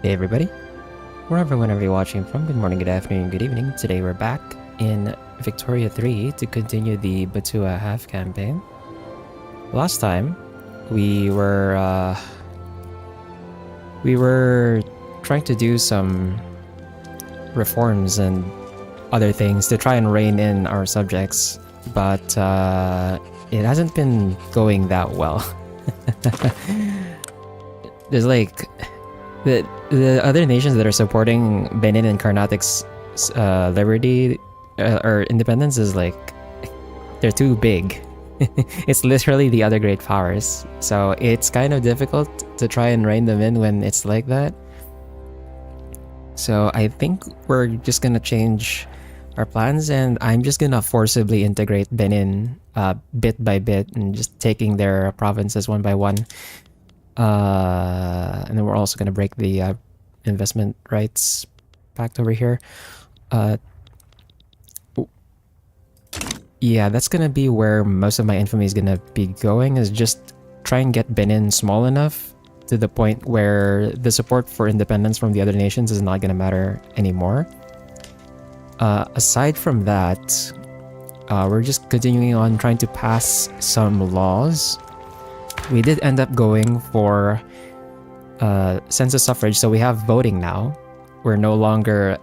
Hey everybody, whenever you're watching from, good morning, good afternoon, good evening. Today we're back in Victoria 3 to continue the Butua Half-Campaign. Last time, we were trying to do some reforms and other things to try and rein in our subjects, but it hasn't been going that well. There's like the other nations that are supporting Benin and Carnatic's liberty or independence is like they're too big. It's literally the other great powers, so it's kind of difficult to try and rein them in when it's like that. So I think we're just gonna change our plans, and I'm just gonna forcibly integrate Benin bit by bit and just taking their provinces one by one. And then we're also going to break the investment rights pact over here. Yeah, that's going to be where most of my infamy is going to be going, is just try and get Benin small enough to the point where the support for independence from the other nations is not going to matter anymore. Aside from that, we're just continuing on trying to pass some laws. We did end up going for census suffrage, so we have voting now. We're no longer...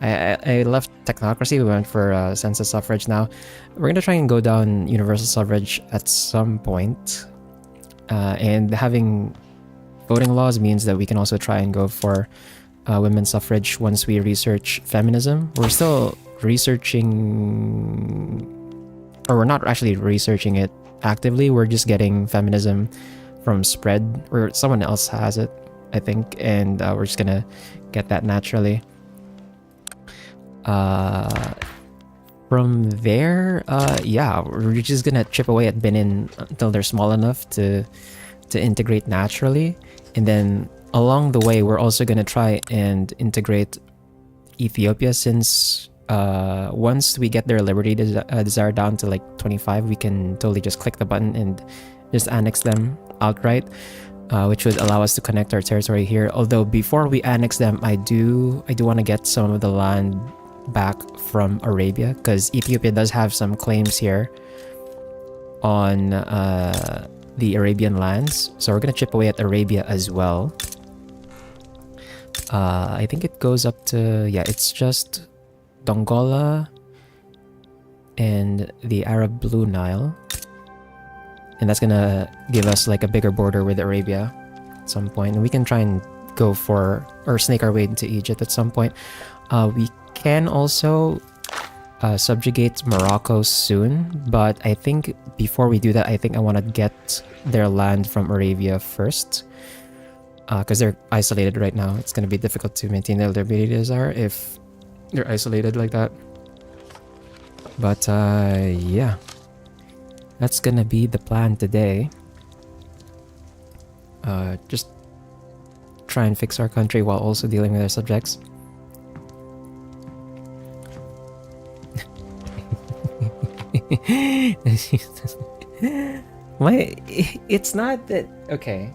I left technocracy, we went for census suffrage now. We're going to try and go down universal suffrage at some point. And having voting laws means that we can also try and go for women's suffrage once we research feminism. We're still researching... Or we're not actually researching it actively. We're just getting feminism from spread, or someone else has it, I think, and we're just gonna get that naturally. From there, yeah, we're just gonna chip away at Benin until they're small enough to integrate naturally, and then along the way we're also gonna try and integrate Ethiopia, since once we get their liberty desire down to like 25, we can totally just click the button and just annex them outright, which would allow us to connect our territory here. Although before we annex them, I do want to get some of the land back from Arabia, because Ethiopia does have some claims here on the Arabian lands, so we're gonna chip away at Arabia as well. I think it goes up to, yeah, it's just Dongola and the Arab Blue Nile, and that's gonna give us like a bigger border with Arabia at some point, and we can try and go for, or snake our way into Egypt at some point. We can also subjugate Morocco soon, but I think before we do that, I think I want to get their land from Arabia first, because they're isolated right now. It's going to be difficult to maintain their liberty desire if they're isolated like that. But yeah, that's gonna be the plan today. Just try and fix our country while also dealing with our subjects. It's not that... Okay,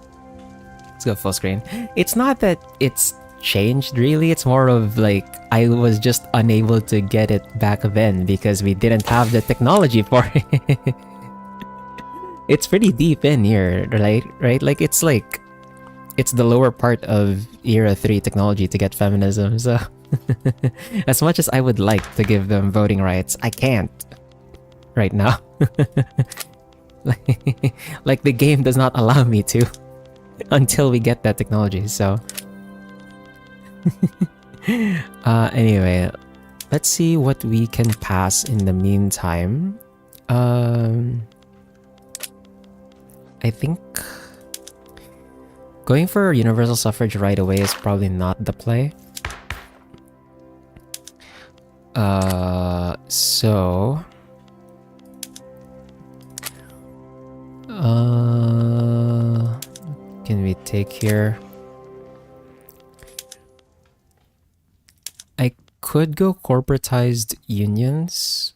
let's go full screen. It's not that it's changed really, it's more of like I was just unable to get it back then because we didn't have the technology for it. It's pretty deep in here, right? Like it's the lower part of era 3 technology to get feminism, so as much as I would like to give them voting rights, I can't right now. Like the game does not allow me to until we get that technology, so anyway, let's see what we can pass in the meantime. I think going for universal suffrage right away is probably not the play. So can we take here? I could go corporatized unions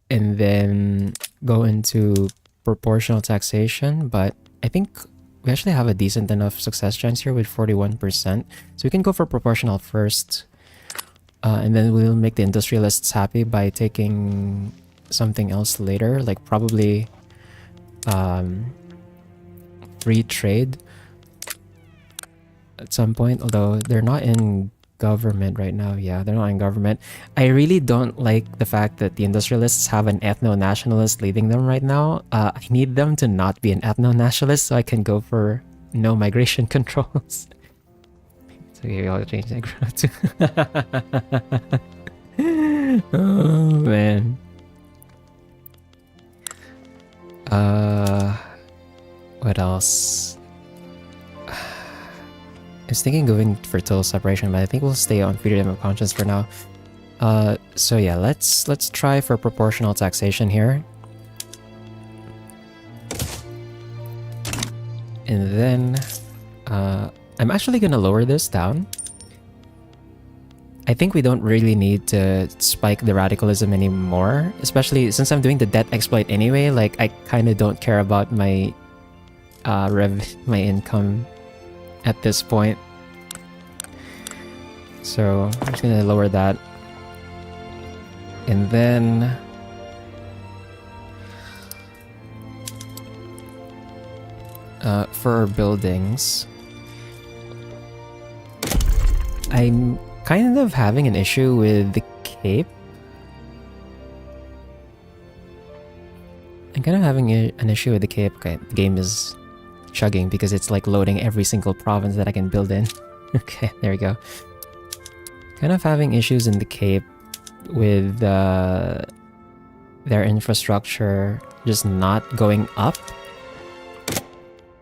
and then go into proportional taxation, but I think we actually have a decent enough success chance here with 41%. So we can go for proportional first. And then we'll make the industrialists happy by taking something else later, like probably free trade at some point, although they're not in government right now. Yeah, they're not in government. I really don't like the fact that the industrialists have an ethno-nationalist leading them right now. I need them to not be an ethno-nationalist so I can go for no migration controls. So here I'll change that graph to oh man. What else? I was thinking going for total separation, but I think we'll stay on freedom of conscience for now. So yeah, let's try for proportional taxation here. And then I'm actually gonna lower this down. I think we don't really need to spike the radicalism anymore, especially since I'm doing the debt exploit anyway. Like, I kind of don't care about my my income at this point. So I'm just gonna lower that. And then for our buildings, I'm kind of having an issue with the Cape. I'm kind of having an issue with the Cape. Okay, the game is chugging because it's like loading every single province that I can build in. Okay, there we go. Kind of having issues in the Cape with their infrastructure just not going up.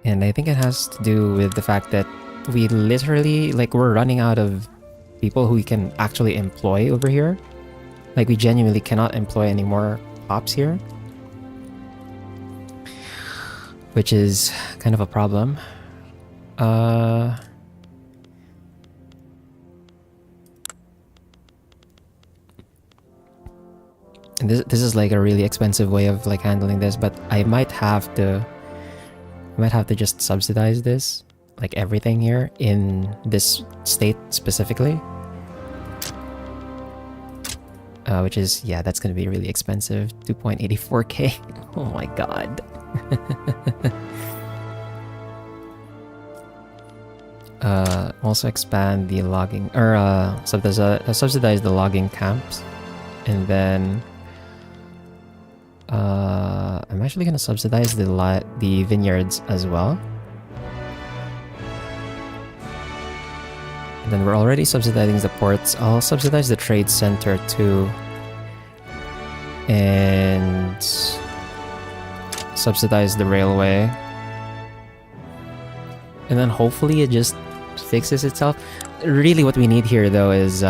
And I think it has to do with the fact that we literally, like, we're running out of people who we can actually employ over here. Like, we genuinely cannot employ any more cops here, which is kind of a problem. And this is like a really expensive way of like handling this, but I might have to just subsidize this, like everything here in this state specifically. Which is, yeah, that's gonna be really expensive. 2.84k. Oh my god. Also expand the logging, or subsidize the logging camps, and then I'm actually gonna subsidize the vineyards as well. And then we're already subsidizing the ports. I'll subsidize the trade center too, and subsidize the railway. And then hopefully it just fixes itself. Really what we need here though is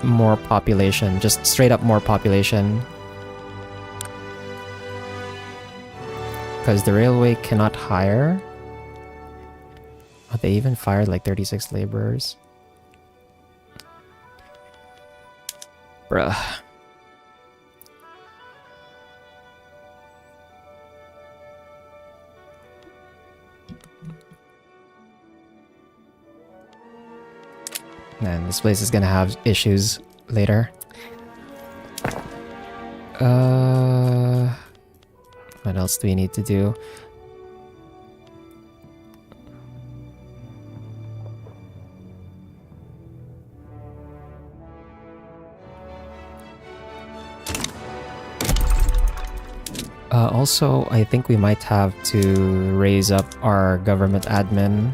more population, just straight up more population. Because the railway cannot hire. Oh, they even fired like 36 laborers. Bruh. Man, this place is gonna have issues later. What else do we need to do? Also, I think we might have to raise up our government admin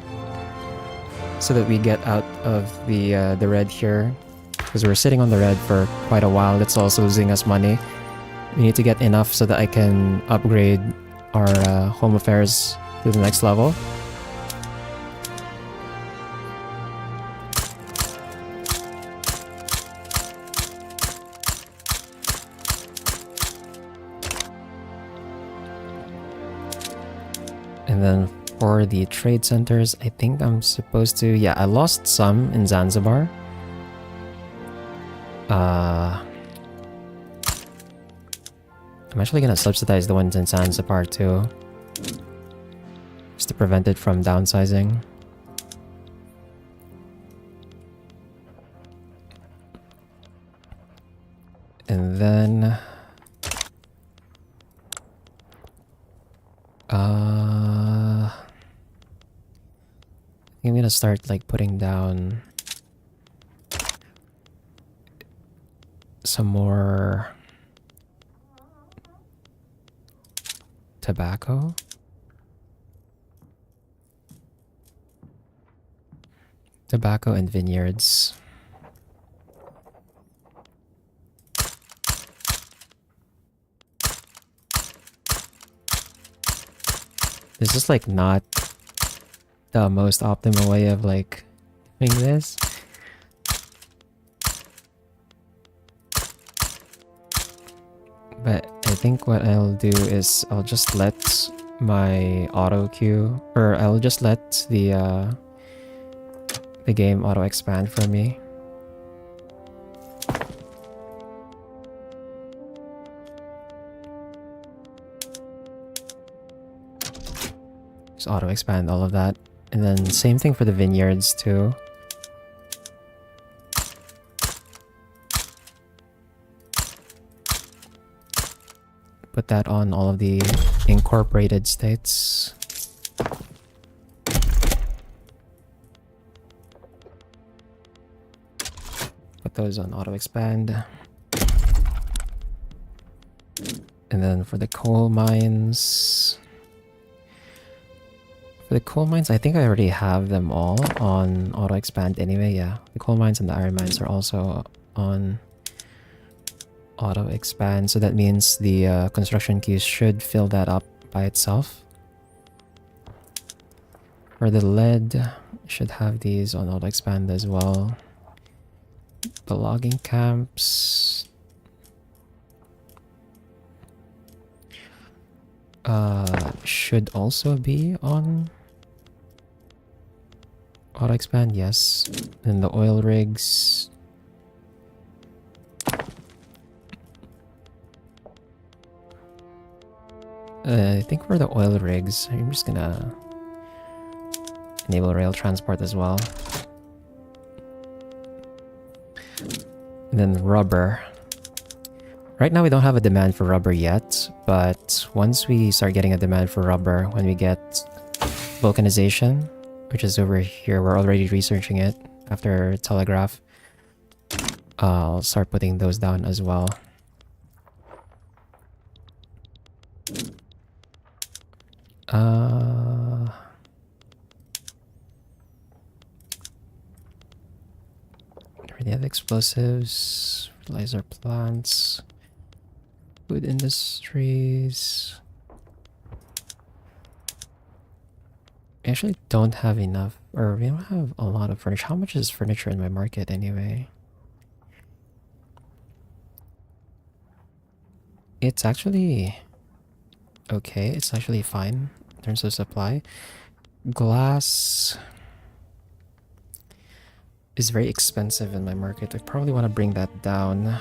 so that we get out of the red here, because we're sitting on the red for quite a while. It's also losing us money. We need to get enough so that I can upgrade our home affairs to the next level. And then for the trade centers, I think I'm supposed to... Yeah, I lost some in Zanzibar. I'm actually gonna subsidize the ones in Zanzibar too. just to prevent it from downsizing. And then I think I'm gonna start like putting down some more tobacco. Tobacco and vineyards. This is like not the most optimal way of like doing this. But I think what I'll do is I'll just let my auto queue, or I'll just let the game auto expand for me. Just auto expand all of that. And then same thing for the vineyards too. Put that on all of the incorporated states. Put those on auto expand. And then for the coal mines, I think I already have them all on auto expand anyway. Yeah, the coal mines and the iron mines are also on auto expand, so that means the construction queues should fill that up by itself. For the lead, should have these on auto expand as well. The logging camps should also be on auto expand, yes. And the oil rigs, I think for the oil rigs, I'm just gonna enable rail transport as well. And then rubber. Right now we don't have a demand for rubber yet, but once we start getting a demand for rubber, when we get vulcanization, which is over here, we're already researching it after telegraph, I'll start putting those down as well. Already have explosives, fertilizer plants, food industries. We actually don't have enough, or we don't have a lot of furniture. How much is furniture in my market anyway? It's actually okay. It's actually fine in terms of supply. Glass is very expensive in my market. I probably want to bring that down.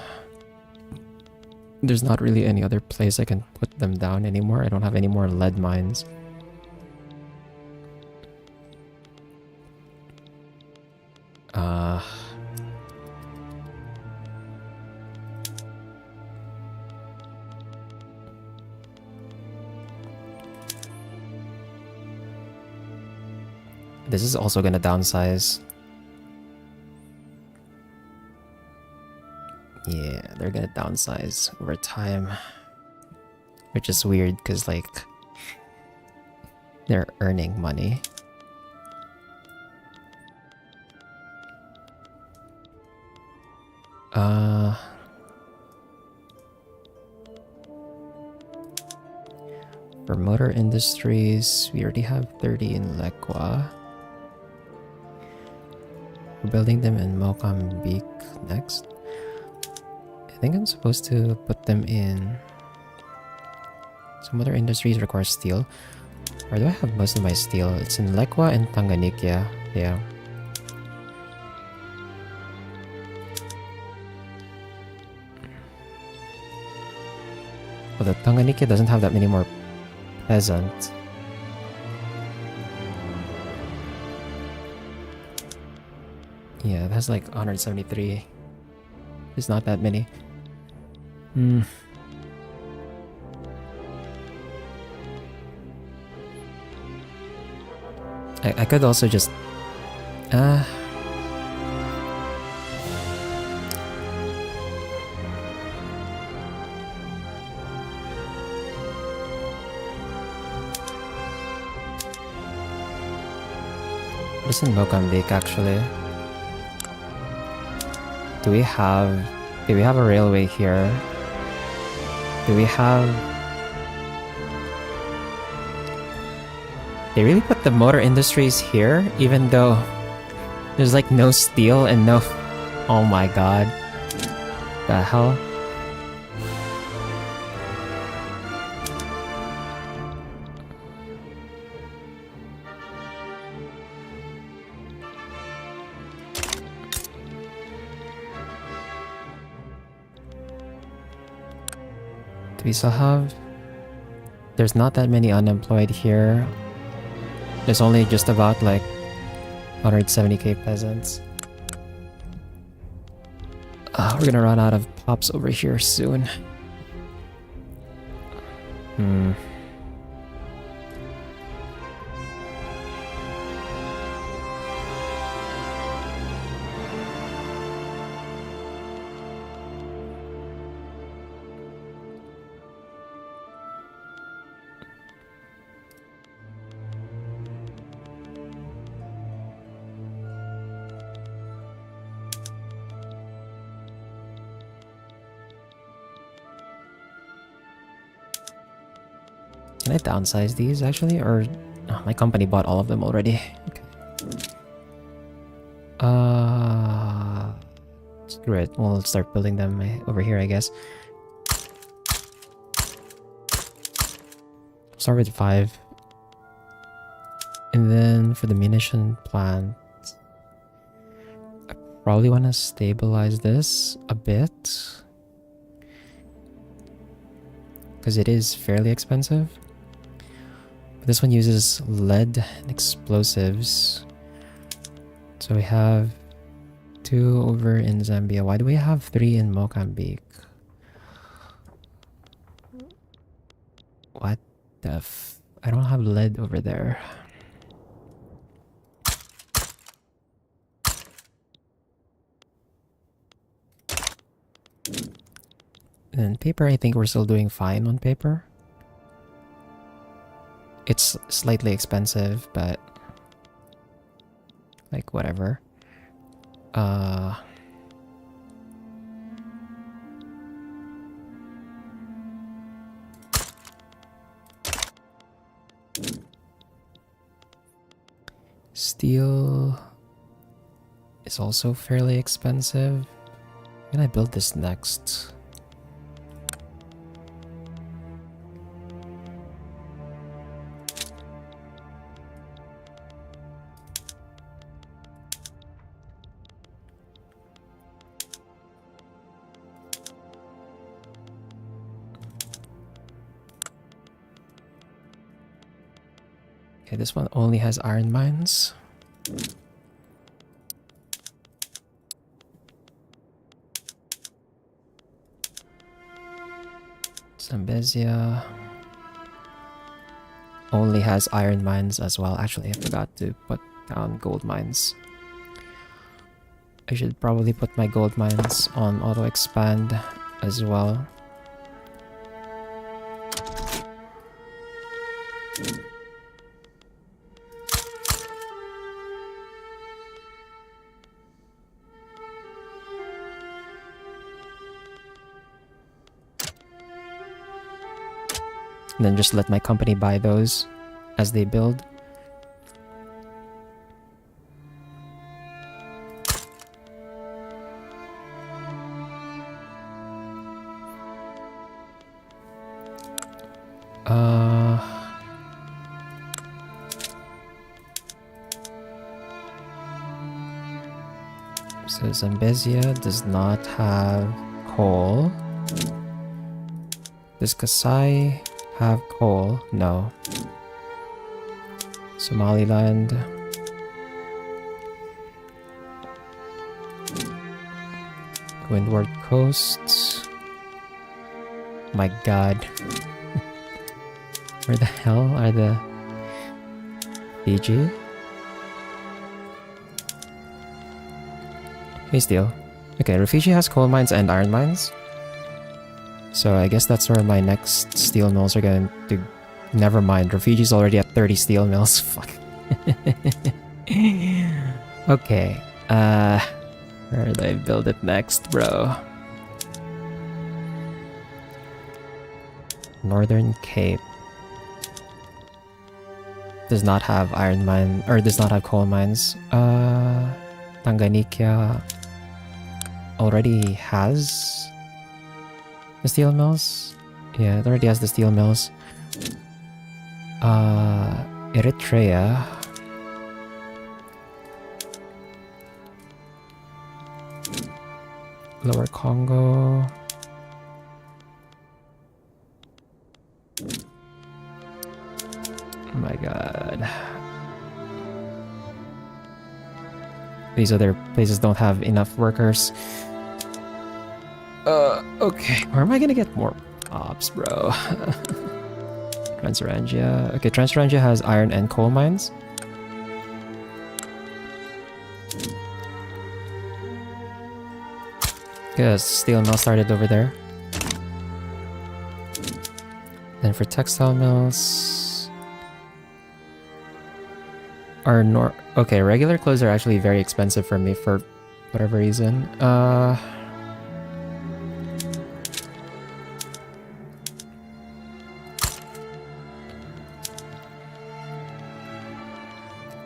There's not really any other place I can put them down anymore. I don't have any more lead mines. This is also gonna downsize. Yeah, they're gonna downsize over time. Which is weird because, like, they're earning money. For motor industries, we already have 30 in Lekwa. We're building them in Mozambique next. I think I'm supposed to put them in... Some other industries require steel. Where do I have most of my steel? It's in Lekwa and Tanganyika. Yeah. Well, the Tanganyika doesn't have that many more peasants. Yeah, that's like 173. It's not that many. Hmm. I could also just... What's in Mozambique actually? Do we have a railway here? Do we have... They really put the motor industries here, even though there's like no steel and no... Oh my god. The hell? Do we still have... There's not that many unemployed here. There's only just about like 170k peasants. We're gonna run out of pops over here soon. Can I downsize these actually? Or oh, my company bought all of them already. Okay. Screw it. We'll start building them over here, I guess. Start with 5. And then for the munition plant, I probably want to stabilize this a bit, because it is fairly expensive. But this one uses lead and explosives. So we have 2 over in Zambia. Why do we have 3 in Mozambique? What the f... I don't have lead over there. And paper, I think we're still doing fine on paper. It's slightly expensive, but like whatever. Steel is also fairly expensive. How can I build this next? Okay, this one only has iron mines. Zambezia only has iron mines as well. Actually, I forgot to put down gold mines. I should probably put my gold mines on auto expand as well. And then just let my company buy those as they build. So Zambezia does not have coal. Does Kasai have coal? No. Somaliland. Windward Coast. My god. Where the hell are the Fiji? Hey, Steel. Okay, Rafiji has coal mines and iron mines. So I guess that's where my next steel mills are going to... Never mind, Rafiji's already at 30 steel mills. Fuck. Okay. Where do I build it next, bro? Northern Cape. Does not have iron mine... Or does not have coal mines. Tanganyika already has the steel mills. Yeah, it already has the steel mills. Eritrea. Lower Congo. Oh my god. These other places don't have enough workers. Okay. Where am I gonna get more ops, bro? Transorangia. Okay, Transorangia has iron and coal mines. Yes, steel mill started over there. Then for textile mills... Okay, regular clothes are actually very expensive for me for whatever reason.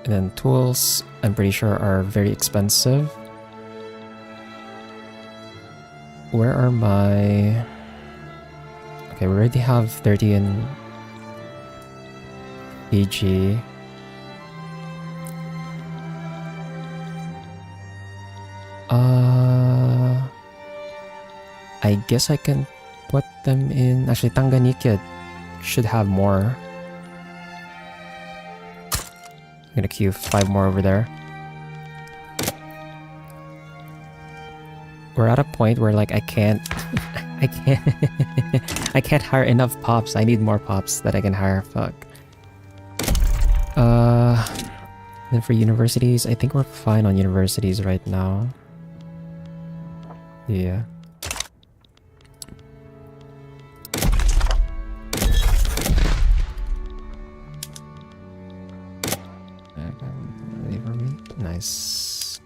And then tools, I'm pretty sure, are very expensive. Where are my... Okay, we already have 30 in Fiji. I guess I can put them in... Actually, Tanganyika should have more. I'm gonna queue 5 more over there. We're at a point where like I can't I can't hire enough pops. I need more pops that I can hire. Fuck. Then for universities, I think we're fine on universities right now. Yeah. Nice.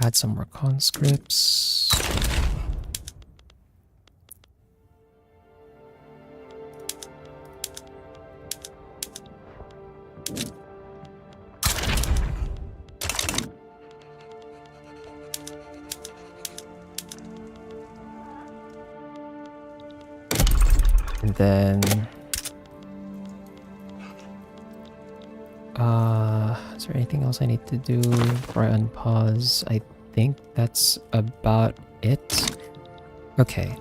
Add some more conscripts. And then is there anything else I need to do before I unpause? I think that's about it. Okay.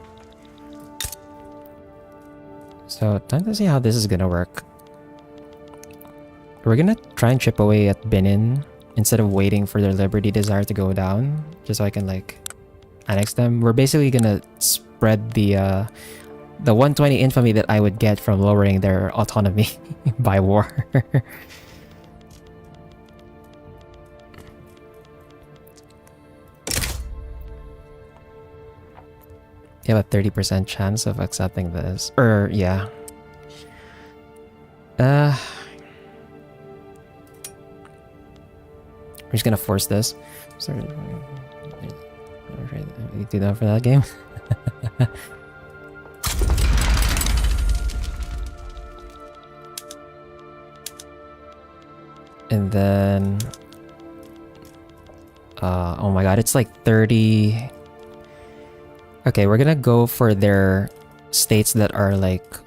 So time to see how this is gonna work. We're gonna try and chip away at Benin instead of waiting for their Liberty Desire to go down, just so I can like annex them. We're basically gonna spread the 120 infamy that I would get from lowering their autonomy by war. You have a 30% chance of accepting this. Or, yeah. We're just gonna force this. So, you do that for that game? And then... oh my god, it's like 30... Okay, we're gonna go for their states that are like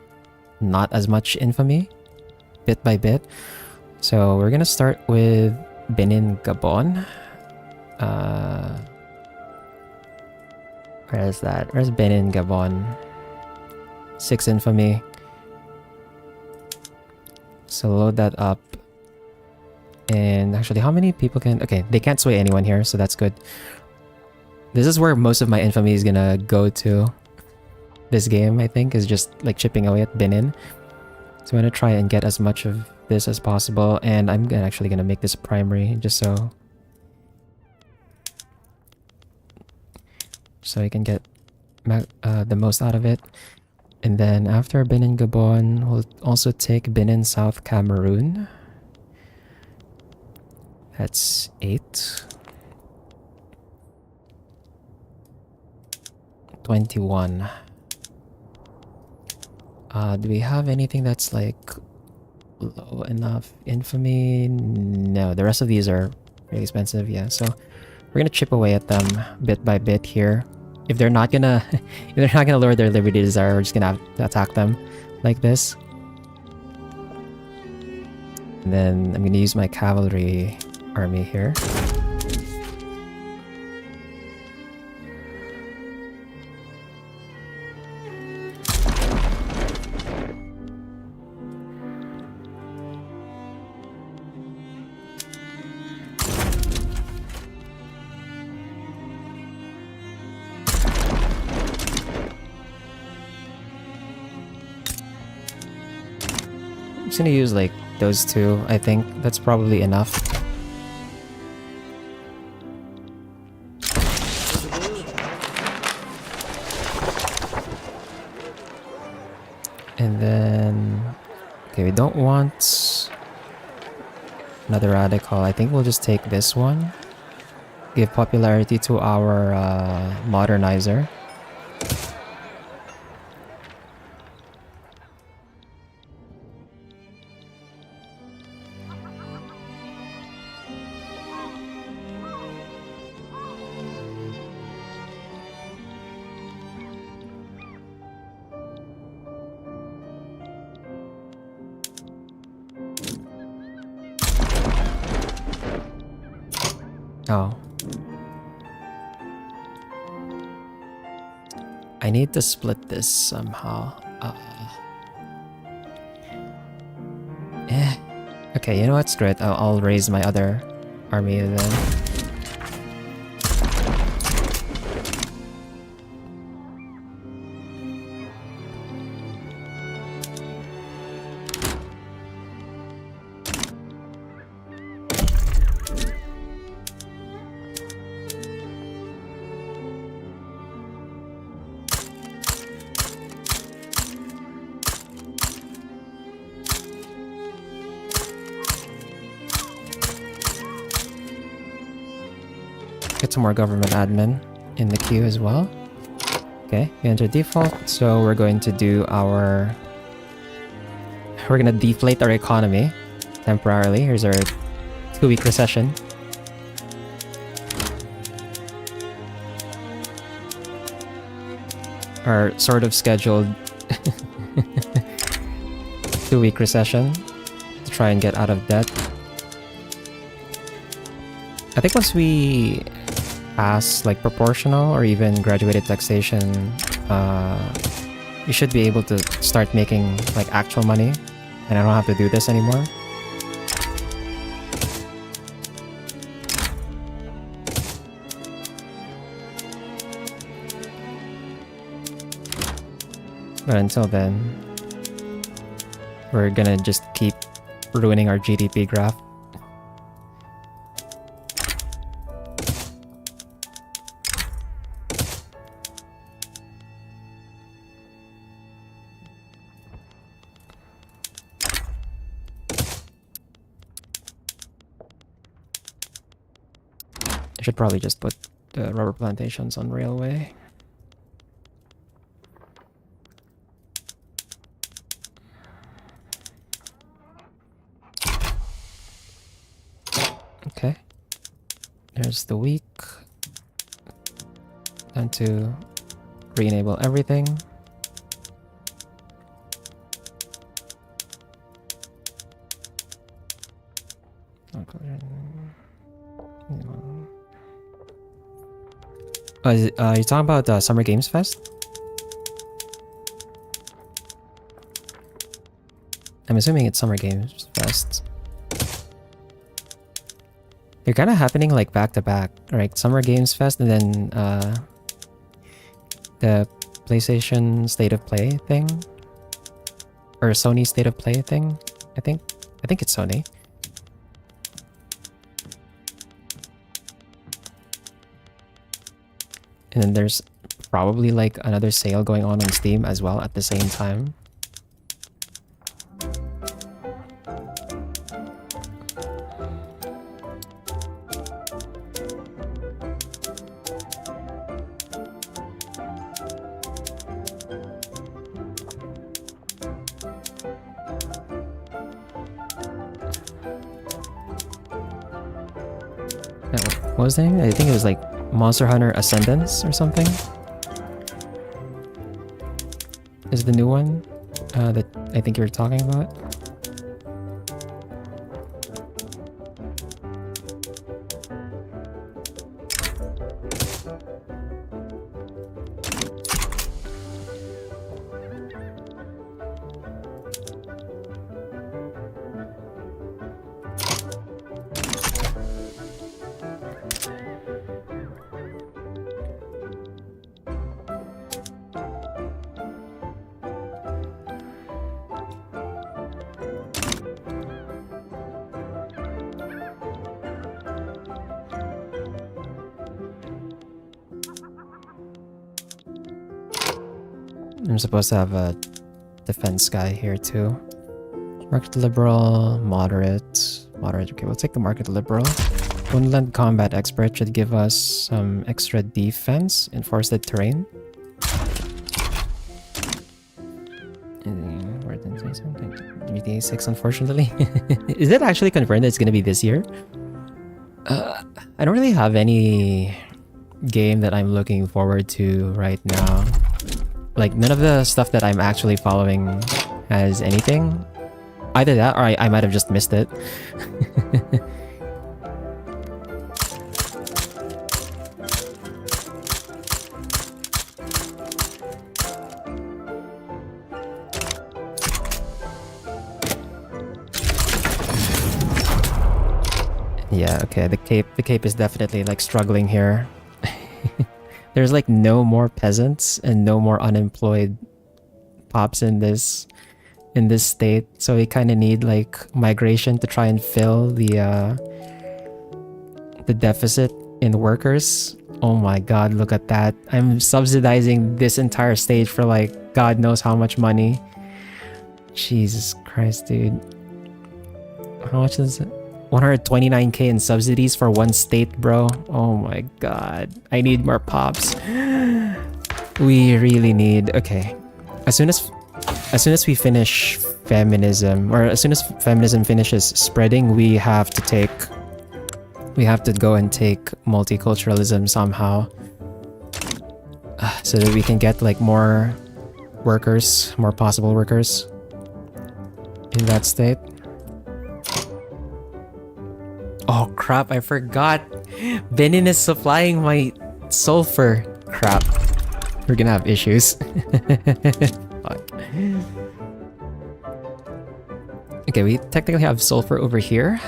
not as much infamy, bit by bit. So we're gonna start with Benin, Gabon. Where is that? Where's Benin, Gabon? 6 infamy. So load that up. And actually, how many people can... Okay, they can't sway anyone here, so that's good. This is where most of my infamy is gonna go to. This game, I think, is just like chipping away at Benin. So I'm gonna try and get as much of this as possible. And I'm actually gonna make this primary, just so I can get the most out of it. And then after Benin, Gabon, we'll also take Benin, South Cameroon. That's 8. 21. Do we have anything that's like low enough infamy? No, the rest of these are really expensive. Yeah, so we're gonna chip away at them bit by bit here. If they're not gonna lower their liberty desire, we're just gonna have to attack them like this. And then I'm gonna use my cavalry army here. I'm just gonna use like those two. I think that's probably enough. And then, okay, we don't want another radical. I think we'll just take this one. Give popularity to our modernizer. Oh. I need to split this somehow. Okay, you know what? Screw it. I'll raise my other army then. Get some more government admin in the queue as well. Okay, we enter default, so we're going to do our... We're gonna deflate our economy temporarily. Here's our 2-week recession. Our sort of scheduled 2-week recession to try and get out of debt. I think once we pass like proportional or even graduated taxation, you should be able to start making like actual money, and I don't have to do this anymore. But until then, we're gonna just keep ruining our GDP graph. I should probably just put the rubber plantations on railway. Okay. There's the week. Time to re-enable everything. You're talking about Summer Games Fest? I'm assuming it's Summer Games Fest. They're kind of happening like back to back, right? Summer Games Fest and then the PlayStation State of Play thing, or Sony State of Play thing. I think it's Sony. And then there's probably like another sale going on Steam as well at the same time. What was the name? I think it was like Monster Hunter Ascendance or something. Is the new one that I think you were talking about? I'm supposed to have a defense guy here too. Market liberal, moderate. Okay, we'll take the market liberal. Woodland combat expert should give us some extra defense in forested terrain. GTA 6, unfortunately. Is it actually confirmed that it's gonna be this year? I don't really have any game that I'm looking forward to right now. Like, none of the stuff that I'm actually following has anything. Either that or I might have just missed it. Yeah, okay, the cape is definitely like struggling here. There's like no more peasants and no more unemployed pops in this state, so we kind of need like migration to try and fill the deficit in workers. Oh my god, look at that. I'm subsidizing this entire state for like god knows how much money. Jesus Christ, dude. How much is it? 129k in subsidies for one state, bro. Oh my god. I need more pops. We really need... Okay. As soon as we finish feminism, or as soon as feminism finishes spreading, we have to go and take multiculturalism somehow. So that we can get like more workers, more possible workers in that state. Oh crap, I forgot. Benin is supplying my sulfur. Crap. We're gonna have issues. Fuck. Okay, we technically have sulfur over here.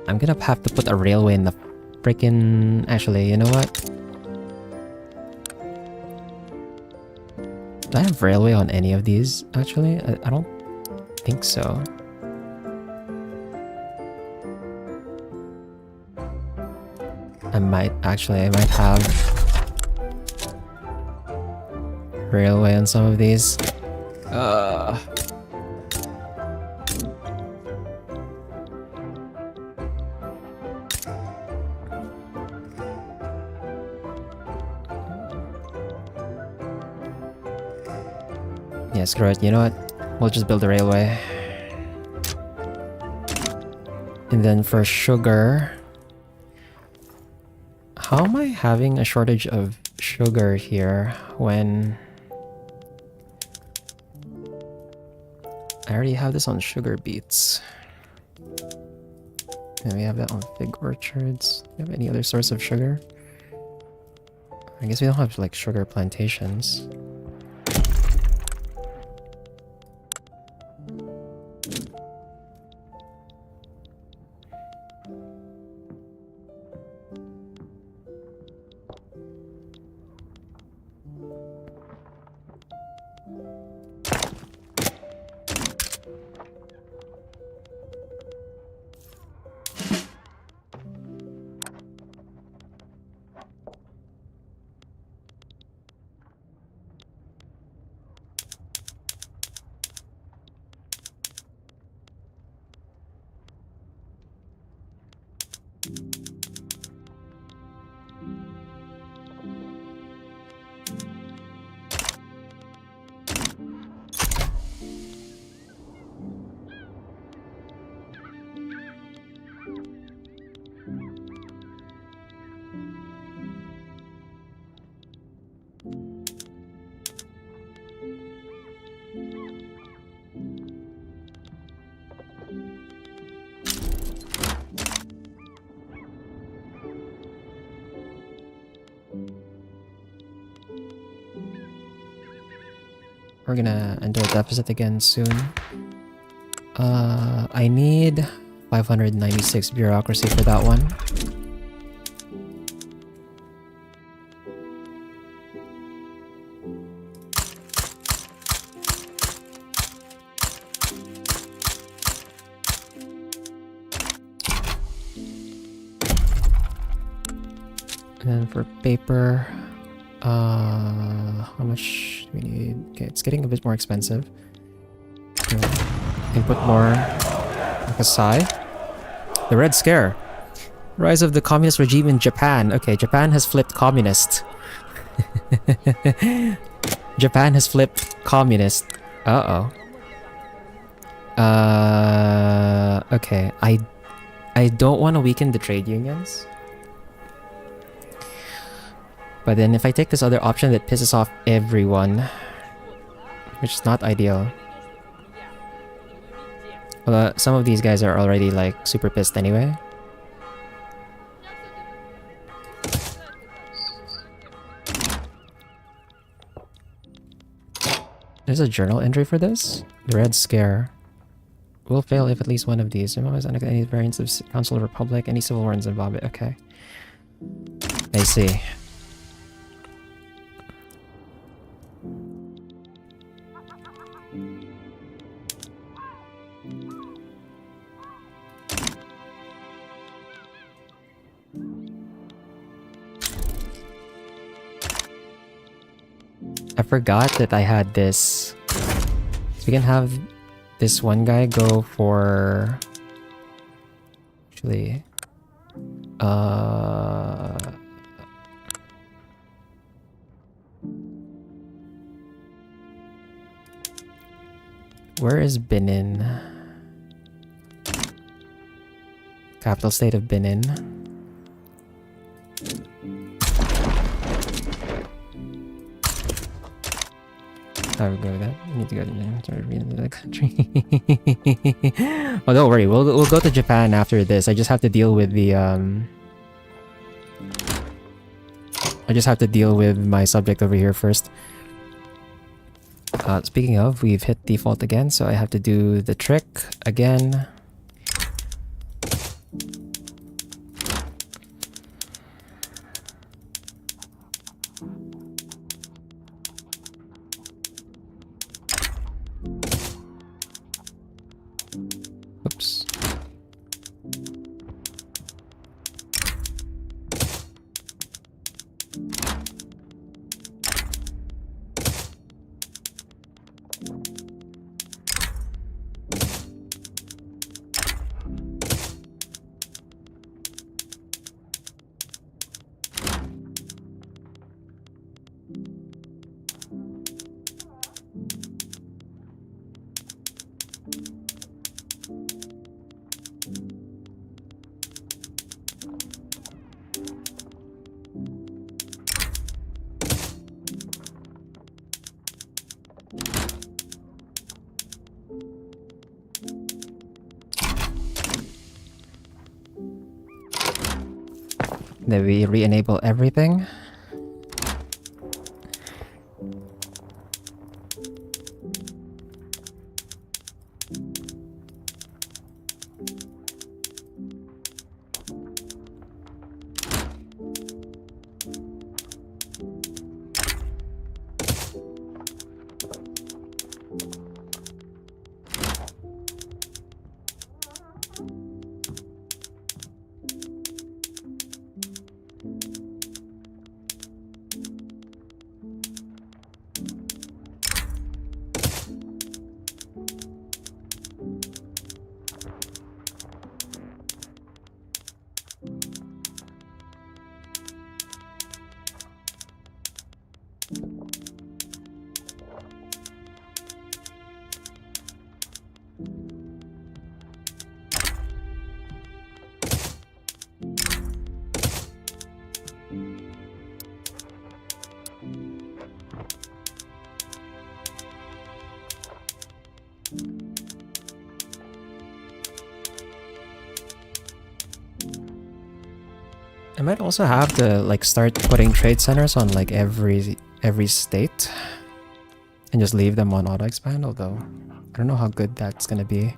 I'm gonna have to put a railway in the freaking... Actually, you know what? Do I have railway on any of these, actually? I don't think so. I might have railway on some of these. Yeah, screw it. You know what? We'll just build a railway. And then for sugar... How am I having a shortage of sugar here when I already have this on sugar beets? And we have that on fig orchards. Do you have any other source of sugar? I guess we don't have like sugar plantations. We're gonna enter a deficit again soon. I need 596 bureaucracy for that one. And then for paper, how much do we need? Okay, it's getting a bit more expensive. Input more like a sigh. The Red Scare. Rise of the communist regime in Japan. Okay, Japan has flipped communist. Japan has flipped communist. Uh-oh. Okay. I don't want to weaken the trade unions. But then if I take this other option that pisses off everyone, which is not ideal. Well, some of these guys are already like super pissed anyway. There's a journal entry for this. The Red Scare will fail if at least one of these. Any variants of Council of Republic, any civil war in Zimbabwe. Okay. I see. I forgot that I had this. So we can have this one guy go for... Actually... Where is Benin? Capital state of Benin. I would go with that. We need to go to the country. Oh, don't worry. We'll go to Japan after this. I just have to deal with the I just have to deal with my subject over here first. Speaking of, we've hit default again, so I have to do the trick again. Oops. Then we re-enable everything. I might also have to like start putting trade centers on like every state and just leave them on auto expand, although I don't know how good that's gonna be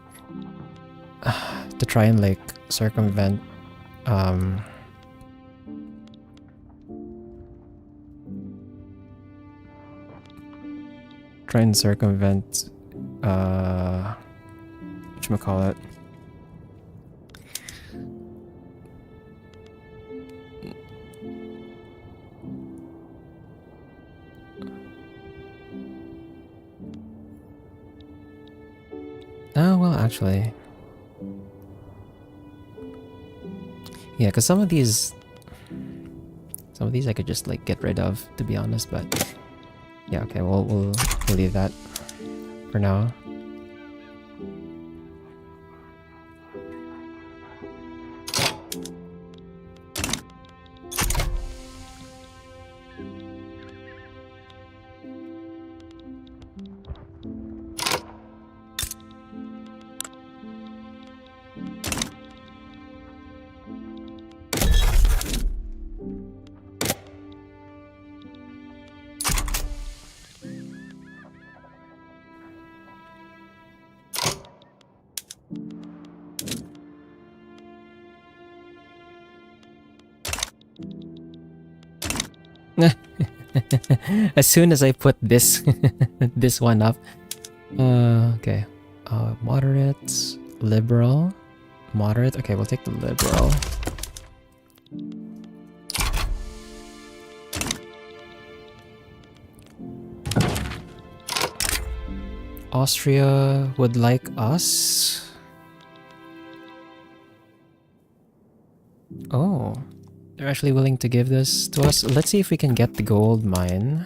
to try and like circumvent whatchamacallit. Oh, well, actually. Yeah, because some of these I could just like get rid of, to be honest, but yeah, okay, we'll leave that for now. As soon as I put this this one up. Okay. Moderate, liberal, moderate. Okay, we'll take the liberal. Austria would like us. Oh. They're actually willing to give this to us. Let's see if we can get the gold mine.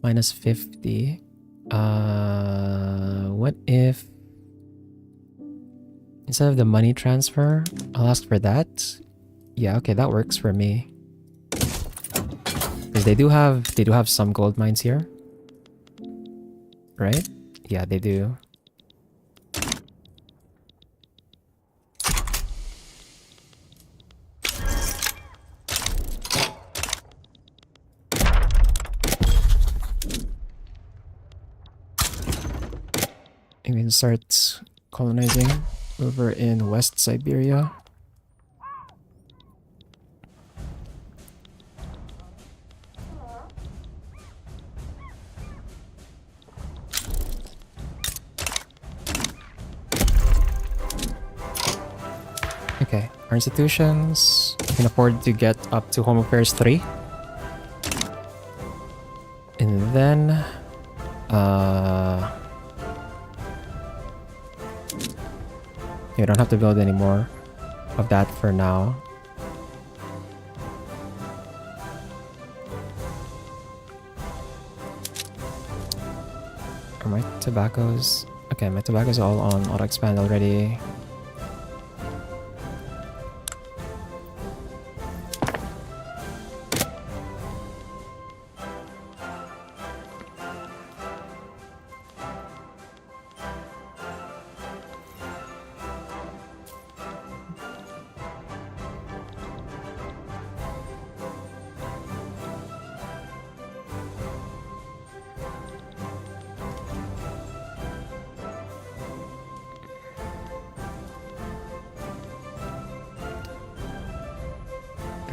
Minus 50. What if instead of the money transfer, I'll ask for that? Yeah, okay, that works for me. Because they do have some gold mines here. Right? Yeah, they do. We can start colonizing over in West Siberia. Okay, our institutions can afford to get up to Home Affairs 3. And then you don't have to build any more of that for now. Are my tobaccos? Okay, my tobacco's all on auto expand already.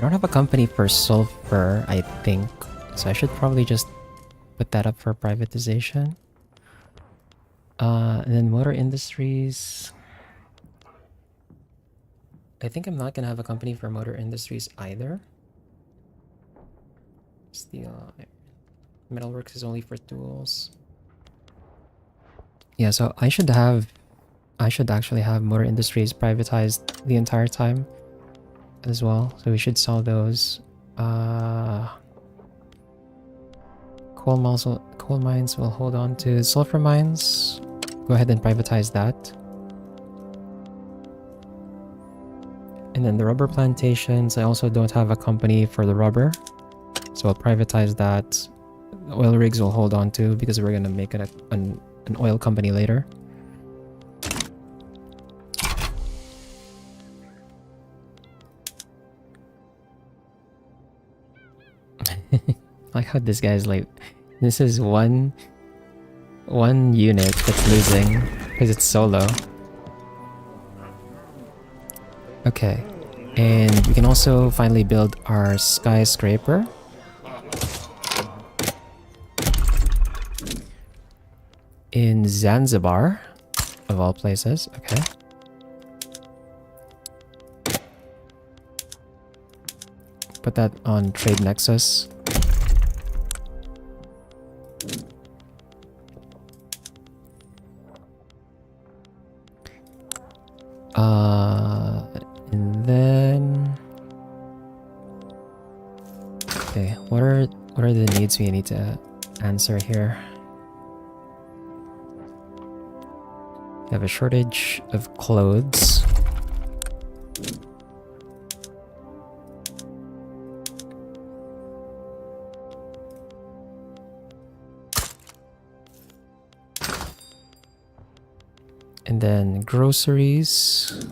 don't have a company for sulfur, I think. So I should probably just put that up for privatization. And then motor industries. I think I'm not gonna have a company for motor industries either. Steel, metalworks is only for tools. Yeah, so I should actually have motor industries privatized the entire time as well. So we should sell those. Coal mines will hold on to. Sulfur mines, go ahead and privatize that. And then the rubber plantations, I also don't have a company for the rubber, so I'll privatize that. The oil rigs will hold on to because we're gonna make it an oil company later. Like how this guy's like, this is one unit that's losing because it's solo. Okay, and we can also finally build our skyscraper. In Zanzibar, of all places. Okay. Put that on Trade Nexus. And then okay, what are the needs we need to answer here? We have a shortage of clothes. And then groceries.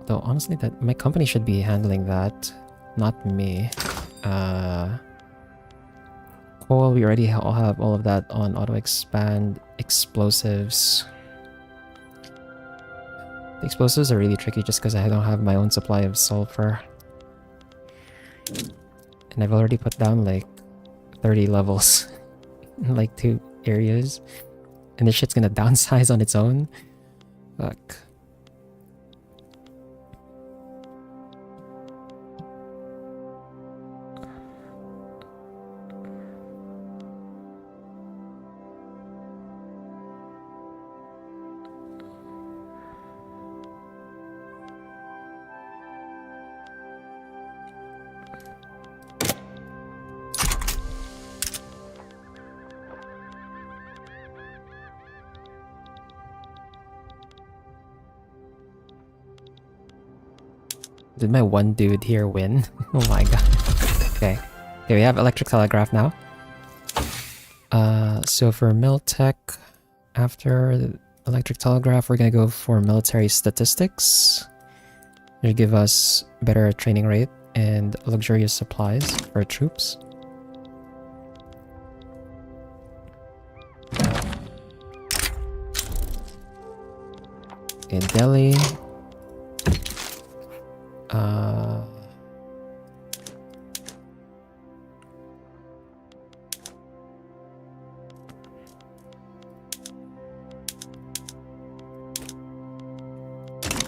Though honestly, that my company should be handling that, not me. Coal, we already all have all of that on auto expand. Explosives. The explosives are really tricky just because I don't have my own supply of sulfur. And I've already put down like 30 levels in like 2 areas. And this shit's gonna downsize on its own. Fuck. Did my one dude here win? Oh my god. Okay. Okay, we have electric telegraph now. So for mill tech, after the electric telegraph, we're gonna go for military statistics. It'll give us better training rate and luxurious supplies for our troops. In Delhi.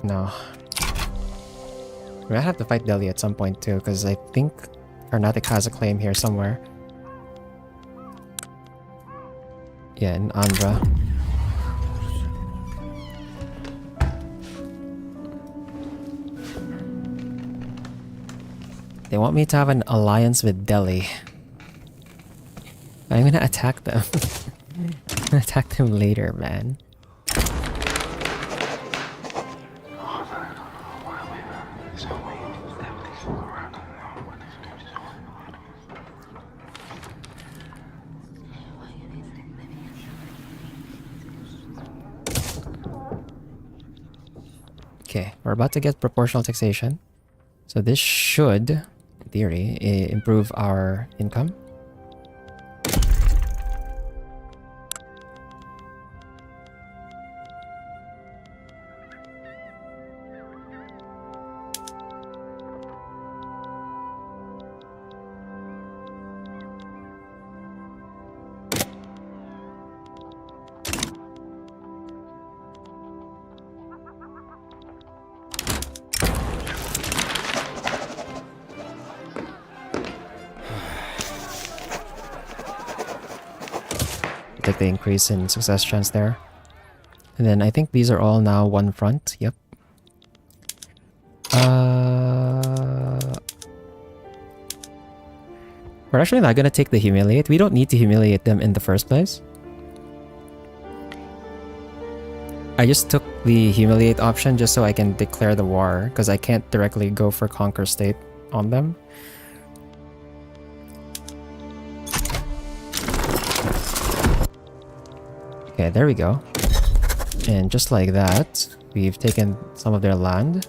No. We're gonna have to fight Delhi at some point too, because I think Karnataka has a claim here somewhere. Yeah, in Andhra. They want me to have an alliance with Delhi. I'm gonna attack them. I'm gonna attack them later, man. Okay, we're about to get proportional taxation. So this should, in theory, improve our income. with like the increase in success chance there. And then I think these are all now one front. Yep. We're actually not gonna take the humiliate. We don't need to humiliate them in the first place. I just took the humiliate option just so I can declare the war, because I can't directly go for conquer state on them. Okay, there we go. And just like that, we've taken some of their land.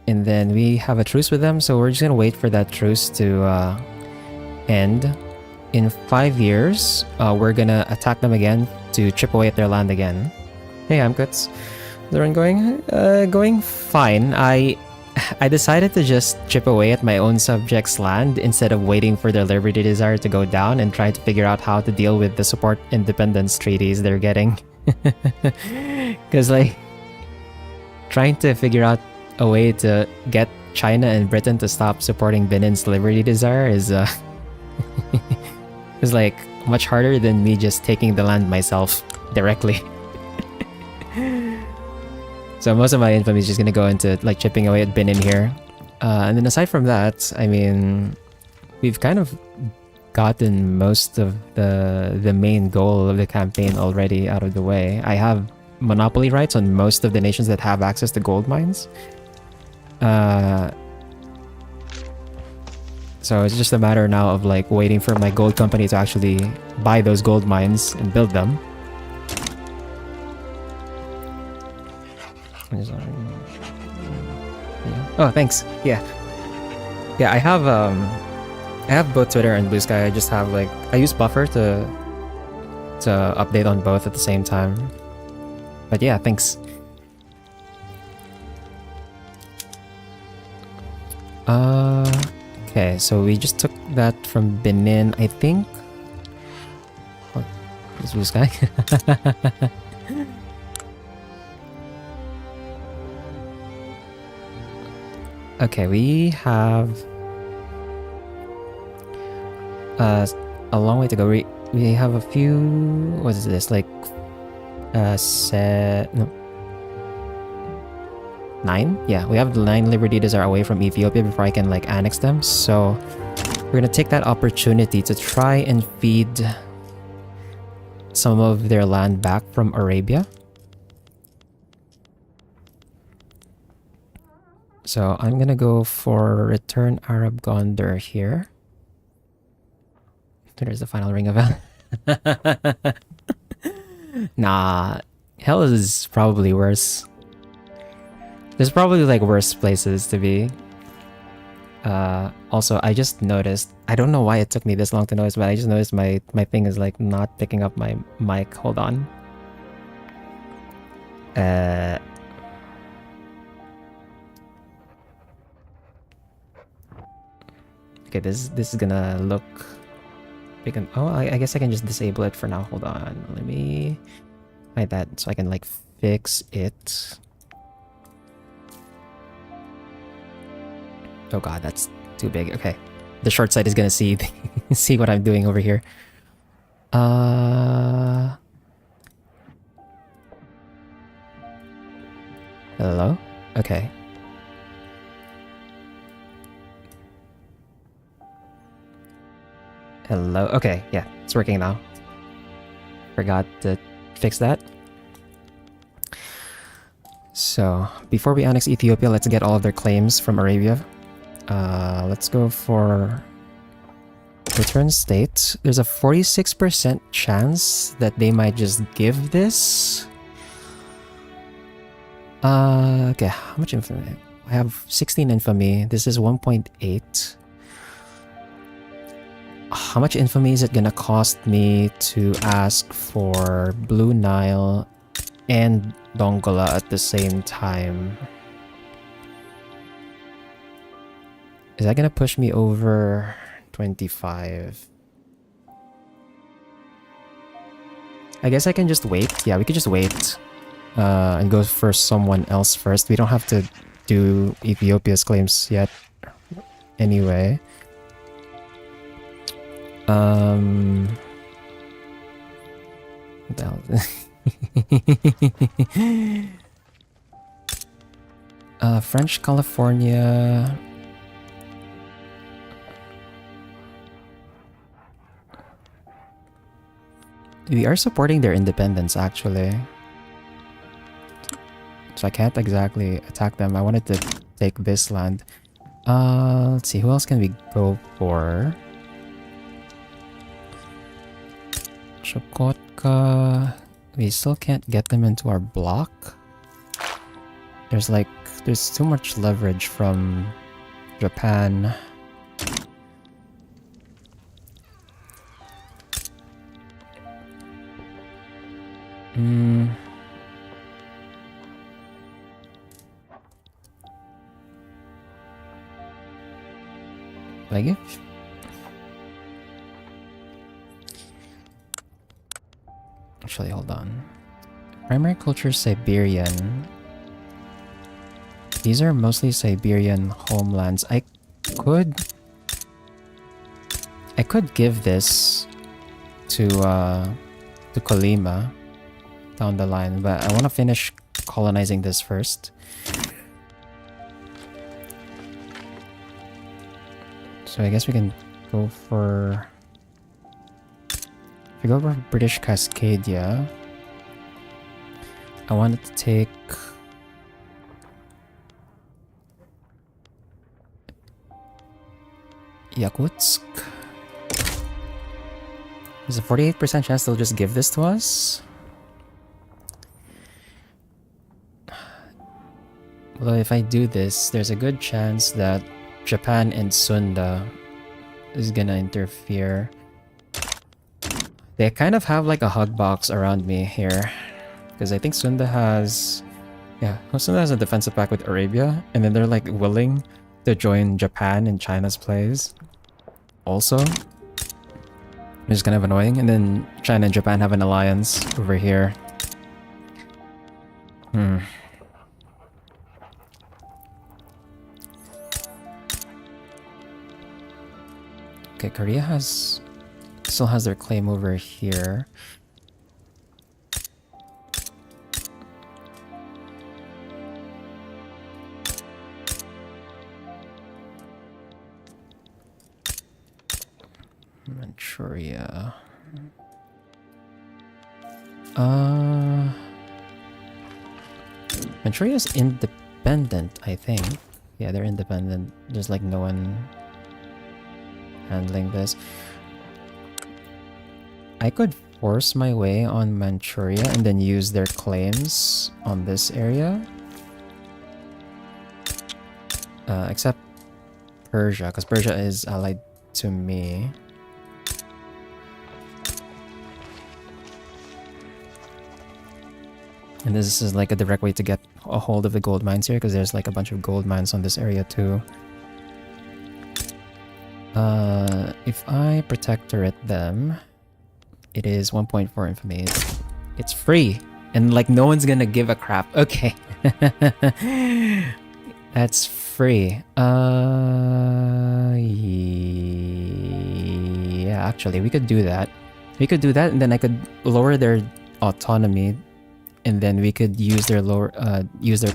And then we have a truce with them, so we're just gonna wait for that truce to end. In 5 years, we're gonna attack them again to chip away at their land again. Hey, Amkuts. How's everyone going? Going fine. I decided to just chip away at my own subjects' land instead of waiting for their liberty desire to go down and trying to figure out how to deal with the support independence treaties they're getting. Because, like, trying to figure out a way to get China and Britain to stop supporting Benin's liberty desire is is like much harder than me just taking the land myself directly. So most of my infamy is just gonna go into like chipping away at Benin here. And then aside from that, I mean, we've kind of gotten most of the main goal of the campaign already out of the way. I have monopoly rights on most of the nations that have access to gold mines. So it's just a matter now of like waiting for my gold company to actually buy those gold mines and build them. Oh, thanks. Yeah, I have both Twitter and Blue Sky. I just have like I use Buffer to update on both at the same time. But yeah, thanks. Okay, so we just took that from Benin, I think. Oh, this Blue Sky. Okay, we have a long way to go. We have a few. What is this? Like, no. 9? Yeah, we have the 9 Liberty Desire away from Ethiopia before I can like annex them. So we're gonna take that opportunity to try and feed some of their land back from Arabia. So I'm gonna go for Return Arab Gondar here. There's the final ring of hell. Nah, hell is probably worse. There's probably like worse places to be. Also, I just noticed, I don't know why it took me this long to notice, but I just noticed my thing is like not picking up my mic. Hold on. Okay, this is gonna look big. Oh, I guess I can just disable it for now. Hold on, let me hide that so I can like fix it. Oh god, that's too big. Okay, the short sight is gonna see see what I'm doing over here. Hello? Okay. Hello? Okay, yeah, it's working now. Forgot to fix that. So, before we annex Ethiopia, let's get all of their claims from Arabia. Let's go for return state. There's a 46% chance that they might just give this. Okay, how much infamy? I have 16 infamy. This is 1.8. How much infamy is it gonna cost me to ask for Blue Nile and Dongola at the same time? Is that gonna push me over 25? I guess I can just wait. Yeah, we could just wait and go for someone else first. We don't have to do Ethiopia's claims yet anyway. What the hell? French California. We are supporting their independence, actually. So I can't exactly attack them. I wanted to take this land. Let's see, who else can we go for? Chukotka. We still can't get them into our block. There's too much leverage from Japan. Like actually, hold on. Primary culture Siberian. These are mostly Siberian homelands. I could give this to Kolyma down the line, but I want to finish colonizing this first. So I guess we can go for... If we go for British Cascadia, I wanted to take... Yakutsk. There's a 48% chance they'll just give this to us. Well, if I do this, there's a good chance that Japan and Sunda is gonna interfere. They kind of have like a hug box around me here, because I think Sunda has... Yeah, Sunda has a defensive pact with Arabia, and then they're like willing to join Japan in China's plays also, which is kind of annoying. And then China and Japan have an alliance over here. Okay, Korea still has their claim over here. Manchuria. Manchuria's independent, I think. Yeah, they're independent. There's like no one handling this. I could force my way on Manchuria and then use their claims on this area. Except Persia, because Persia is allied to me. And this is like a direct way to get a hold of the gold mines here, because there's like a bunch of gold mines on this area too. If I protectorate them, it is 1.4 infamy. It's free, and like no one's gonna give a crap. Okay. That's free. Yeah, actually, we could do that. We could do that, and then I could lower their autonomy, and then we could use their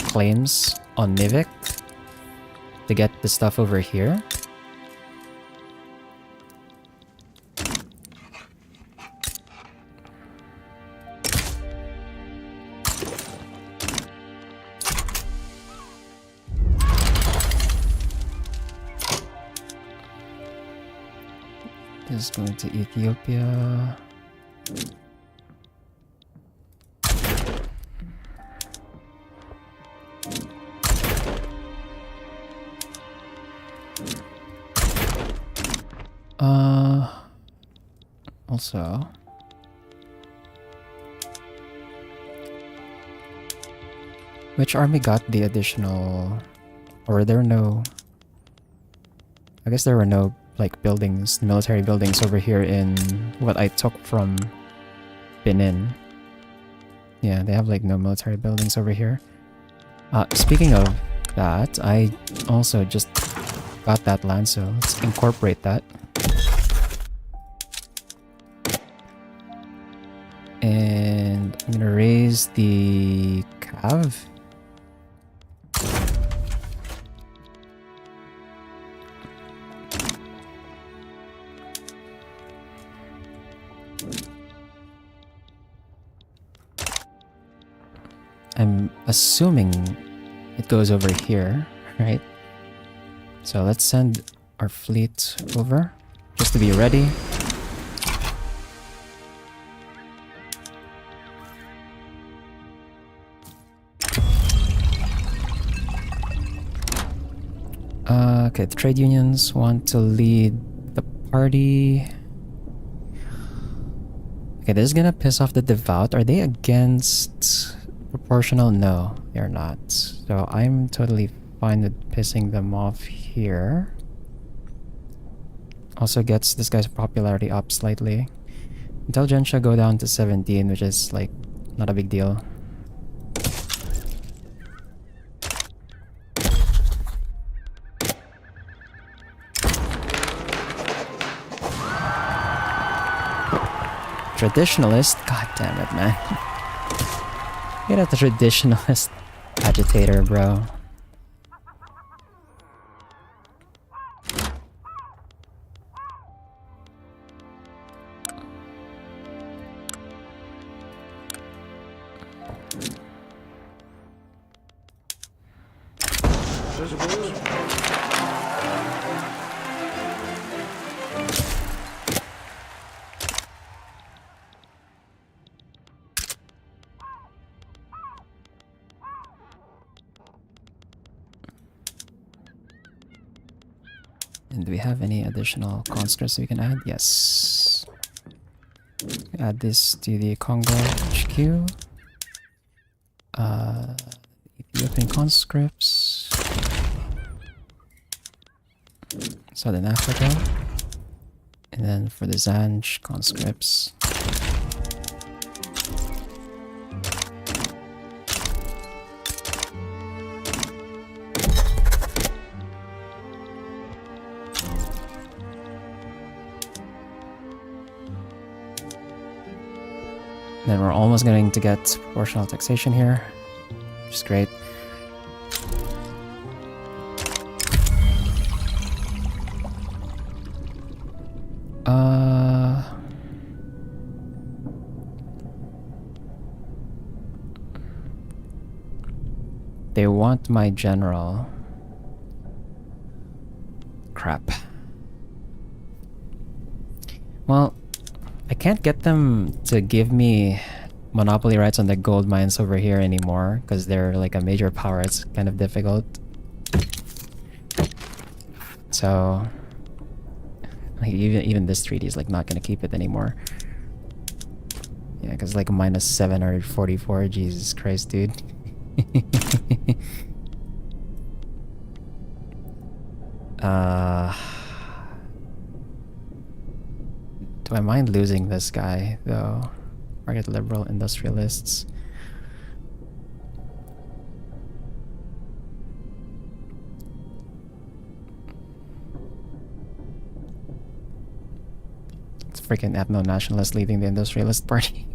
claims on Nivik to get the stuff over here. This is going to Ethiopia. Also, which army got the additional, or were there no... I guess there were no like buildings, military buildings over here in what I took from Benin. Yeah, they have like no military buildings over here. Speaking of that, I also just got that land, so let's incorporate that. use the cav. I'm assuming it goes over here, right? So let's send our fleet over just to be ready. Okay, the trade unions want to lead the party. Okay, this is gonna piss off the devout. Are they against proportional? No, they're not. So I'm totally fine with pissing them off here. Also gets this guy's popularity up slightly. Intelligentsia go down to 17, which is like not a big deal. Traditionalist? God damn it, man. Get at the traditionalist agitator, bro. And do we have any additional conscripts we can add? Yes. Add this to the Congo HQ. Ethiopian conscripts. Southern Africa. And then for the Zanj conscripts. Then we're almost going to get proportional taxation here, which is great. They want my general. Crap. Well, I can't get them to give me monopoly rights on the gold mines over here anymore because they're like a major power. It's kind of difficult. So like even this treaty is like not gonna keep it anymore. Yeah, because like minus 744. Jesus Christ, dude. Do I mind losing this guy, though? Target liberal industrialists. It's freaking ethno-nationalist leading the industrialist party.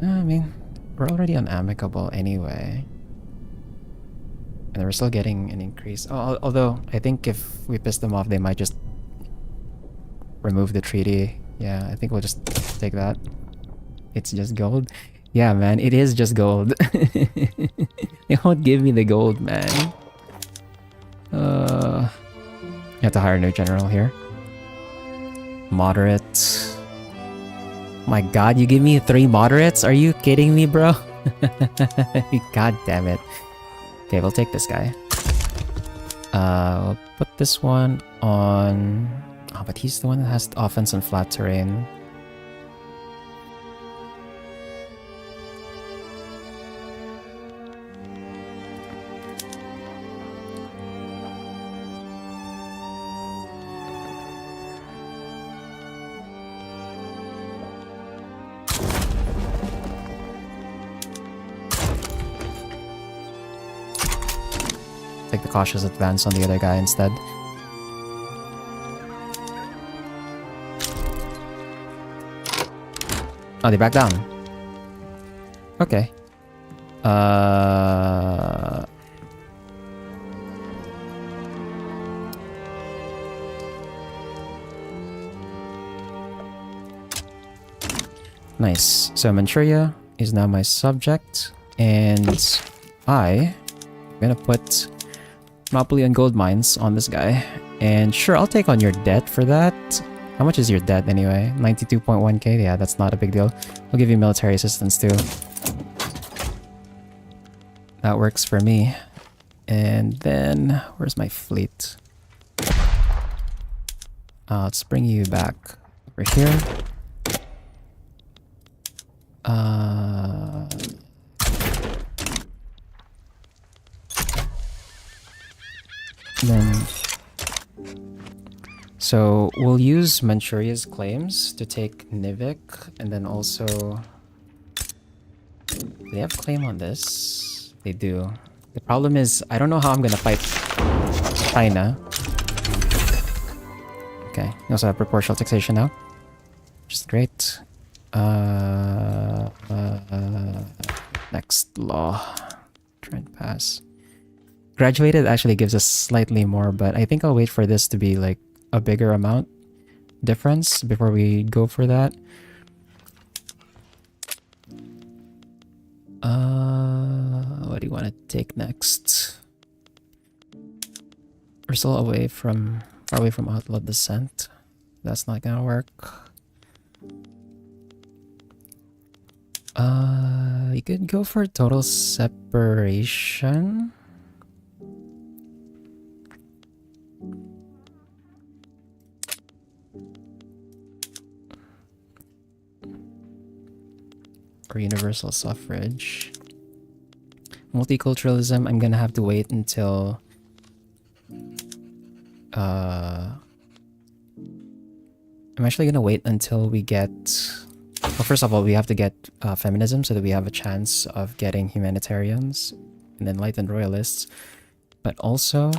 I mean, we're already on amicable anyway. And we're still getting an increase. Although, I think if we piss them off, they might just remove the treaty. Yeah, I think we'll just take that. It's just gold. Yeah, man, it is just gold. They won't give me the gold, man. You have to hire a new general here. Moderate. My god, you give me 3 moderates? Are you kidding me, bro? God damn it. Okay, we'll take this guy. We'll put this one on... Oh, but he's the one that has offense on flat terrain. Take the cautious advance on the other guy instead. Oh, they back down. Okay. Nice. So Manchuria is now my subject, and I'm gonna put monopoly on gold mines on this guy. And sure, I'll take on your debt for that. How much is your debt anyway? 92.1k? Yeah, that's not a big deal. I'll give you military assistance too. That works for me. And then, where's my fleet? Let's bring you back over here. Then, so we'll use Manchuria's claims to take Nivik, and then also, do they have claim on this? They do. The problem is, I don't know how I'm gonna fight China. Okay, we also have proportional taxation now, which is great. Next law. Try and pass. Graduated actually gives us slightly more, but I think I'll wait for this to be like a bigger amount difference before we go for that. What do you want to take next? We're still far away from outlaw descent. That's not gonna work. You could go for total separation. Or universal suffrage. Multiculturalism, I'm gonna have to wait until I'm actually gonna wait until we get, well, first of all, we have to get feminism so that we have a chance of getting humanitarians and enlightened royalists. But also,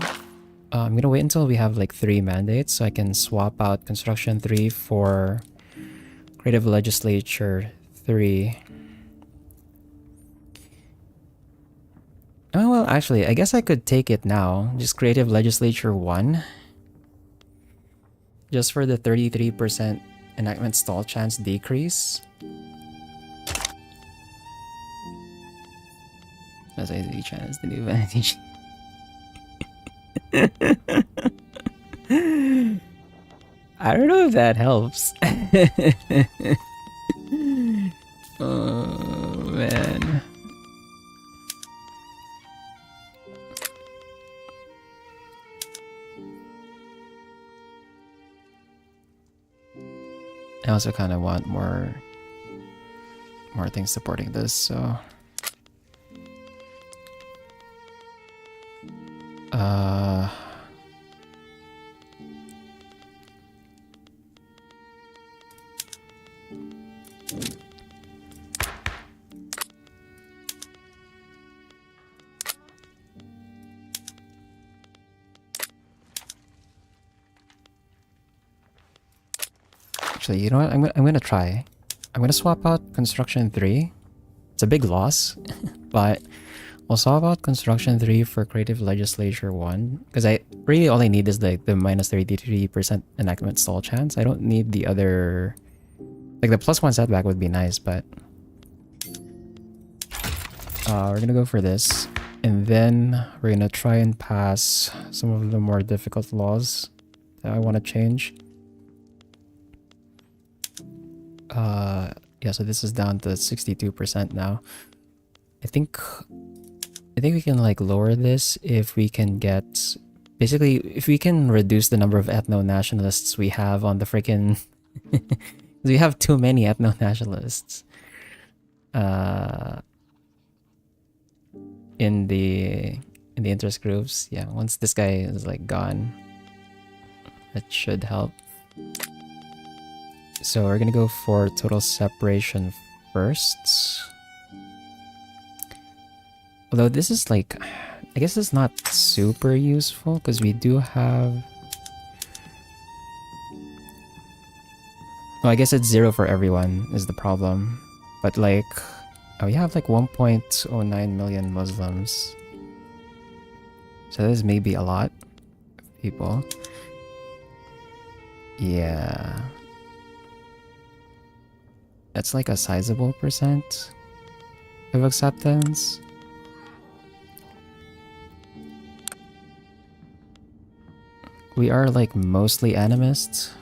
I'm gonna wait until we have like 3 mandates so I can swap out construction 3 for creative legislature 3. Oh, well, actually, I guess I could take it now. Just creative legislature 1. Just for the 33% enactment stall chance decrease. That's a chance the new vanity. I don't know if that helps. Oh, man. I also kind of want more things supporting this, so actually, you know what? I'm gonna try. I'm gonna swap out construction 3. It's a big loss, but we'll swap out construction 3 for creative legislature 1 because I really all I need is like the minus 33% enactment stall chance. I don't need the other, like the +1 setback would be nice, but we're gonna go for this, and then we're gonna try and pass some of the more difficult laws that I want to change. Yeah, so this is down to 62% now. I think we can like lower this if we can get, basically if we can reduce the number of ethno-nationalists we have on the freaking we have too many ethno-nationalists in the interest groups. Yeah, once this guy is like gone, that should help. So we're gonna go for total separation first. Although this is like, I guess it's not super useful because we do have... Oh, I guess it's 0 for everyone is the problem. But like, oh, we have like 1.09 million Muslims. So this may be a lot of people. Yeah. That's like a sizable percent of acceptance. We are like mostly animists.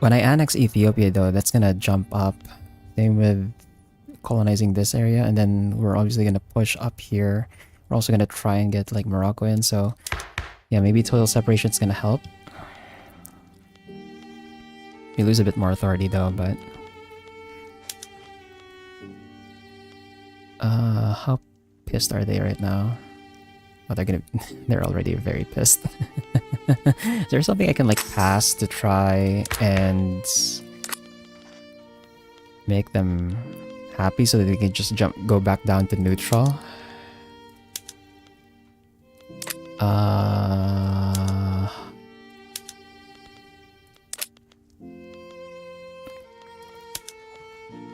When I annex Ethiopia though, that's gonna jump up. Same with colonizing this area, and then we're obviously gonna push up here. We're also gonna try and get like Morocco in, so yeah, maybe total separation is gonna help. We lose a bit more authority though, but how pissed are they right now? Oh, they're already very pissed. Is there something I can like pass to try and make them happy so that they can just go back down to neutral?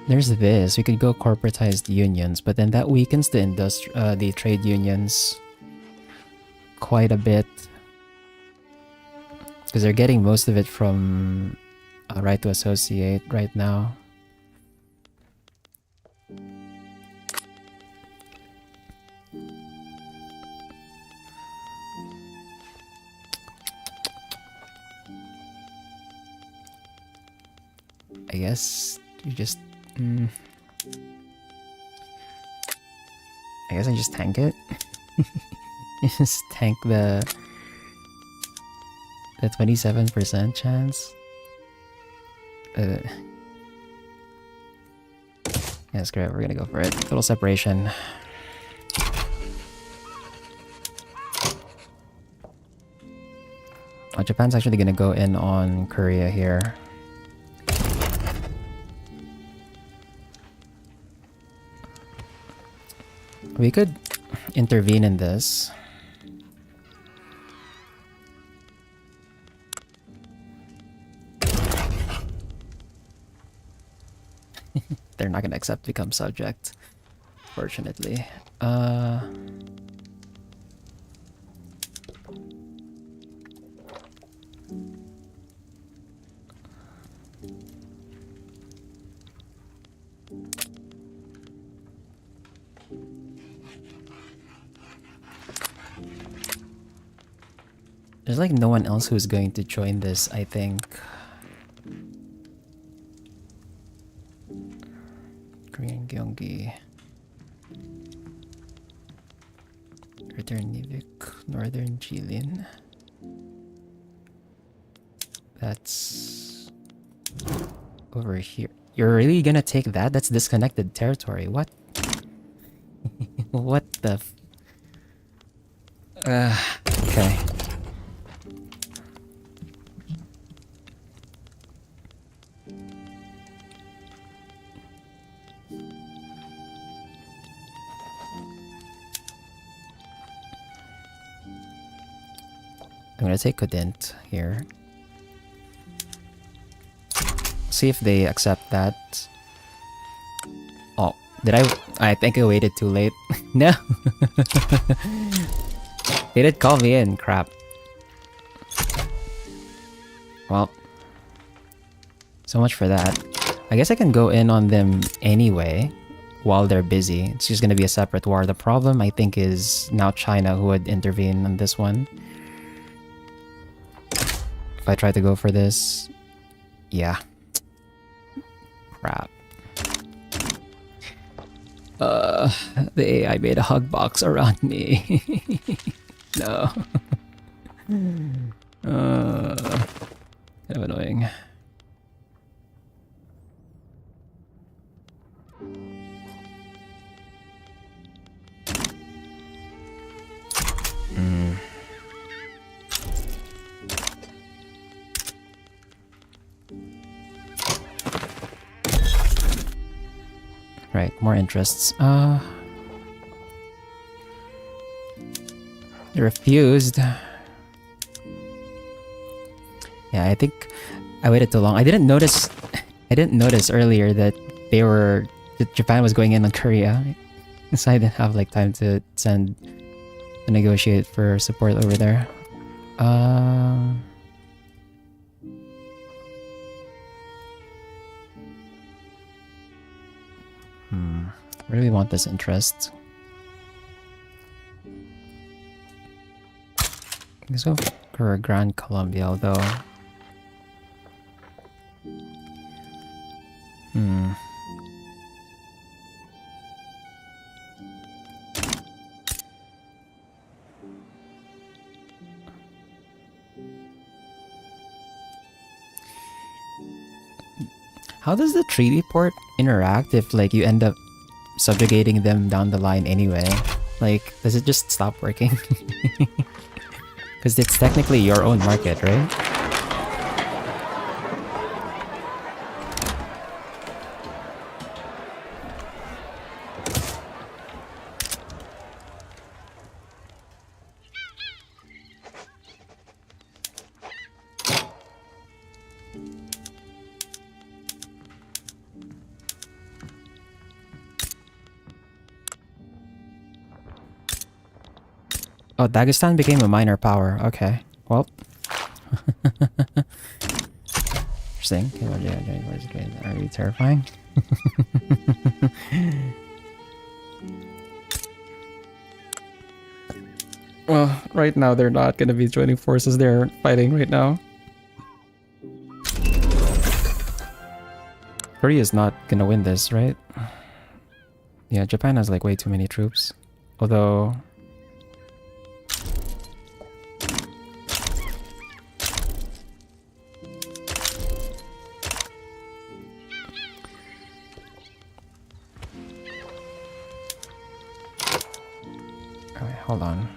There's this. We could go corporatized unions, but then that weakens the trade unions quite a bit, because they're getting most of it from right to associate right now. I guess you just I guess I just tank it. Just tank the 27% chance. Yeah, screw it, we're gonna go for it. Total separation. Oh, Japan's actually gonna go in on Korea here. We could intervene in this. They're not gonna accept become subject, fortunately. There's like no one else who's going to join this, I think. Korean Gyeonggi. Northern Nivik, Northern Jilin. That's over here. You're really gonna take that? That's disconnected territory. What? What the okay. I'm gonna take Codent here. See if they accept that. Oh, did I think I waited too late. No! They did call me in, crap. Well, so much for that. I guess I can go in on them anyway while they're busy. It's just gonna be a separate war. The problem, I think, is now China who would intervene on this one. If I try to go for this, yeah. Crap. The AI made a hug box around me. No. Kind of annoying. Right, more interests. They refused. Yeah, I think I waited too long. I didn't notice earlier that Japan was going in on Korea. So I didn't have like time to negotiate for support over there. Really want this interest. Let's go for Grand Colombia, although. How does the treaty port interact if like you end up subjugating them down the line anyway? Like, does it just stop working? Because it's technically your own market, right? Oh, Dagestan became a minor power. Okay. Well. Interesting. Are you terrifying? Well, right now they're not gonna be joining forces. They're fighting right now. Korea is not gonna win this, right? Yeah, Japan has like way too many troops. Although... Okay, hold on.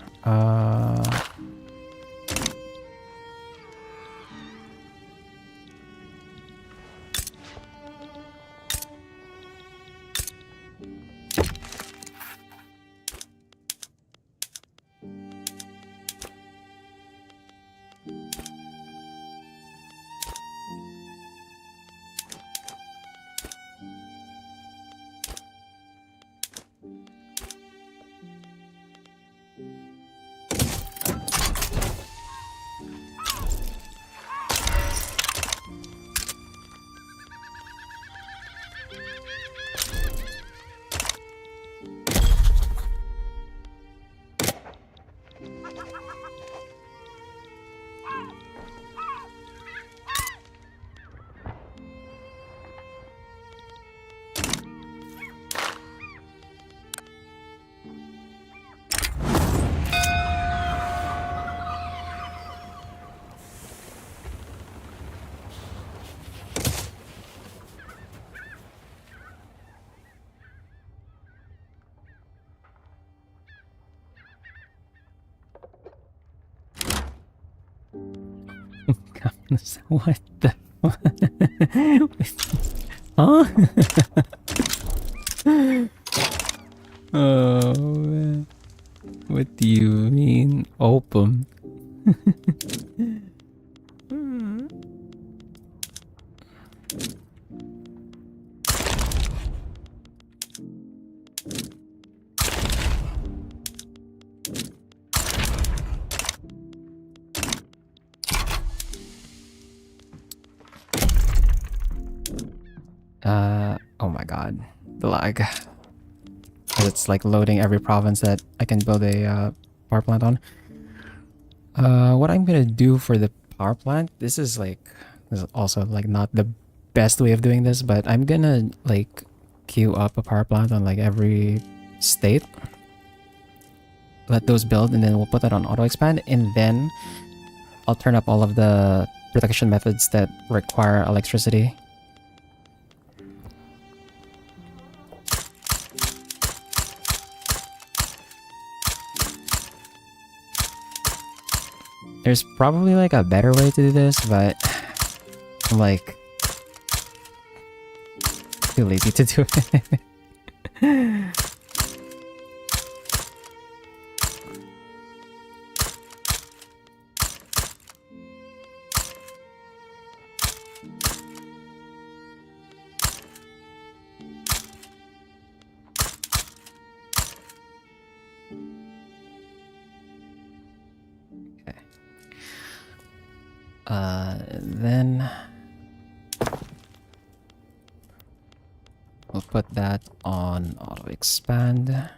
What the Huh? Oh man. What do you mean open? Oh my god. The lag. It's like loading every province that I can build a power plant on. What I'm gonna do for the power plant, this is also like not the best way of doing this, but I'm gonna like queue up a power plant on like every state. Let those build and then we'll put that on auto expand, and then I'll turn up all of the protection methods that require electricity. There's probably like a better way to do this, but I'm like too lazy to do it. Then we'll put that on auto expand.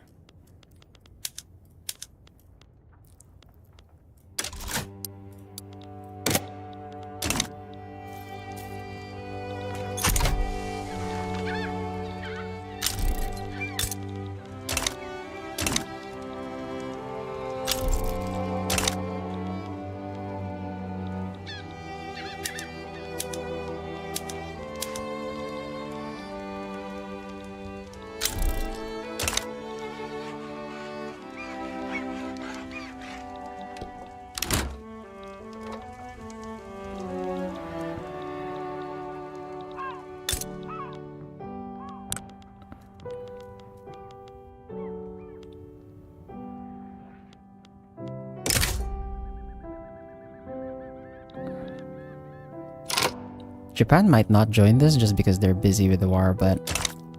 Japan might not join this just because they're busy with the war, but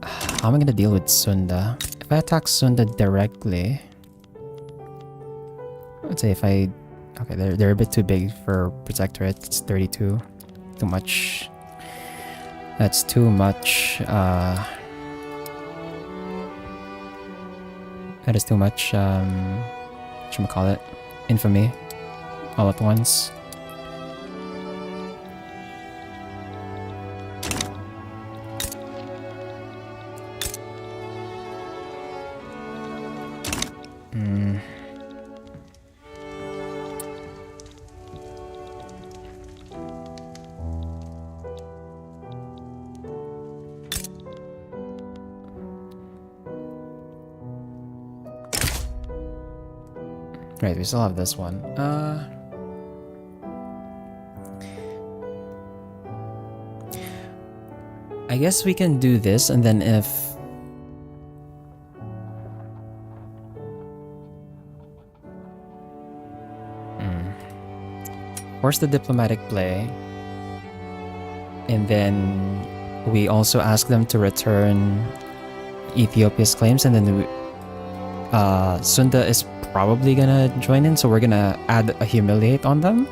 how am I gonna deal with Sunda? If I attack Sunda directly, let's say if I... Okay, they're a bit too big for Protectorate. It's 32. Too much. That's too much. That is too much, whatchamacallit, infamy all at once. Right, we still have this one. I guess we can do this, and then if... Force the diplomatic play. And then we also ask them to return Ethiopia's claims, and then Sunda is probably gonna join in, so we're gonna add a humiliate on them.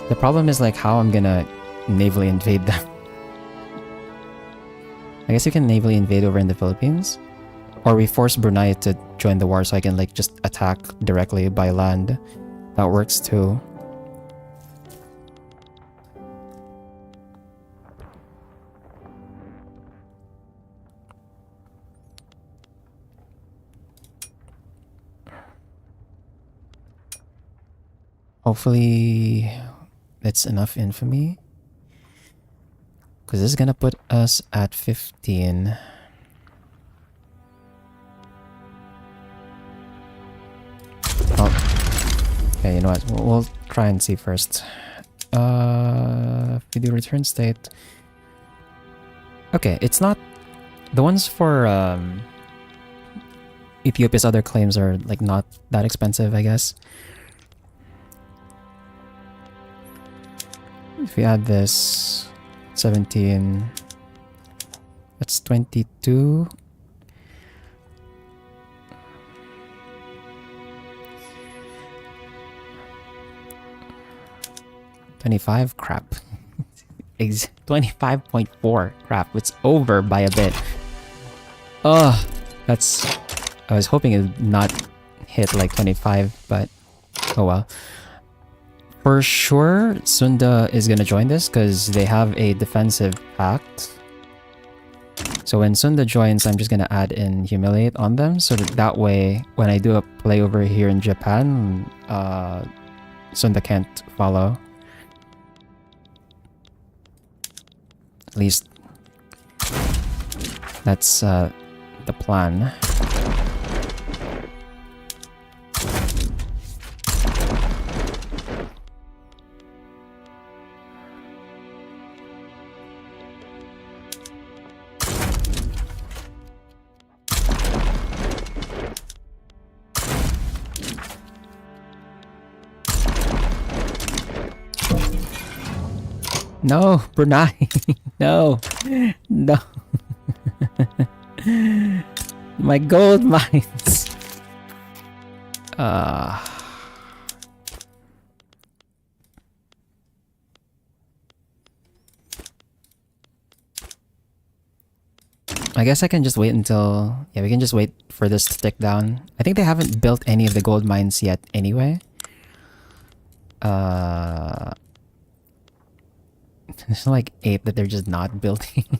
The problem is like how I'm gonna navally invade them. I guess you can navally invade over in the Philippines, or we force Brunei to join the war so I can like just attack directly by land. That works too. Hopefully that's enough infamy, because this is gonna put us at 15. Oh, okay, you know what, we'll try and see first. If we do return state, okay, it's not the ones for Ethiopia's other claims are like not that expensive, I guess. If we add this 17, that's 22. $25? Crap. 25.4. Crap, it's over by a bit. Oh, that's... I was hoping it would not hit like 25, but oh well. For sure, Sunda is gonna join this because they have a defensive pact. So when Sunda joins, I'm just gonna add in humiliate on them, so that way, when I do a play over here in Japan, Sunda can't follow. At least that's the plan. No, Brunei. No. No. My gold mines. I guess I can just wait until... Yeah, we can just wait for this to tick down. I think they haven't built any of the gold mines yet anyway. There's like 8 that they're just not building.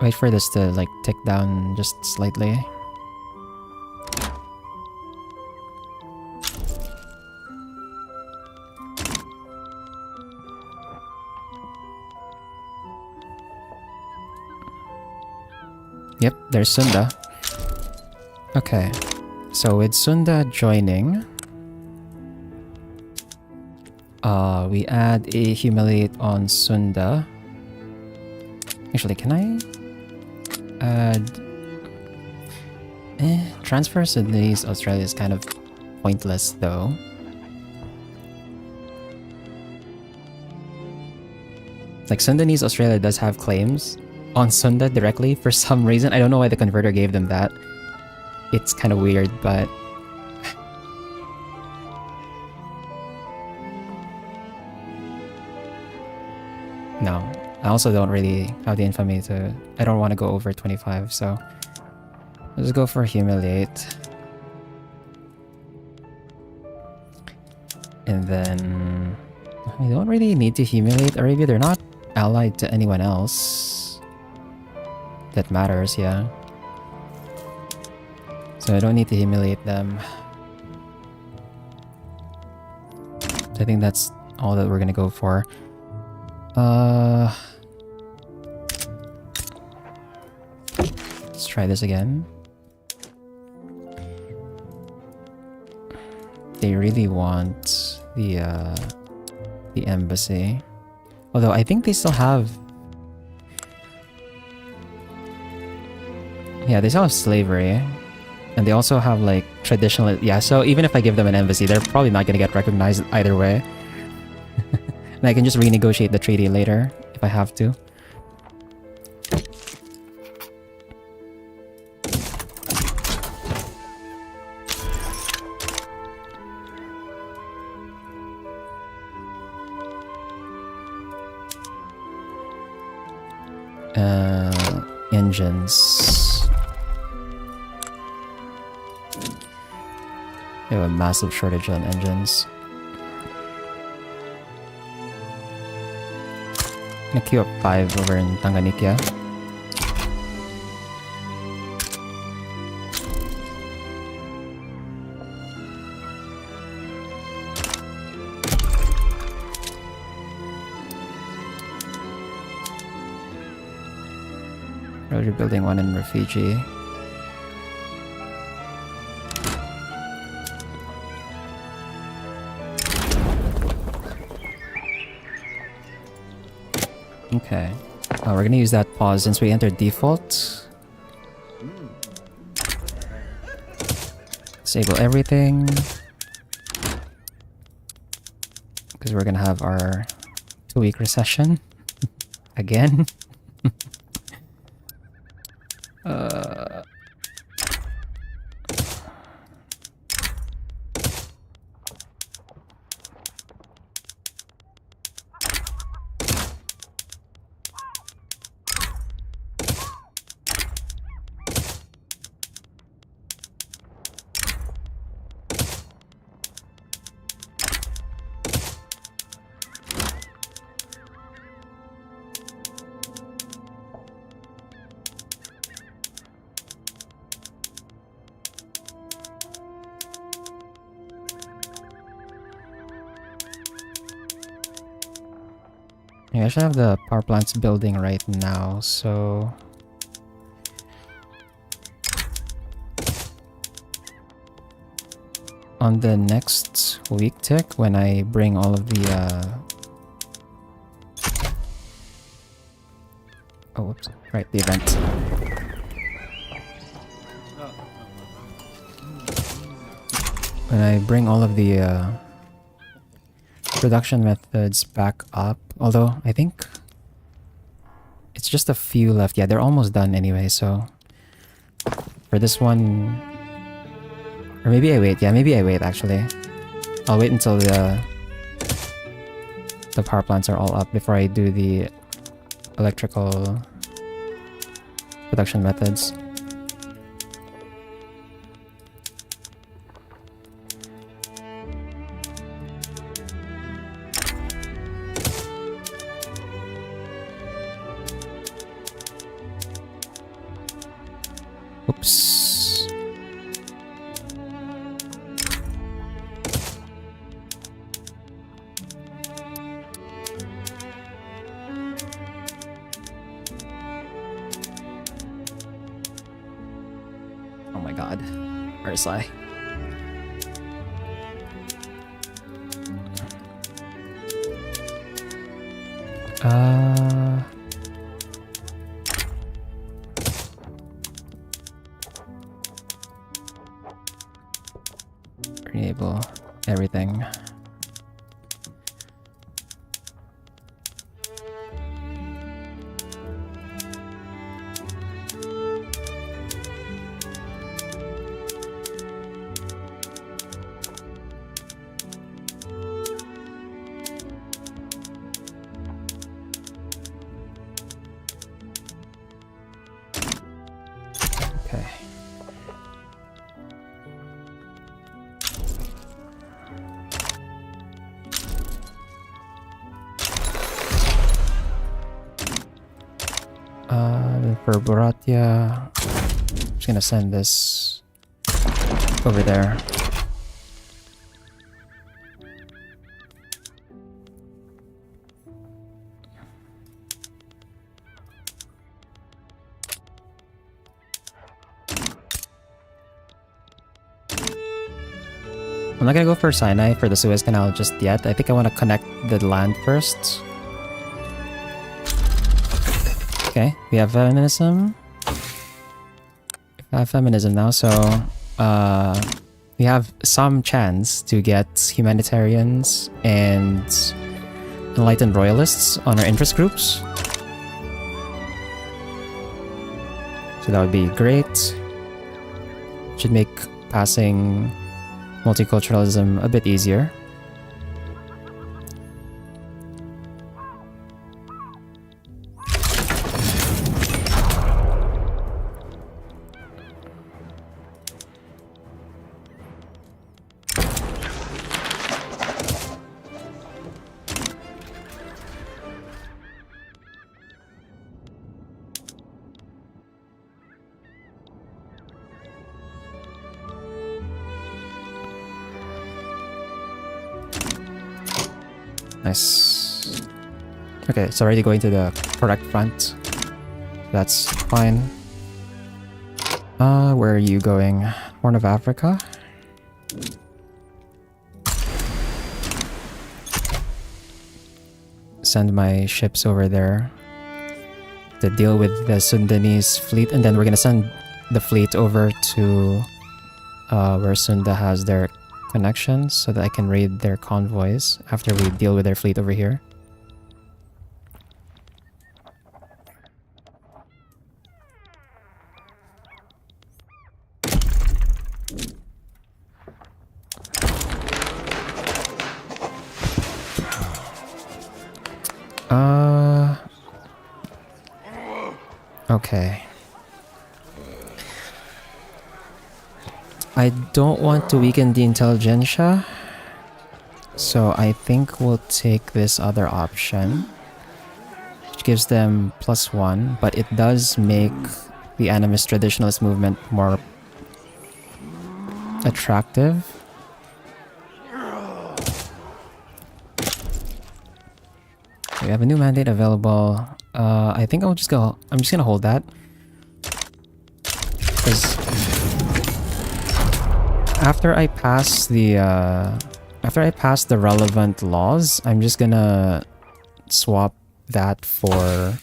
Wait for this to like tick down just slightly. Yep, there's Sunda. Okay, so with Sunda joining, we add a humiliate on Sunda. Actually, can I add... transfer Sudanese Australia is kind of pointless though. Like Sundanese Australia does have claims on Sunda directly for some reason. I don't know why the converter gave them that. It's kind of weird, but... No. I also don't really have the infamy to... I don't want to go over 25, so... Let's go for humiliate. And then... We don't really need to humiliate Arabia. They're not allied to anyone else that matters, yeah. So I don't need to humiliate them. So I think that's all that we're gonna go for. Let's try this again. They really want the embassy. Although I think they still have... Yeah, they still have slavery. And they also have like traditional... Yeah, so even if I give them an embassy, they're probably not gonna get recognized either way. And I can just renegotiate the treaty later if I have to. Engines. We have a massive shortage on engines. I'm gonna queue up 5 over in Tanganyika. We're building one in Refugee. Okay. We're gonna use that pause since we entered default. Disable everything. Because we're gonna have our 2-week recession. Again. Yeah, I should have the power plants building right now, so... On the next week tick, when I bring all of the Oh, whoops. Right, the event. When I bring all of the production methods back up, although I think it's just a few left. Yeah, they're almost done anyway, so for this one Or maybe I wait. Yeah, maybe I wait actually. I'll wait until the power plants are all up before I do the electrical production methods. Oops. Oh my god. Where's I? Enable everything. Okay. For Boratia, I'm just gonna send this over there. I'm not gonna go for Sinai for the Suez Canal just yet. I think I want to connect the land first. Okay, we have feminism. We have feminism now, so we have some chance to get humanitarians and enlightened royalists on our interest groups. So that would be great. Should make passing multiculturalism a bit easier. Nice. Okay, it's already going to the correct front. That's fine. Where are you going? Horn of Africa? Send my ships over there to deal with the Sundanese fleet, and then we're gonna send the fleet over to where Sunda has their connections so that I can raid their convoys after we deal with their fleet over here. Okay. I don't want to weaken the intelligentsia, so I think we'll take this other option, which gives them +1, but it does make the animist traditionalist movement more attractive. We have a new mandate available. I think I'm just gonna hold that, because after I pass the relevant laws, I'm just gonna swap that for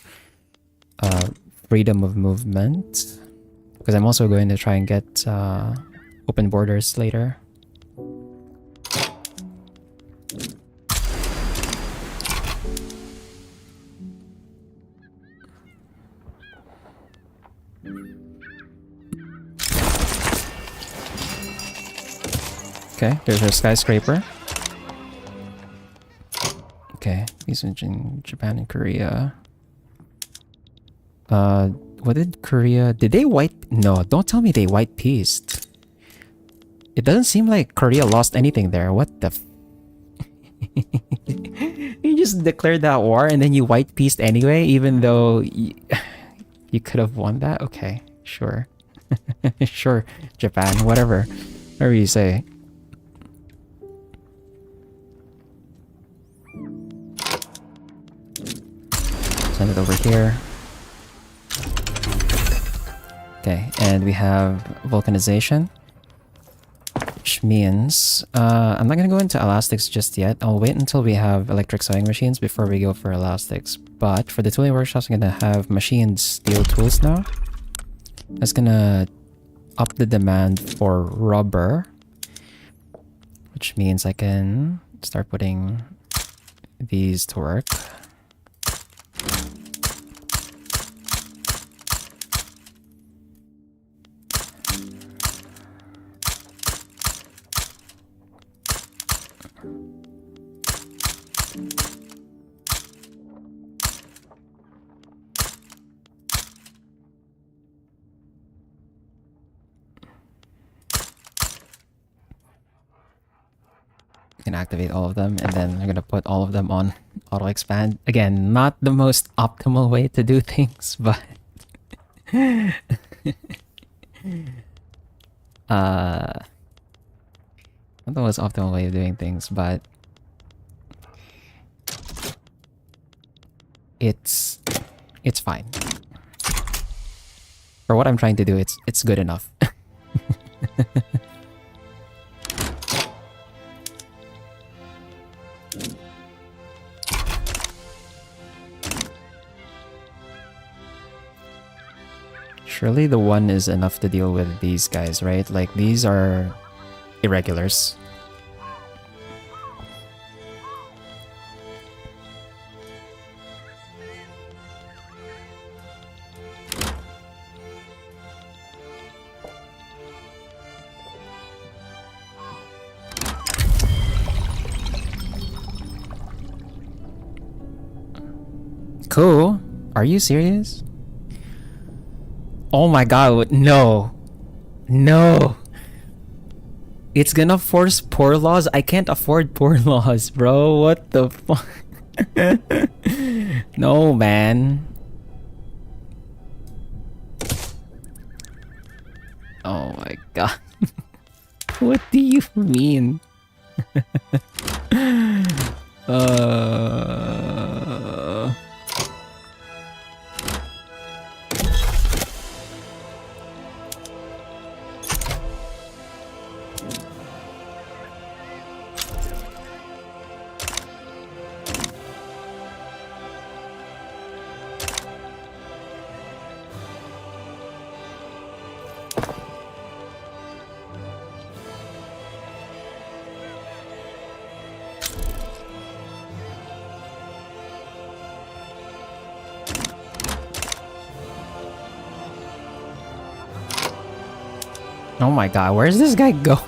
freedom of movement, because I'm also going to try and get open borders later. Okay, there's our skyscraper. Okay, these are in Japan and Korea. What did Korea... Did they white... No, don't tell me they white pieced. It doesn't seem like Korea lost anything there. What the... You just declared that war and then you white pieced anyway, even though you could have won that? Okay, sure. Sure, Japan, whatever. Whatever you say. Send it over here. Okay, and we have vulcanization. Which means... I'm not gonna go into elastics just yet. I'll wait until we have electric sewing machines before we go for elastics. But for the tooling workshops, I'm gonna have machined steel tools now. That's gonna up the demand for rubber. Which means I can start putting these to work. Can activate all of them, and then I'm gonna put all of them on auto expand. Again, not the most optimal way to do things, but not the most optimal way of doing things, but it's fine. For what I'm trying to do, it's good enough. Surely the one is enough to deal with these guys, right? Like, these are irregulars. Cool. Are you serious? Oh my god, no. No. It's gonna force poor laws? I can't afford poor laws, bro. What the fuck? No, man. Oh my god. What do you mean? Oh my god, where's this guy going?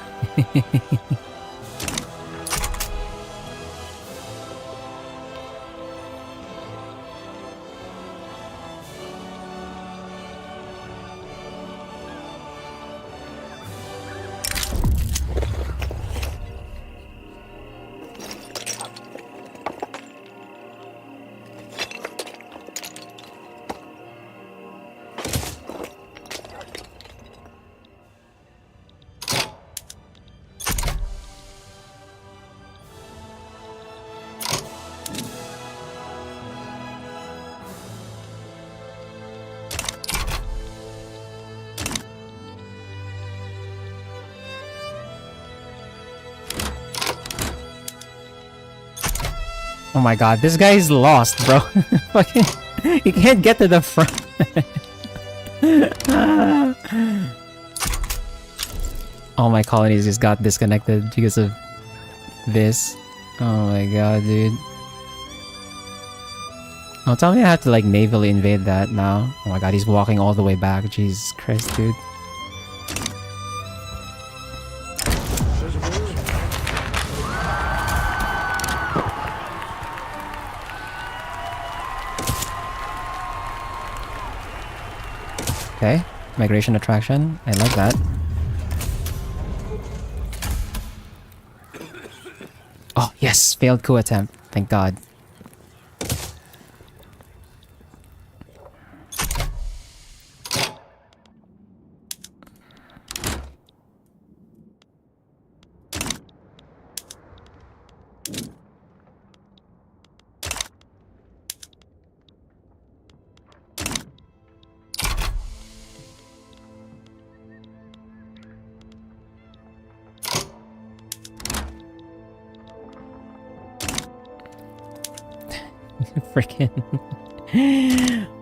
Oh my god, this guy's lost, bro. Fucking, he can't get to the front. All my colonies just got disconnected because of this. Oh my god, dude. Oh, tell me I have to like navally invade that now. Oh my god, he's walking all the way back. Jesus Christ, dude. Okay, migration attraction. I like that. Oh, yes! Failed coup attempt. Thank God. Freaking...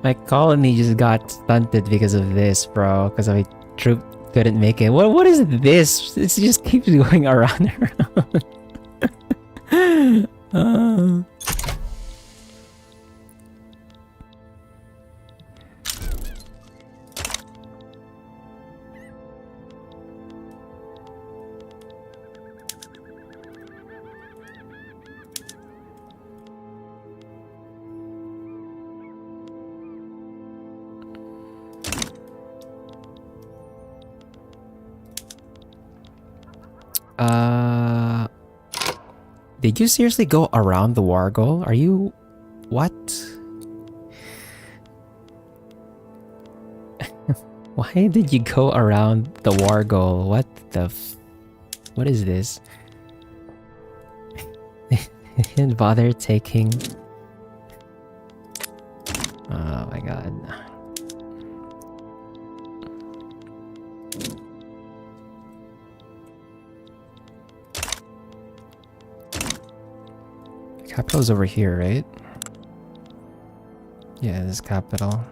My colony just got stunted because of this, bro. Because my troop couldn't make it. What is this? It just keeps going around and around. Did you seriously go around the war goal? Are you... What? Why did you go around the war goal? What the what is this? Didn't bother taking... Oh my god. Capital's over here, right? Yeah, this is capital.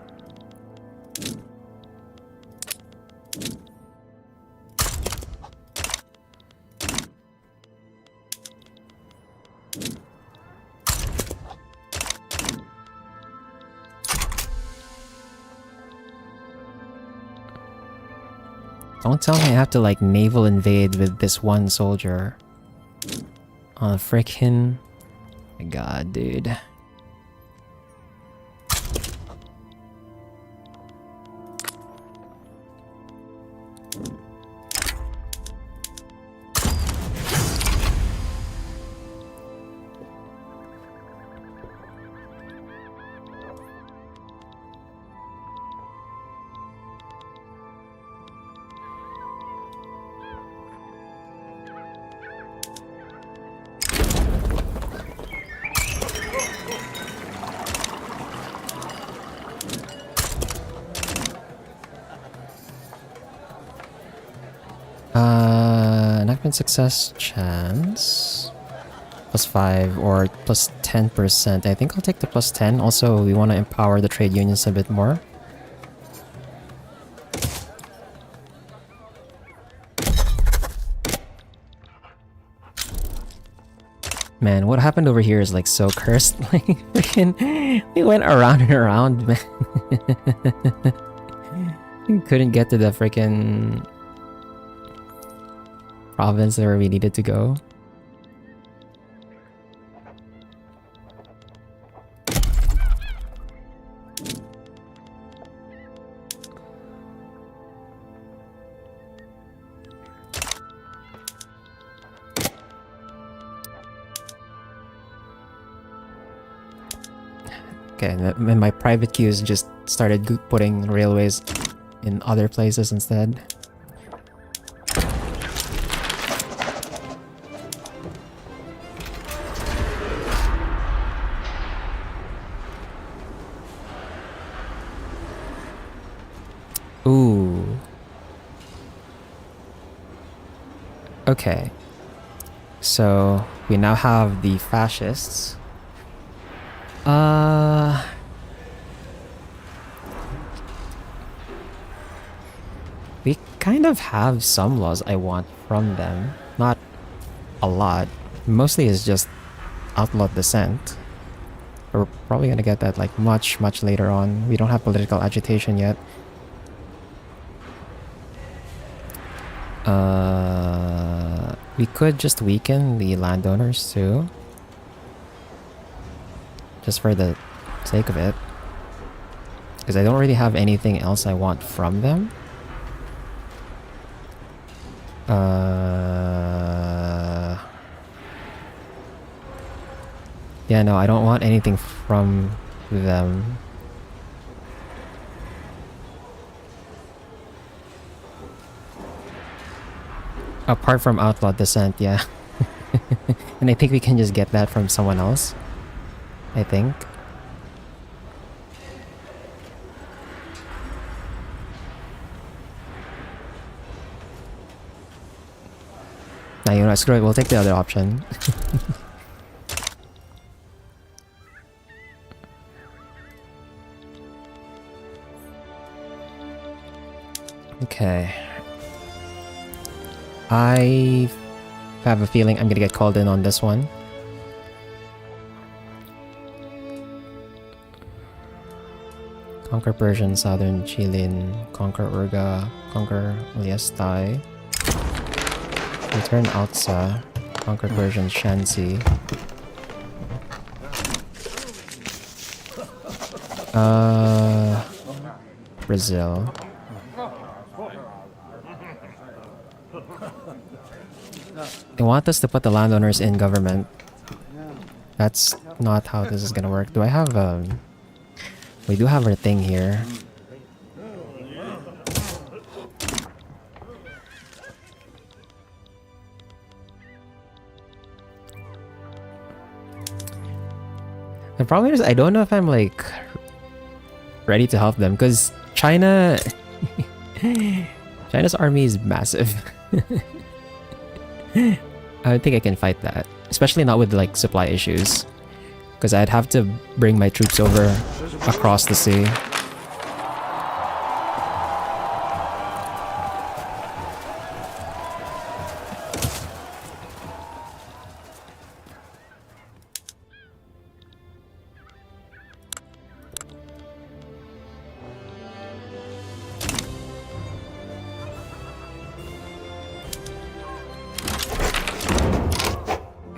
Don't tell me I have to like naval invade with this one soldier. Oh, frickin'... My god, dude. Enactment success chance +5 or +10%. I think I'll take the +10. Also, we want to empower the trade unions a bit more. Man, what happened over here is like so cursed. Like, freaking, we went around and around, man. We couldn't get to the freaking province where we needed to go. Okay, and my private queues just started putting railways in other places instead. Ooh. Okay. So, we now have the fascists. We kind of have some laws I want from them. Not a lot. Mostly it's just outlaw dissent. We're probably gonna get that like much later on. We don't have political agitation yet. We could just weaken the landowners too. Just for the sake of it. Because I don't really have anything else I want from them. Yeah, no, I don't want anything from them. Apart from Outlaw Descent, yeah. And I think we can just get that from someone else. I think. Nah, you know what, screw it, we'll take the other option. Okay. I have a feeling I'm gonna get called in on this one. Conquer Persian, Southern Jilin, conquer Urga, conquer Liestai, return Outsa, conquer Persian Shanxi. Brazil. They want us to put the landowners in government. That's not how this is gonna work. Do I have we do have our thing here. The problem is I don't know if I'm like ready to help them because China's army is massive. I don't think I can fight that, especially not with like supply issues, because I'd have to bring my troops over across the sea.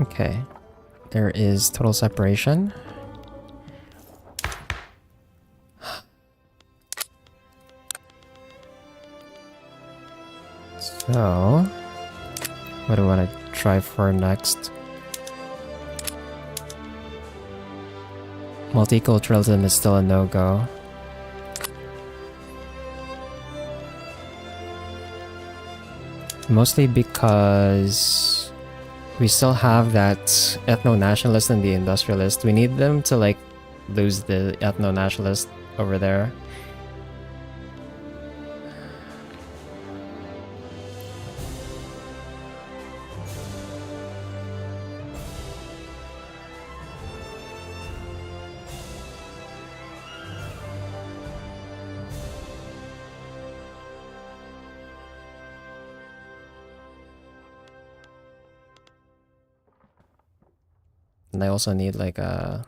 Okay, there is total separation. So, what do I want to try for next? Multiculturalism is still a no-go. Mostly because we still have that ethno-nationalist and the industrialist. We need them to like lose the ethno-nationalist over there. And I also need like a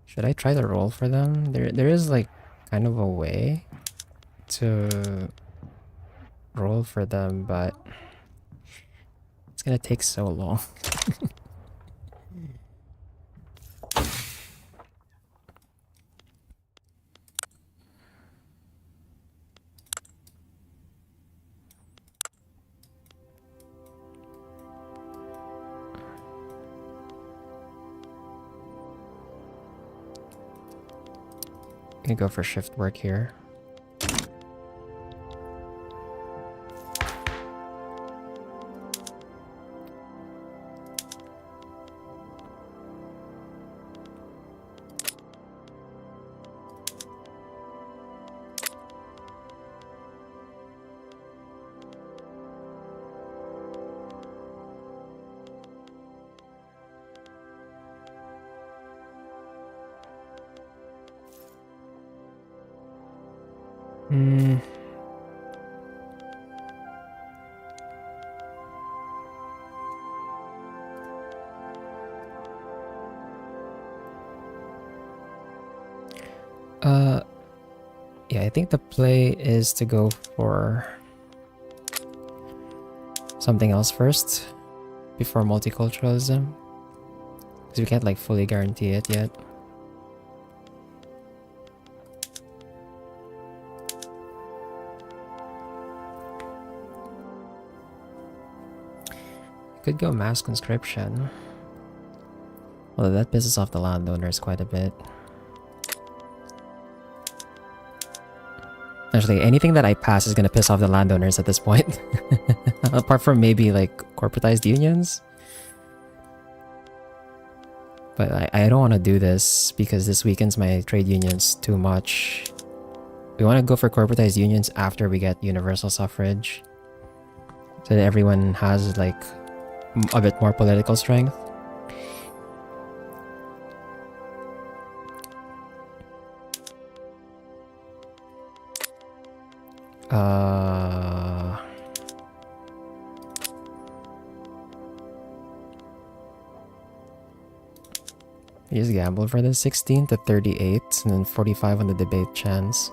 should I try the roll for them? There is like kind of a way to roll for them, but it's gonna take so long. I'm gonna go for shift work here. Yeah, I think the play is to go for something else first before multiculturalism. Because we can't like fully guarantee it yet. Could go mass conscription. Although that pisses off the landowners quite a bit. Actually, anything that I pass is gonna piss off the landowners at this point. Apart from maybe like corporatized unions. But I don't want to do this because this weakens my trade unions too much. We want to go for corporatized unions after we get universal suffrage. So that everyone has like a bit more political strength. You just gamble for this 16 to 38 and then 45 on the debate chance.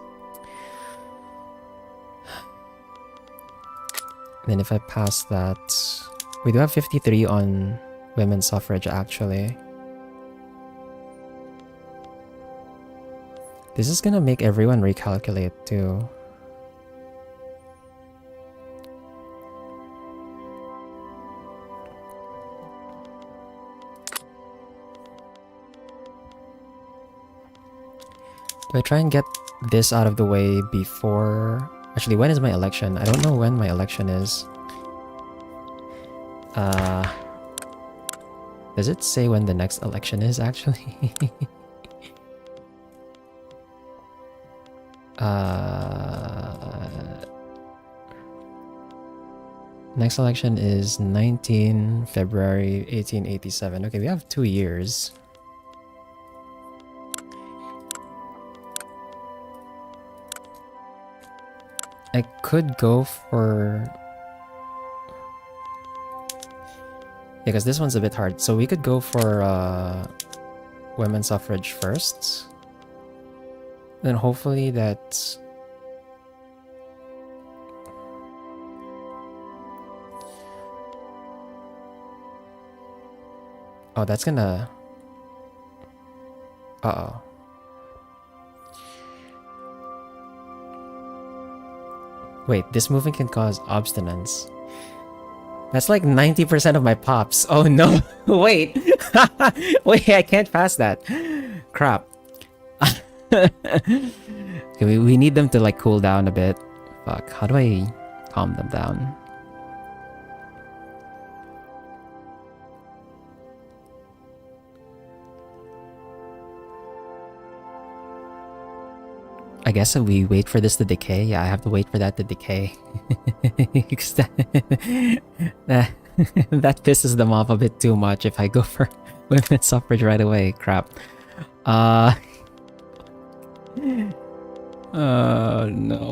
Then if I pass that, we do have 53 on women's suffrage actually. This is gonna make everyone recalculate too. Do I try and get this out of the way before... Actually, when is my election? I don't know when my election is. Does it say when the next election is actually? Next election is 19 February 1887. Okay, we have 2 years. I could go for... Yeah, because this one's a bit hard. So we could go for women's suffrage first. Then hopefully that... Oh, that's gonna... Uh-oh. Wait, this movement can cause obstinance. That's like 90% of my pops. Oh no! Wait! Wait, I can't pass that. Crap. Okay, we need them to like cool down a bit. Fuck, how do I calm them down? I guess we wait for this to decay. Yeah, I have to wait for that to decay. that pisses them off a bit too much if I go for women's suffrage right away. Crap. No.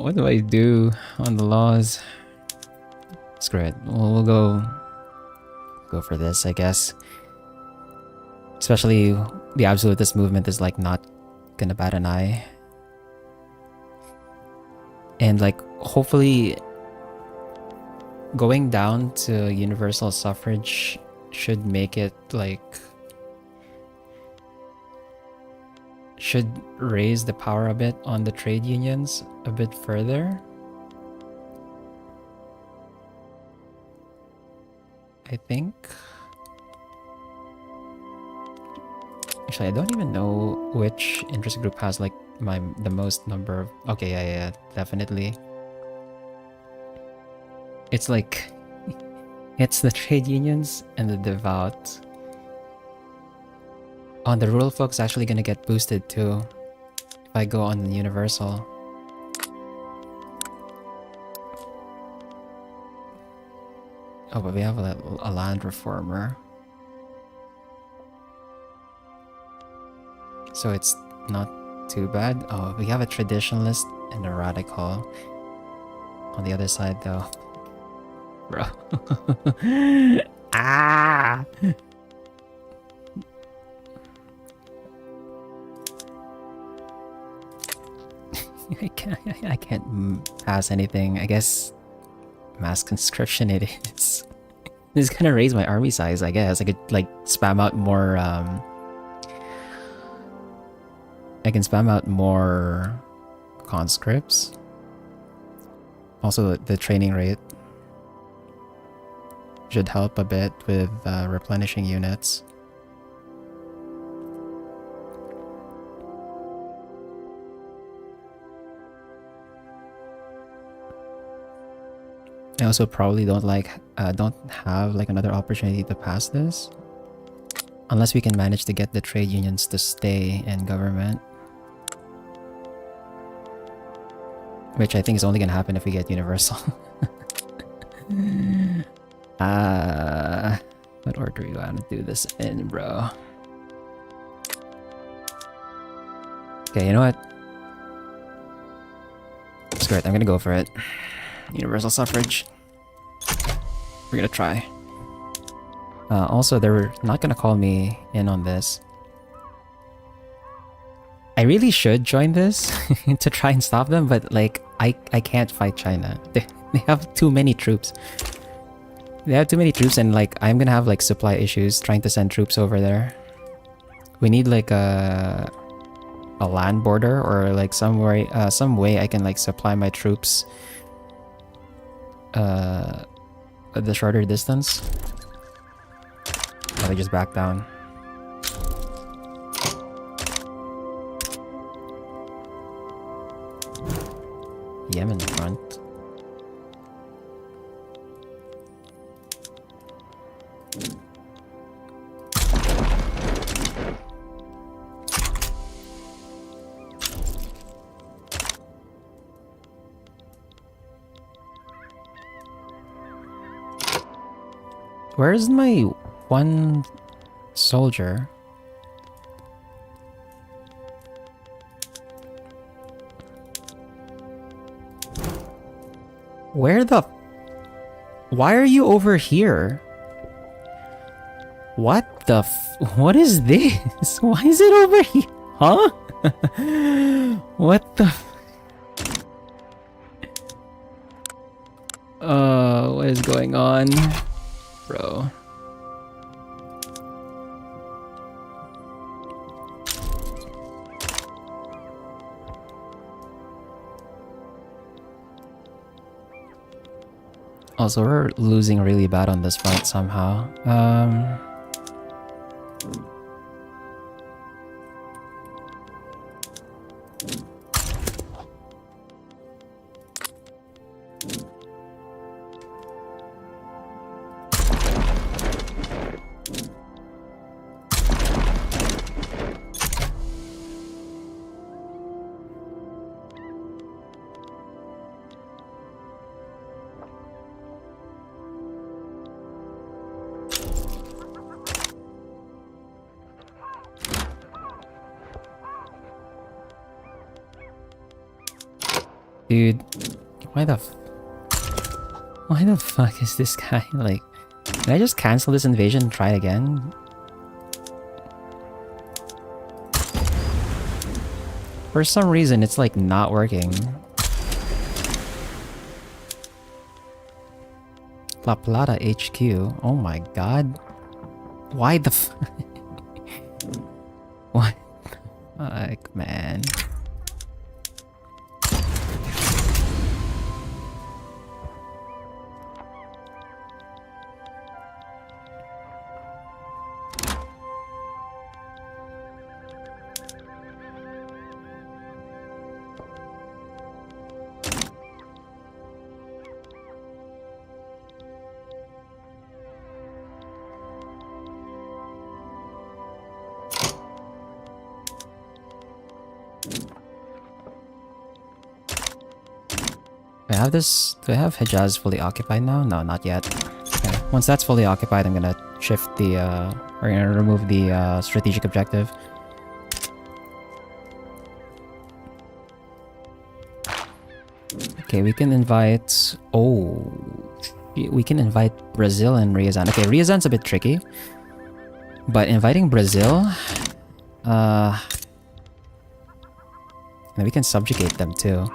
What do I do on the laws? Screw it. We'll go for this, I guess. Especially the absolutist movement is like not gonna bat an eye. And like hopefully going down to universal suffrage should make it like should raise the power a bit on the trade unions a bit further. I think. Actually, I don't even know which interest group has like the most number of... Okay, yeah, definitely. It's like... It's the trade unions and the devout. Oh, the rural folks actually gonna get boosted too. If I go on the universal. Oh, but we have a land reformer. So it's not too bad. Oh, we have a traditionalist and a radical on the other side though. Bro. Ah! I can't pass anything. I guess mass conscription it is. This is gonna raise my army size, I guess. I could like spam out more I can spam out more conscripts. Also the training rate should help a bit with replenishing units. I also probably don't have like another opportunity to pass this unless we can manage to get the trade unions to stay in government, which I think is only gonna happen if we get universal. What order do you want to do this in, bro? Okay, you know what? Screw it, I'm gonna go for it. Universal suffrage. We're gonna try. Also, they're not gonna call me in on this. I really should join this to try and stop them, but like, I can't fight China. They have too many troops. They have too many troops, and like, I'm gonna have like supply issues trying to send troops over there. We need like a land border, or like some way I can like supply my troops at the shorter distance. Oh, they just back down. Yemen front. Where's my one soldier? Where the... Why are you over here? What the what is this? Why is it over here? Huh? What the... what is going on? Bro. Also, we're losing really bad on this front somehow. Dude, why the fuck is this guy like... Can I just cancel this invasion and try it again? For some reason, it's like not working. La Plata HQ. Oh my god. Why the what the fuck, man? Do I have Hejaz fully occupied now? No, not yet. Okay. Once that's fully occupied, I'm gonna shift the, we're gonna remove the, strategic objective. Okay, we can invite... Oh... We can invite Brazil and Ryazan. Okay, Ryazan's a bit tricky. But inviting Brazil... And we can subjugate them too.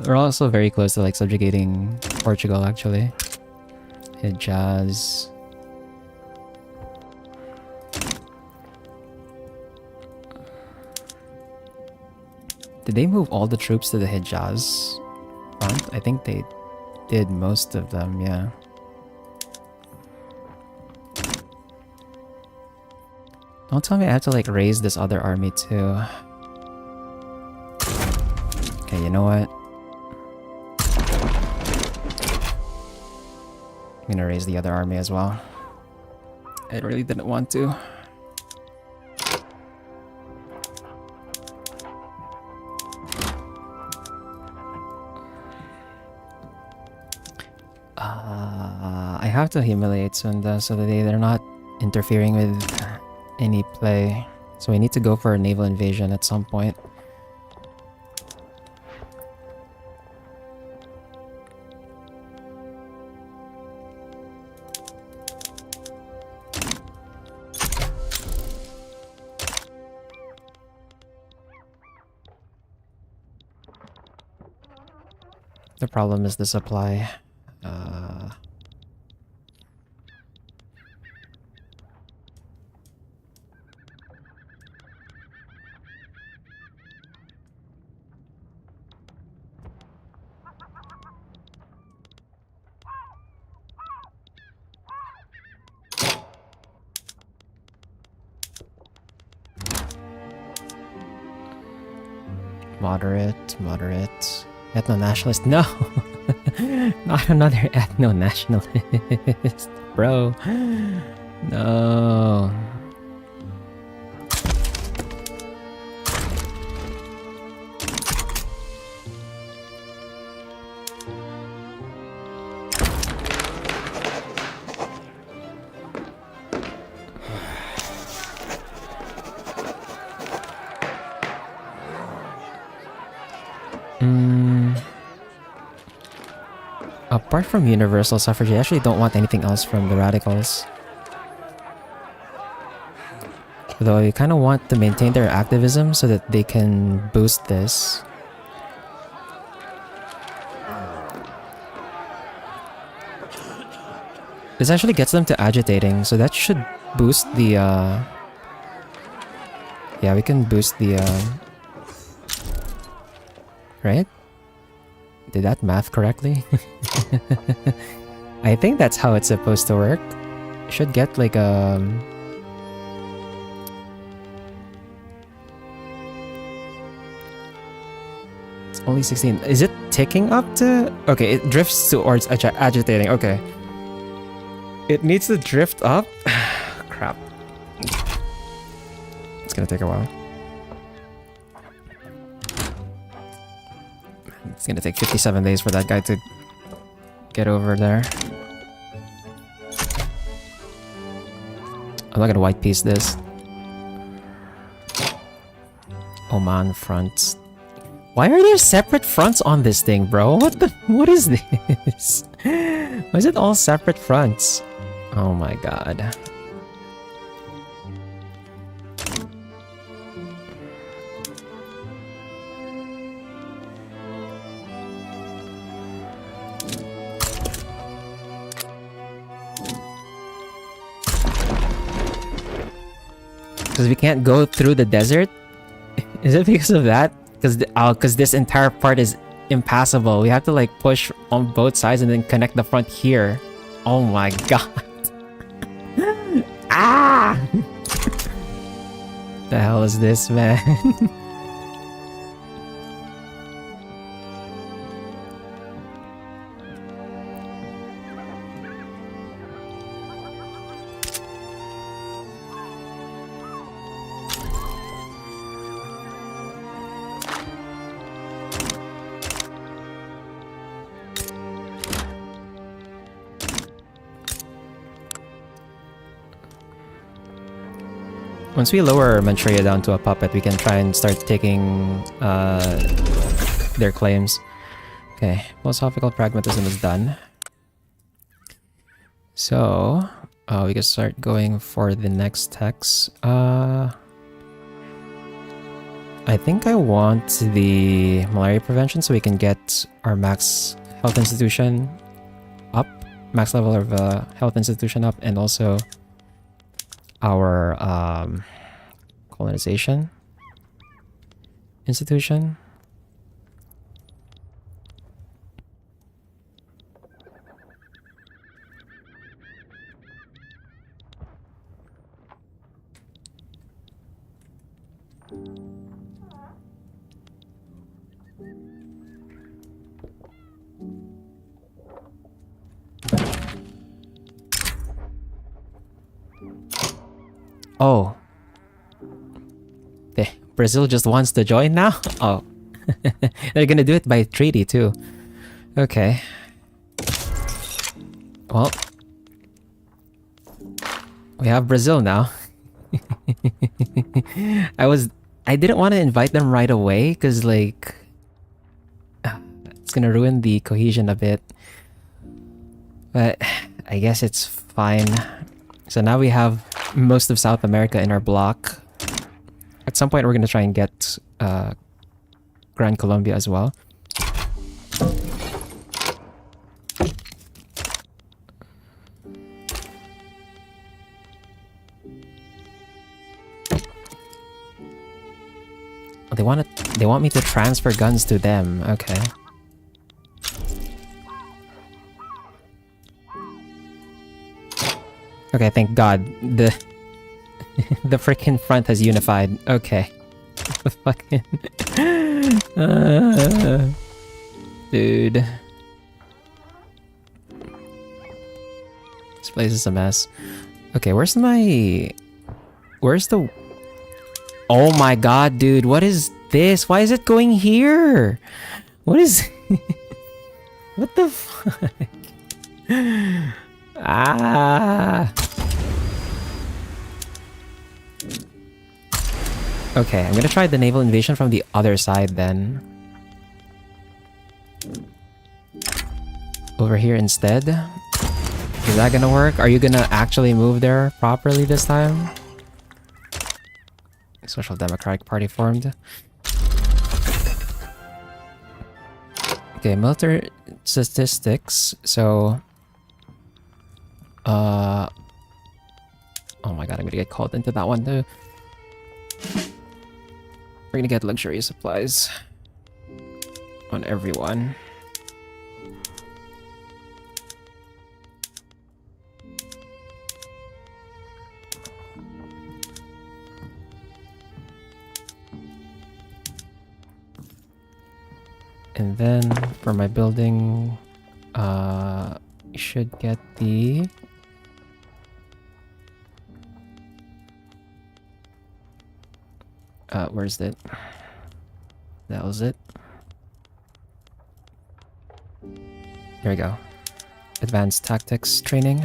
We're also very close to like subjugating Portugal actually. Hijaz. Did they move all the troops to the Hijaz front? I think they did most of them, yeah. Don't tell me I have to like raise this other army too. Okay, you know what? I'm gonna raise the other army as well. I really didn't want to. I have to humiliate Sunda so that they're not interfering with any play. So we need to go for a naval invasion at some point. The problem is the supply. Moderate. Ethno-nationalist? No! Not another ethno-nationalist, bro. No. Apart from universal suffrage, I actually don't want anything else from the radicals. Though I kind of want to maintain their activism so that they can boost this. This actually gets them to agitating, so that should boost the yeah, we can boost the right? Did that math correctly? I think that's how it's supposed to work. Should get like it's only 16. Is it ticking up to? Okay, it drifts towards agitating. Okay. It needs to drift up? Crap. It's gonna take a while. It's gonna take 57 days for that guy to get over there. I'm not gonna white piece this. Oman fronts. Why are there separate fronts on this thing, bro? What is this? Why is it all separate fronts? Oh my god. Because we can't go through the desert? Is it because of that? Because this entire part is impassable. We have to like push on both sides and then connect the front here. Oh my god. Ah! The hell is this, man? Once we lower Manchuria down to a puppet, we can try and start taking their claims. Okay, philosophical pragmatism is done. So, we can start going for the next text. I I think I want the malaria prevention so we can get our max health institution up, max level of health institution up, and also our colonization institution. Oh. Brazil just wants to join now? Oh. They're gonna do it by treaty too. Okay. Well. We have Brazil now. I didn't want to invite them right away because like it's gonna ruin the cohesion a bit. But I guess it's fine. So now we have most of South America in our block. At some point we're gonna try and get Gran Colombia as well. They want me to transfer guns to them. Okay. Okay, thank God. The freaking front has unified. Okay. Fucking dude. This place is a mess. Okay, where's the... Oh my God, dude, what is this? Why is it going here? What is... What the fuck? Ah. Okay, I'm gonna try the naval invasion from the other side then. Over here instead. Is that gonna work? Are you gonna actually move there properly this time? Social Democratic Party formed. Okay, military statistics. So... Oh my God, I'm gonna get called into that one too. We're gonna get luxury supplies on everyone. And then for my building, you should get the... where's it? That was it. There we go. Advanced tactics training.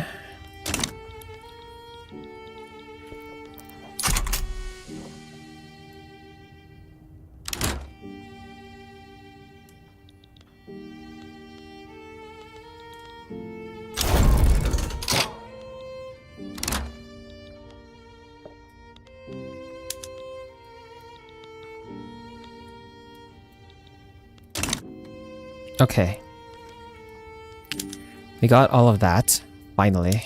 Okay. We got all of that, finally.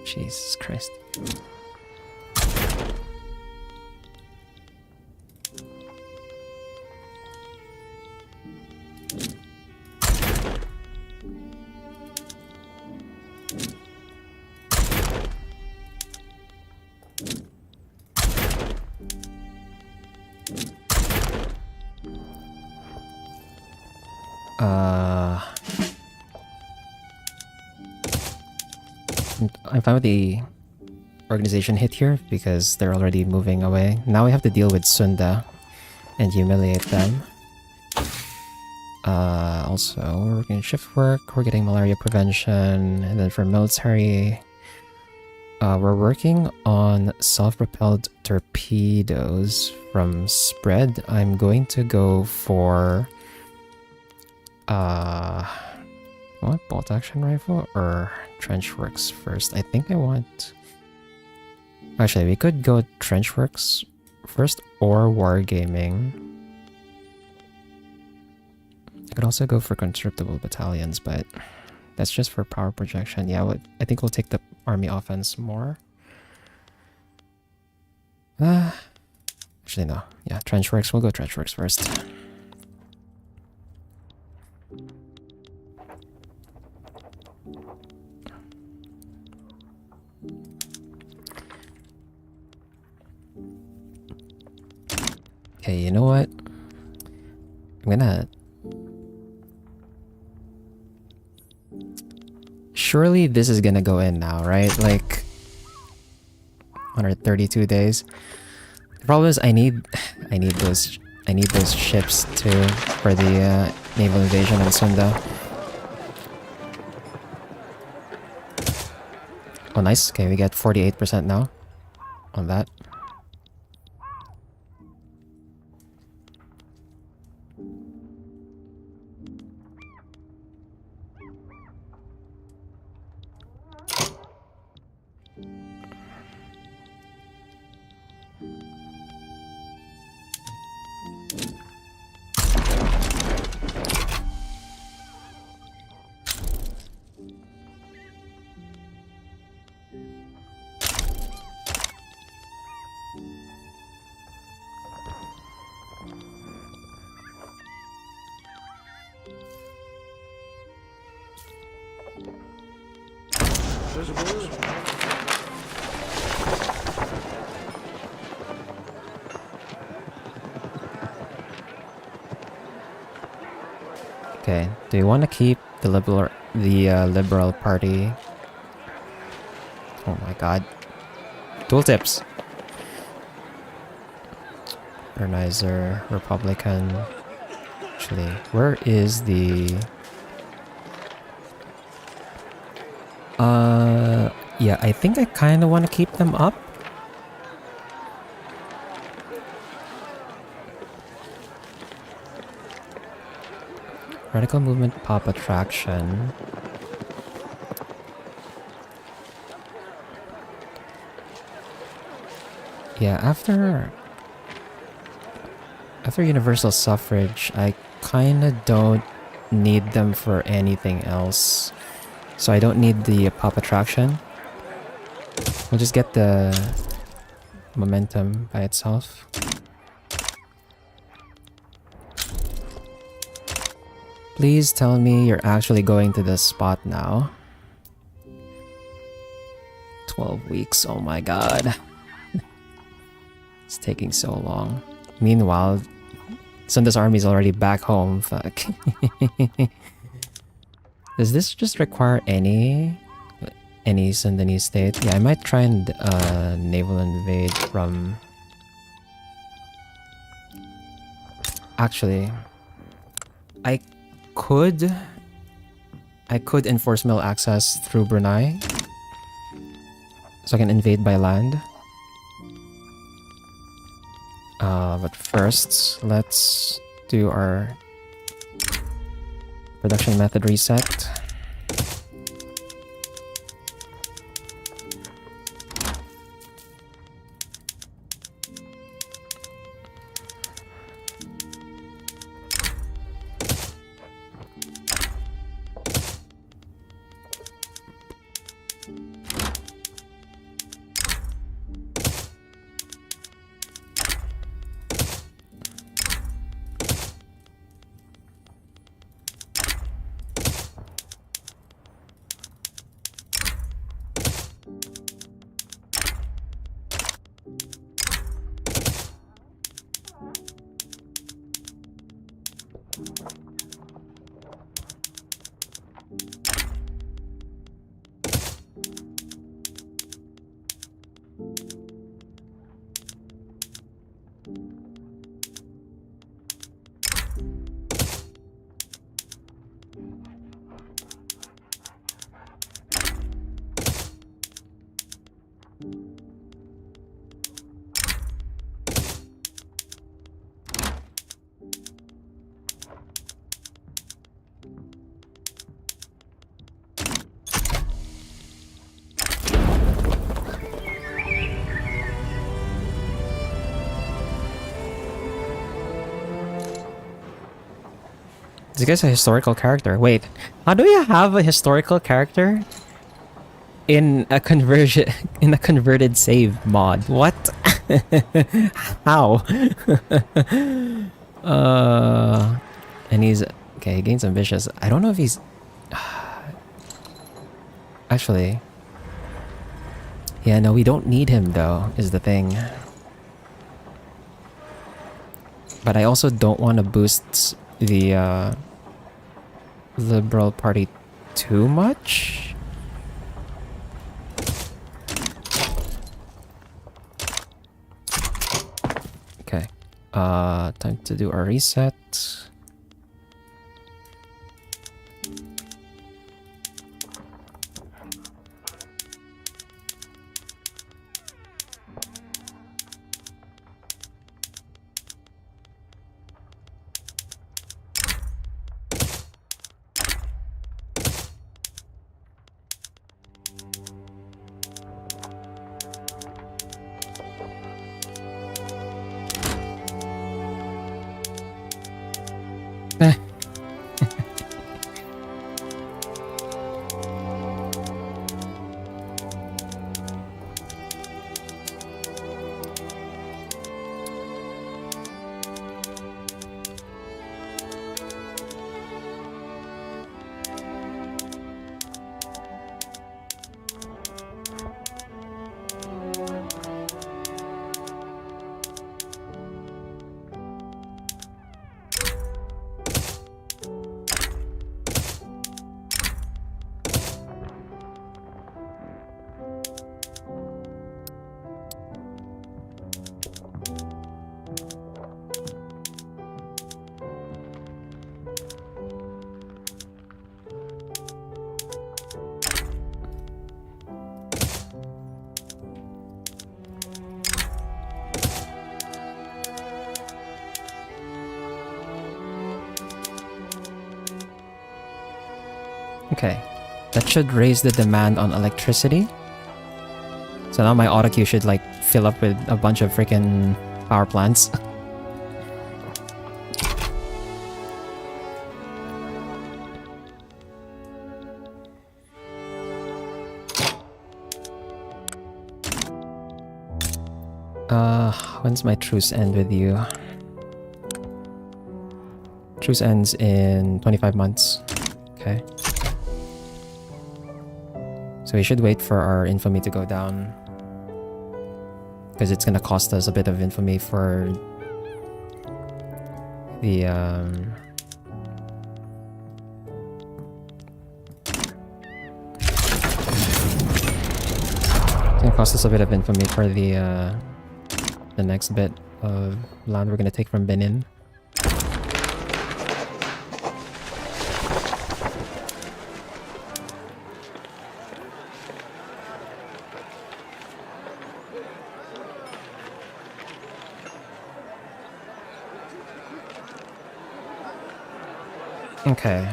Jesus Christ. I'm fine with the organization hit here because they're already moving away. Now we have to deal with Sunda and humiliate them. Also, we're working shift work, we're getting malaria prevention, and then for military, we're working on self-propelled torpedoes from spread. I'm going to go for what, bolt action rifle or trench works first? I think I want... Actually, we could go trench works First, or wargaming. I could also go for conscriptable battalions, but that's just for power projection. Yeah, I think we'll take the army offense more. Actually, no. Yeah, trench works. We'll go trench works first. Okay, you know what? I'm gonna... Surely this is gonna go in now, right? Like... 132 days. The problem is I need those ships too for the naval invasion on Sunda. Oh nice, okay, we get 48% now on that. Okay, do you want to keep the Liberal Party? Oh my god. Dual tips. Organizer, Republican. Actually, where is the... yeah, I think I kind of want to keep them up. Radical movement pop attraction. Yeah, after universal suffrage, I kind of don't need them for anything else. So I don't need the pop attraction. We'll just get the momentum by itself. Please tell me you're actually going to this spot now. 12 weeks, oh my god. It's taking so long. Meanwhile, Sunda's army is already back home, fuck. Does this just require any Sundanese state? Yeah, I might try and naval invade from... Actually, I could enforce mill access through Brunei, so I can invade by land. But first, let's do our production method reset. This guy's a historical character. Wait, how do you have a historical character in a conversion in a converted save mod? What? How? And he's okay. He gains ambitious. I don't know if he's actually. Yeah, no, we don't need him though. Is the thing. But I also don't want to boost the Liberal Party too much. Okay. Time to do our reset. Okay, that should raise the demand on electricity. So now my auto queue should like fill up with a bunch of freaking power plants. When's my truce end with you? Truce ends in 25 months. Okay. So we should wait for our infamy to go down. Because it's gonna cost us a bit of infamy for the it's gonna cost us a bit of infamy for the next bit of land we're gonna take from Benin. Okay.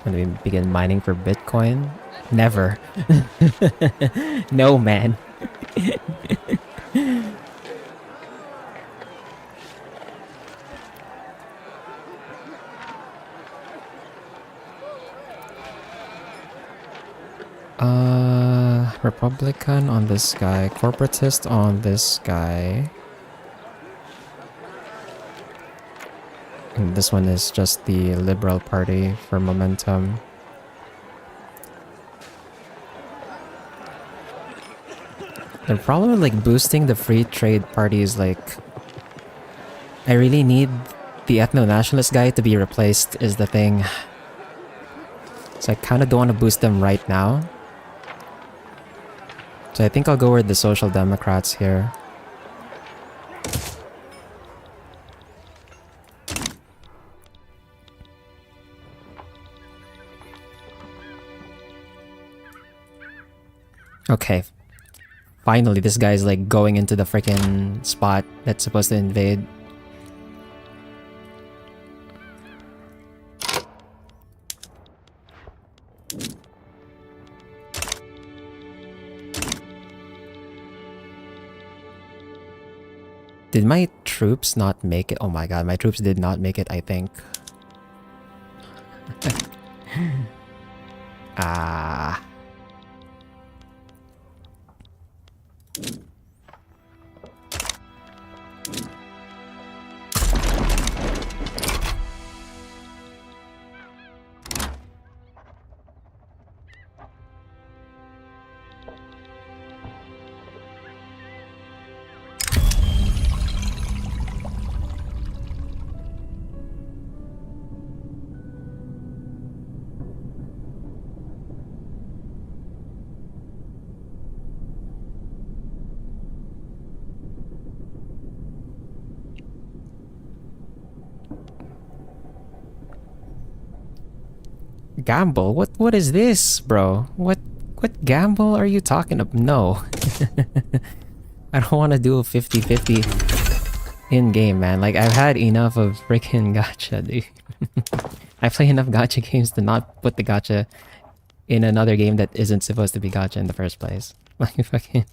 When do we begin mining for Bitcoin? Never. No, man. Republican on this guy, corporatist on this guy. And this one is just the Liberal Party for momentum. The problem with like boosting the free trade party is like I really need the ethno-nationalist guy to be replaced is the thing. So I kind of don't want to boost them right now. So I think I'll go with the Social Democrats here. Okay. Finally, this guy's like going into the freaking spot that's supposed to invade. Did my troops not make it? Oh my god, my troops did not make it, I think. Ah. Gamble? What is this, bro? What gamble are you talking about? No. I don't want to do a 50-50 in-game, man. Like, I've had enough of freaking gacha, dude. I play enough gacha games to not put the gacha in another game that isn't supposed to be gacha in the first place. Like, fucking...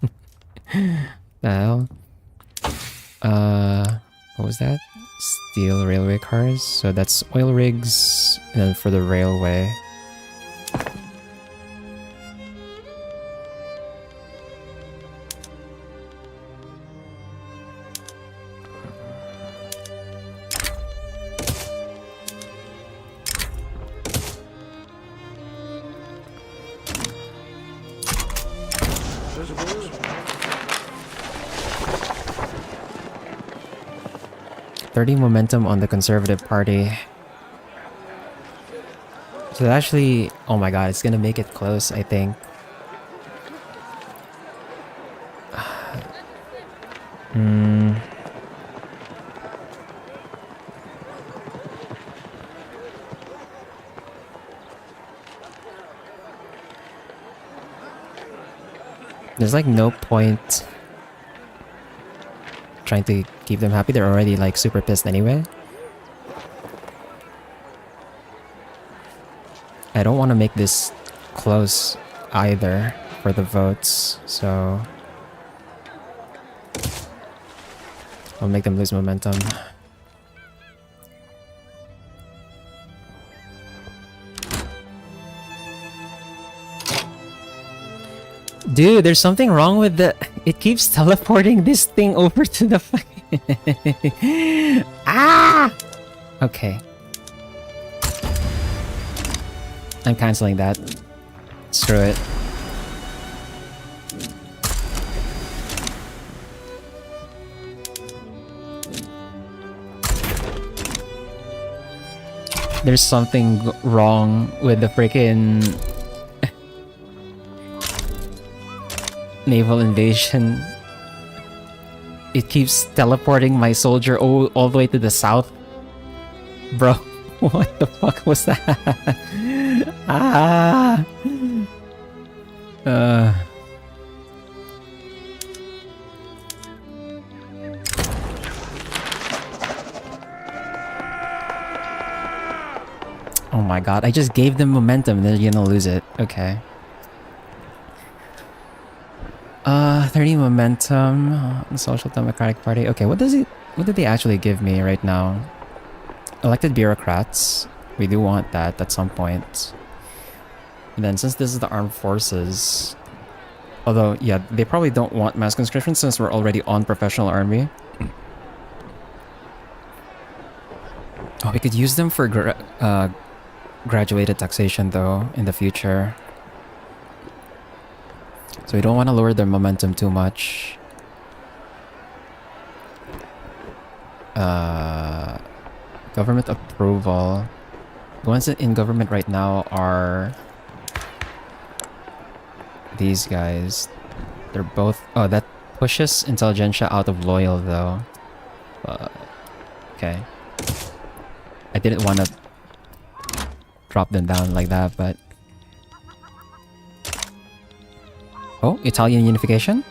the hell? What was that? Steel railway cars. So that's oil rigs, and then for the railway. $30 momentum on the Conservative Party. So actually, oh my god, it's gonna make it close, I think. There's like no point trying to keep them happy. They're already like super pissed anyway. I don't want to make this close either for the votes, so I'll make them lose momentum. Dude, there's something wrong with the... It keeps teleporting this thing over to the... Ah! Okay. I'm canceling that. Screw it. There's something wrong with the freaking naval invasion. It keeps teleporting my soldier all the way to the south. Bro, what the fuck was that? Ah! Oh my god, I just gave them momentum and they're gonna lose it. Okay. 30 momentum, Social Democratic Party. Okay, what did they actually give me right now? Elected bureaucrats. We do want that at some point. And then since this is the armed forces, although yeah, they probably don't want mass conscription since we're already on professional army. Oh, we could use them for graduated taxation though in the future. So we don't want to lower their momentum too much. Government approval. The ones in government right now are these guys. They're both... Oh, that pushes intelligentsia out of loyal though. Okay. I didn't want to drop them down like that, but... Oh, Italian unification?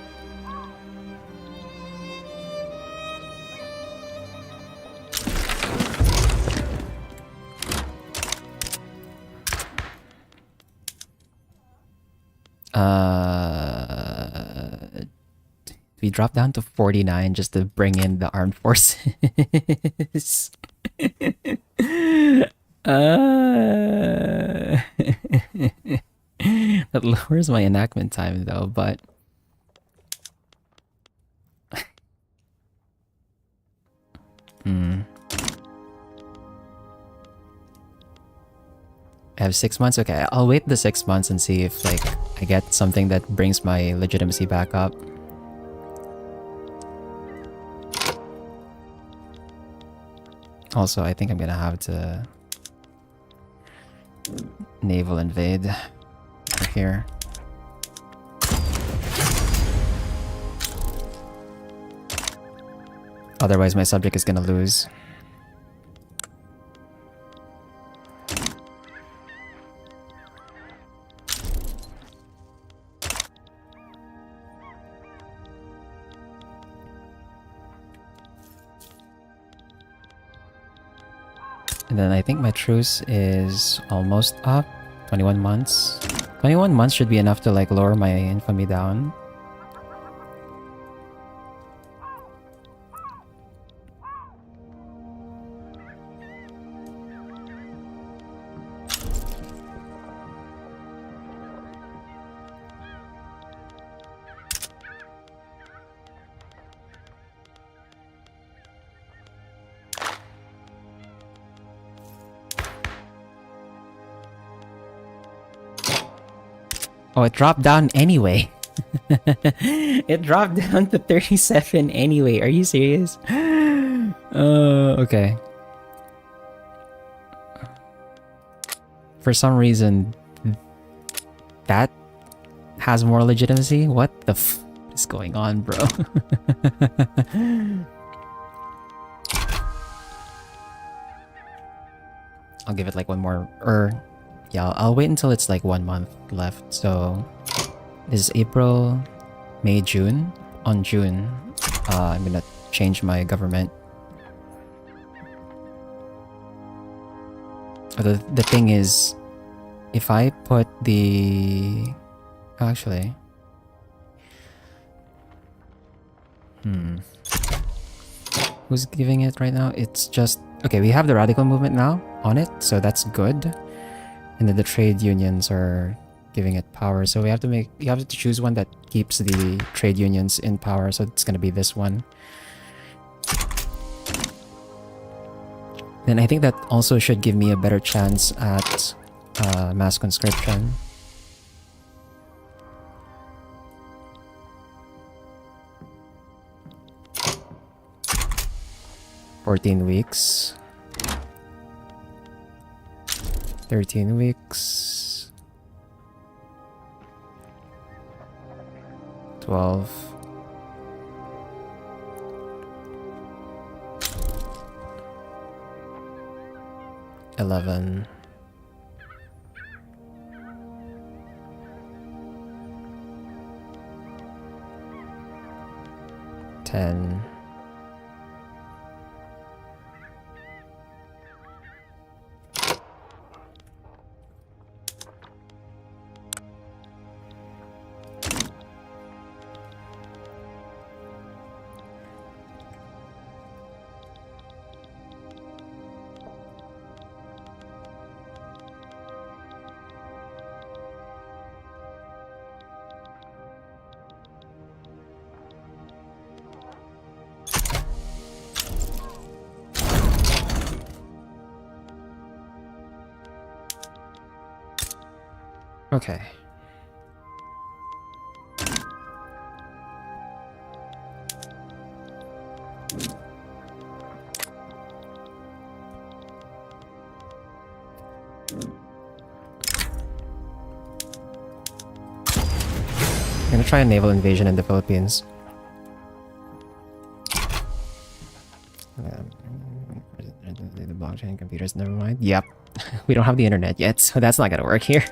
We dropped down to 49 just to bring in the armed forces. That lowers my enactment time though, but I have 6 months. Okay, I'll wait the 6 months and see if like I get something that brings my legitimacy back up. Also, I think I'm gonna have to naval invade over here. Otherwise, my subject is gonna lose. And then I think my truce is almost up. 21 months. 21 months should be enough to like lower my infamy down. Oh, it dropped down anyway. It dropped down to 37 anyway. Are you serious? Okay. For some reason, that has more legitimacy? What the f is going on, bro? I'll give it like one more, yeah, I'll wait until it's like 1 month left. So this is April, May, June. On June, I'm gonna change my government. The thing is, if I put the... Actually... Who's giving it right now? It's just... Okay, we have the radical movement now on it, so that's good. And then the trade unions are giving it power. So we have to make... You have to choose one that keeps the trade unions in power. So it's gonna be this one. Then I think that also should give me a better chance at mass conscription. "14 weeks. 13 weeks. 12. 11. 10. 'Okay. I'm gonna try a naval invasion in the Philippines. The blockchain computers, never mind. Yep. We don't have the internet yet, so that's not gonna work here.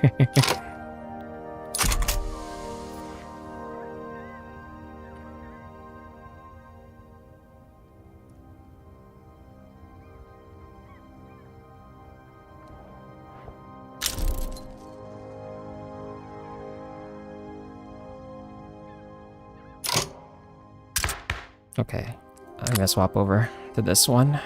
Okay, I'm gonna swap over to this one.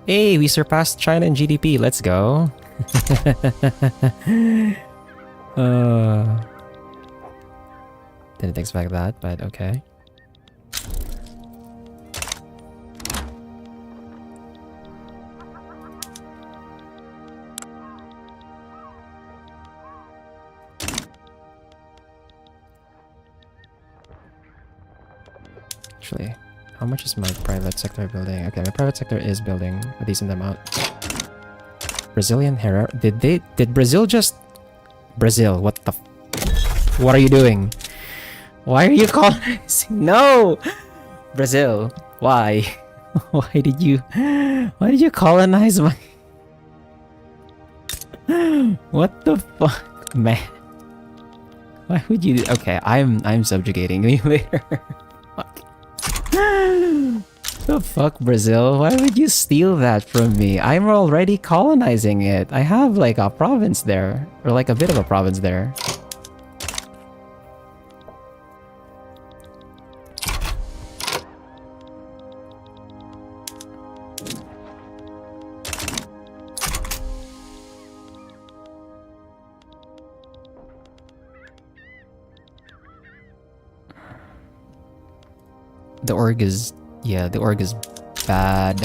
Hey, we surpassed China in GDP. Let's go. Didn't expect that, but okay. Actually, how much is my private sector building? Okay, my private sector is building a decent amount. Brazilian Herrera. Did Brazil just... Brazil, what the what are you doing? Why are you colonizing? No! Brazil, why? Why did you colonize my... What the fuck, man? Why would you... Okay, I'm subjugating you later. Fuck. The fuck, Brazil? Why would you steal that from me? I'm already colonizing it. I have like a province there. Or like a bit of a province there. The org is... Yeah, the org is bad.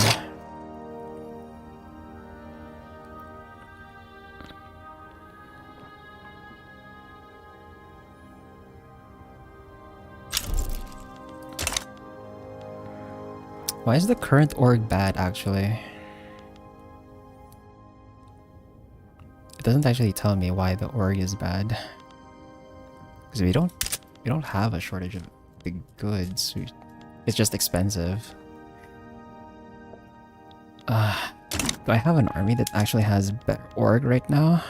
Why is the current org bad, actually? It doesn't actually tell me why the org is bad. Because we don't have a shortage of big goods. It's just expensive. Do I have an army that actually has better org right now?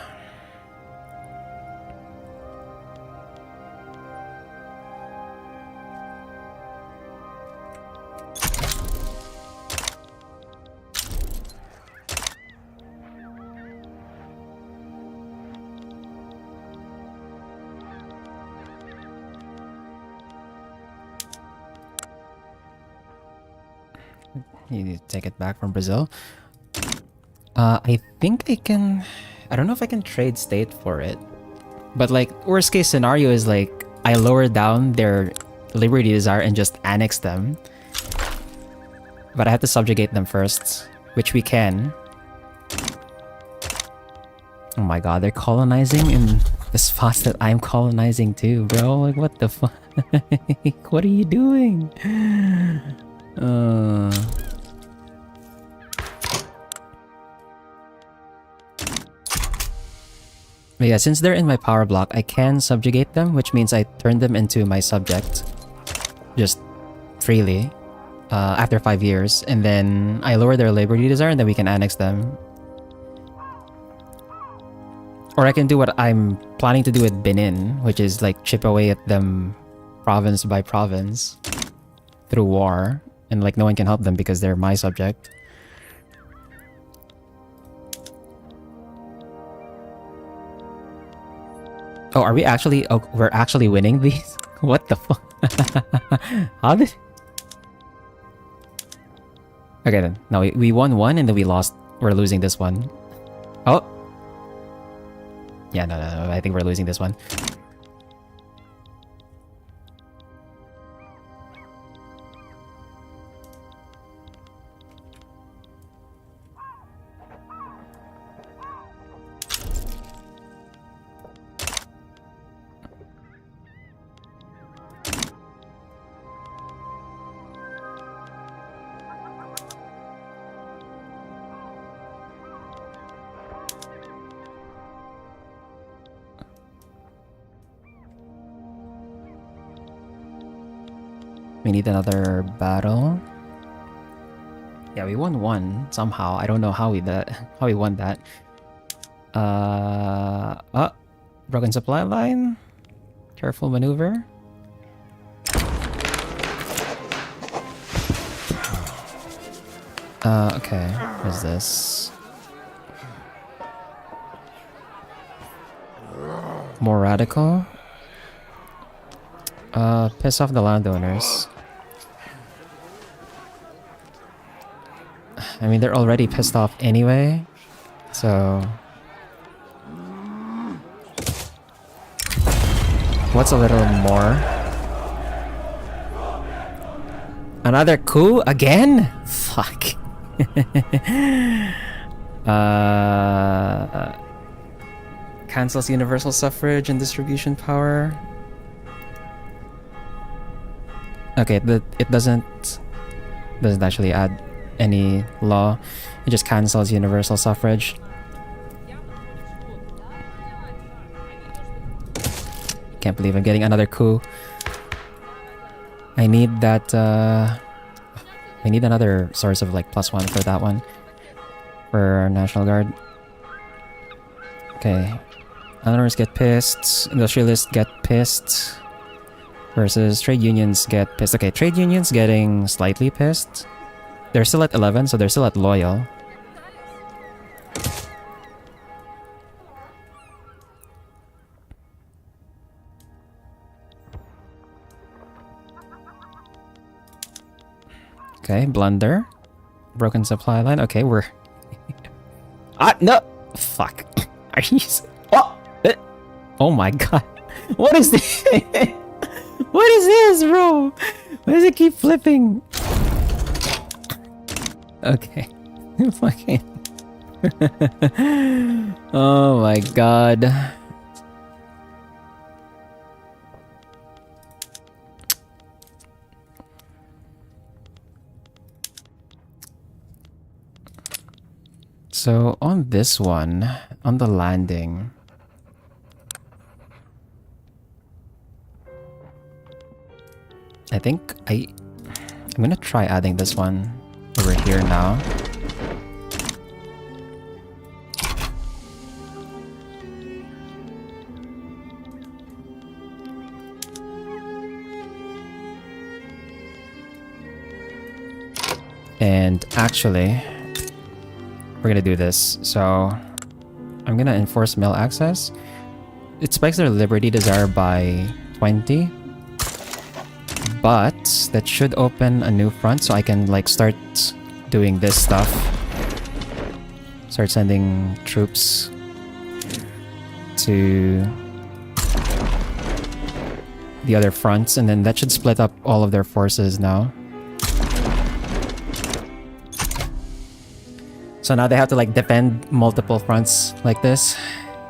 You need to take it back from Brazil. I think I can... I don't know if I can trade state for it. But like, worst case scenario is like, I lower down their liberty desire and just annex them. But I have to subjugate them first, which we can. Oh my god, they're colonizing in the spots that I'm colonizing too, bro. Like, what the fuck? What are you doing? But yeah, since they're in my power block, I can subjugate them, which means I turn them into my subject. Just freely. After 5 years. And then I lower their liberty desire and then we can annex them. Or I can do what I'm planning to do with Benin, which is like chip away at them province by province. Through war. And like no one can help them because they're my subject. Oh, are we actually... Oh, we're actually winning these? What the fuck? How did... Okay then. No, we won one and then we lost... We're losing this one. Oh! Yeah, no. I think we're losing this one. We need another battle. Yeah, we won one somehow. I don't know how we won that. Broken supply line. Careful maneuver. Okay. What is this? More radical? Piss off the landowners. I mean, they're already pissed off anyway, so... What's a little more? Another coup? Again? Fuck. Cancels universal suffrage and distribution power. Okay, it doesn't actually add any law. It just cancels universal suffrage. Can't believe I'm getting another coup. I need that, I need another source of like +1 for that one. For our National Guard. Okay. Landowners get pissed. Industrialists get pissed. Versus trade unions get pissed. Okay, trade unions getting slightly pissed. They're still at 11, so they're still at loyal. Okay, blunder. Broken supply line. Okay, we're... no! Fuck. Are you... Oh! Oh my god. What is this? What is this, bro? Why does it keep flipping? Okay. Fucking... Oh my god. So on this one, on the landing, I think I'm gonna try adding this one over here now. And actually, we're gonna do this. So I'm gonna enforce mail access. It spikes their liberty desire by 20. But that should open a new front so I can like start doing this stuff. Start sending troops to the other fronts, and then that should split up all of their forces now. So now they have to like defend multiple fronts like this.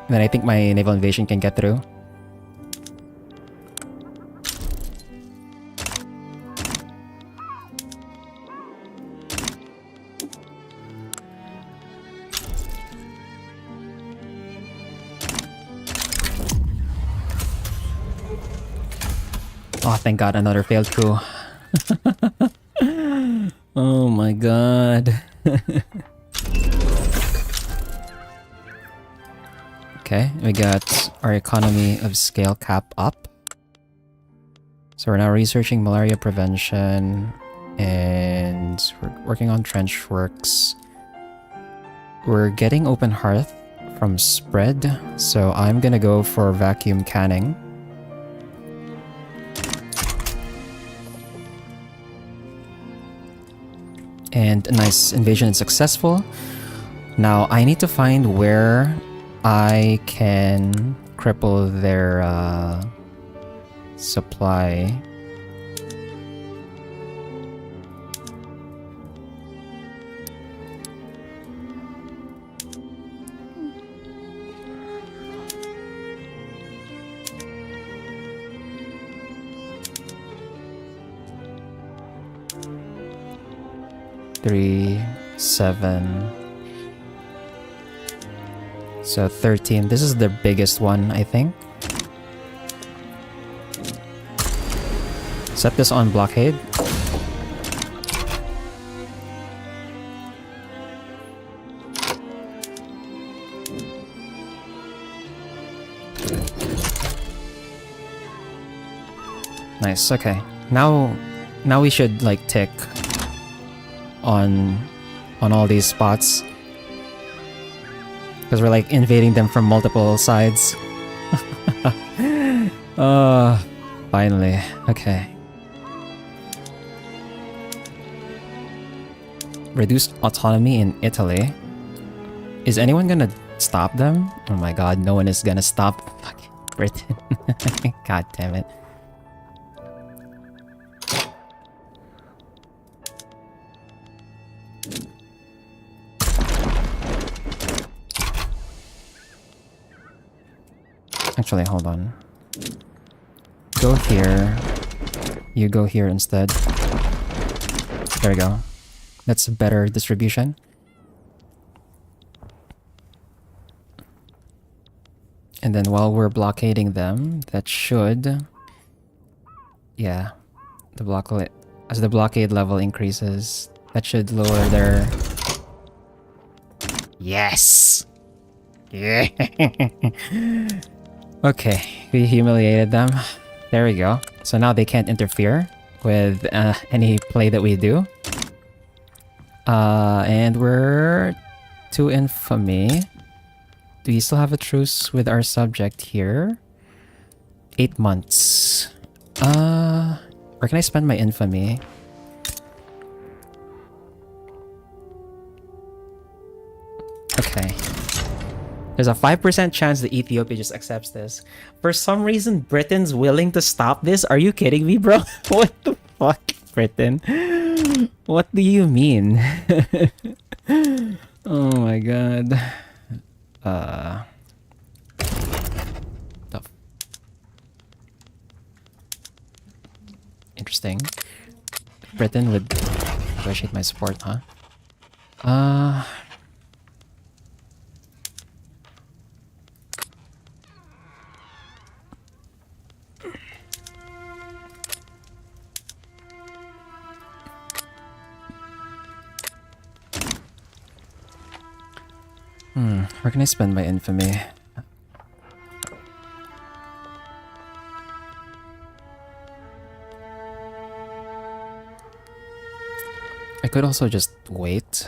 And then I think my naval invasion can get through. Oh, thank god, another failed coup. Oh my god. Okay, we got our economy of scale cap up. So we're now researching malaria prevention and we're working on trench works. We're getting open hearth from spread, so I'm gonna go for vacuum canning. And nice, invasion is successful. Now I need to find where I can cripple their supply. Three, 7. So 13. This is the biggest one, I think. Set this on blockade. Nice, okay. Now we should like tick on on all these spots. Because we're like invading them from multiple sides. Finally. Okay. Reduced autonomy in Italy. Is anyone gonna stop them? Oh my god, no one is gonna stop fucking Britain. God damn it. Actually, hold on. Go here. You go here instead. There we go. That's a better distribution. And then while we're blockading them, that should... Yeah. As the blockade level increases, that should lower their... Yes! Yeah! Okay, we humiliated them. There we go. So now they can't interfere with any play that we do. And we're to infamy. Do we still have a truce with our subject here? 8 months. Where can I spend my infamy? Okay. There's a 5% chance that Ethiopia just accepts this. For some reason, Britain's willing to stop this? Are you kidding me, bro? What the fuck, Britain? What do you mean? Oh my god. Interesting. Britain would negotiate my support, huh? Where can I spend my infamy? I could also just wait.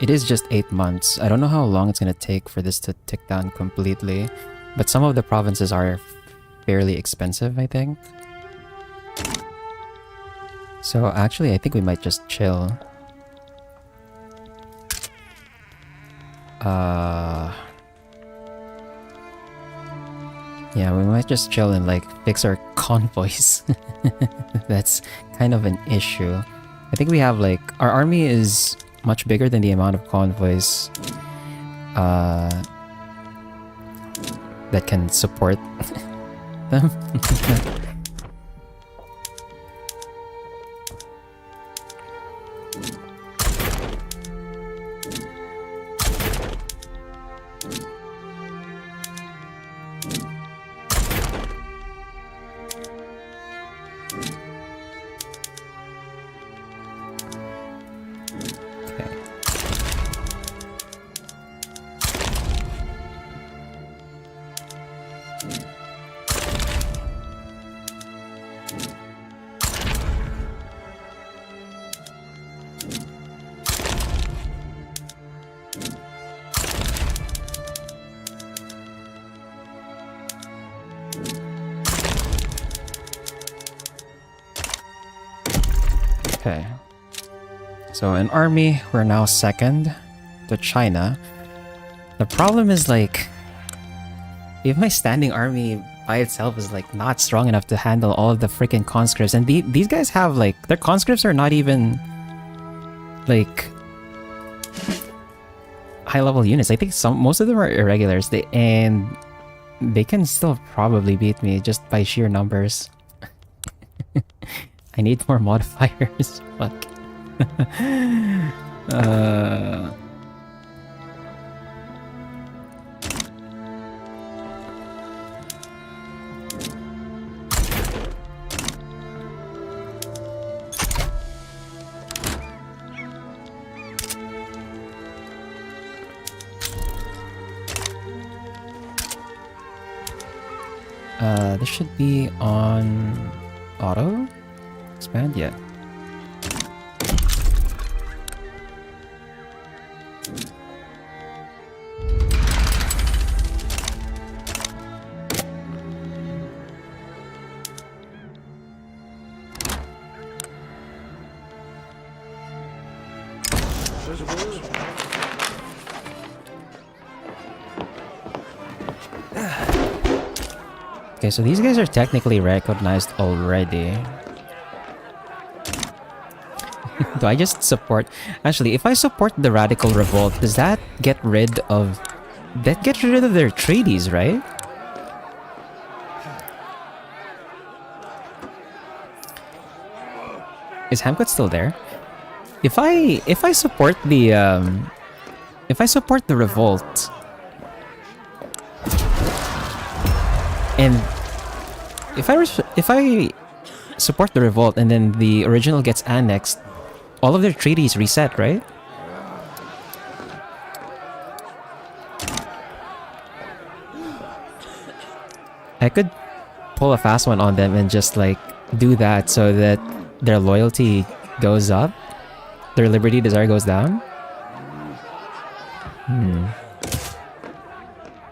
It is just 8 months. I don't know how long it's gonna take for this to tick down completely, but some of the provinces are fairly expensive, I think. So actually, I think we might just chill. Yeah, we might just chill and like fix our convoys. That's kind of an issue. I think we have like... Our army is much bigger than the amount of convoys that can support them. Okay. So in army, we're now second to China. The problem is like, if my standing army by itself is like not strong enough to handle all of the freaking conscripts, and these guys have like, their conscripts are not even like high level units. I think most of them are irregulars. They can still probably beat me just by sheer numbers. I need more modifiers. Fuck. This should be on auto expand yet. Okay, so these guys are technically recognized already. Do I just support... Actually, if I support the Radical Revolt, does that get rid of... That gets rid of their treaties, right? Is Hamkut still there? If I support the revolt, and if I support the revolt and then the original gets annexed, all of their treaties reset, right? I could pull a fast one on them and just like do that so that their loyalty goes up, their liberty desire goes down.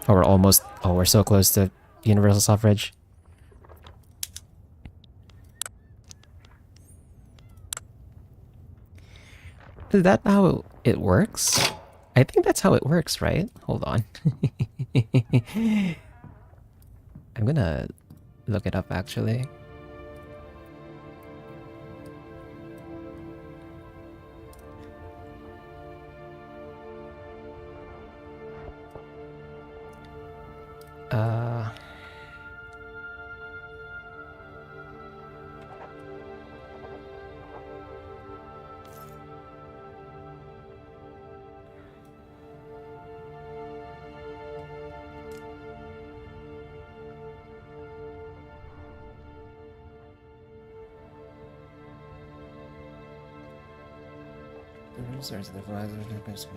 Oh, we're almost... Oh, we're so close to universal suffrage. Is that how it works? I think that's how it works, right? Hold on. I'm gonna look it up, actually.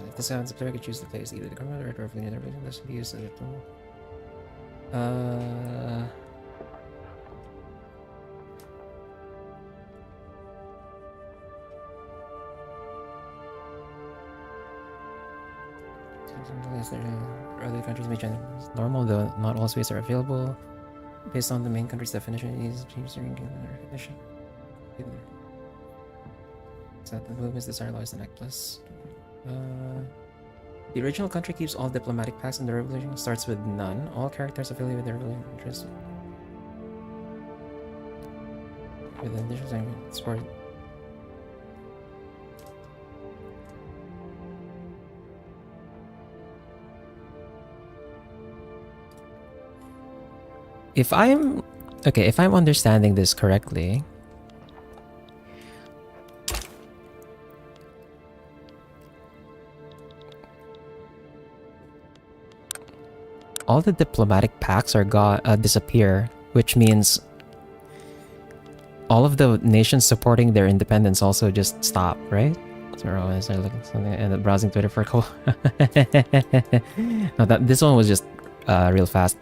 If this happens, the player could choose to place either the government or the everything that should be used as a tool. Other countries may change normal, though not all spaces are available. Based on the main country's definition, it needs to change the recognition. That the movement's desired law is the necklace. The original country keeps all diplomatic pacts, and the revolution starts with none. All characters affiliated with the revolution interest. With the initial sport. If I'm understanding this correctly, all the diplomatic pacts are disappear, which means all of the nations supporting their independence also just stop, right? So I started looking at something and browsing Twitter for a couple. No, this one was just real fast.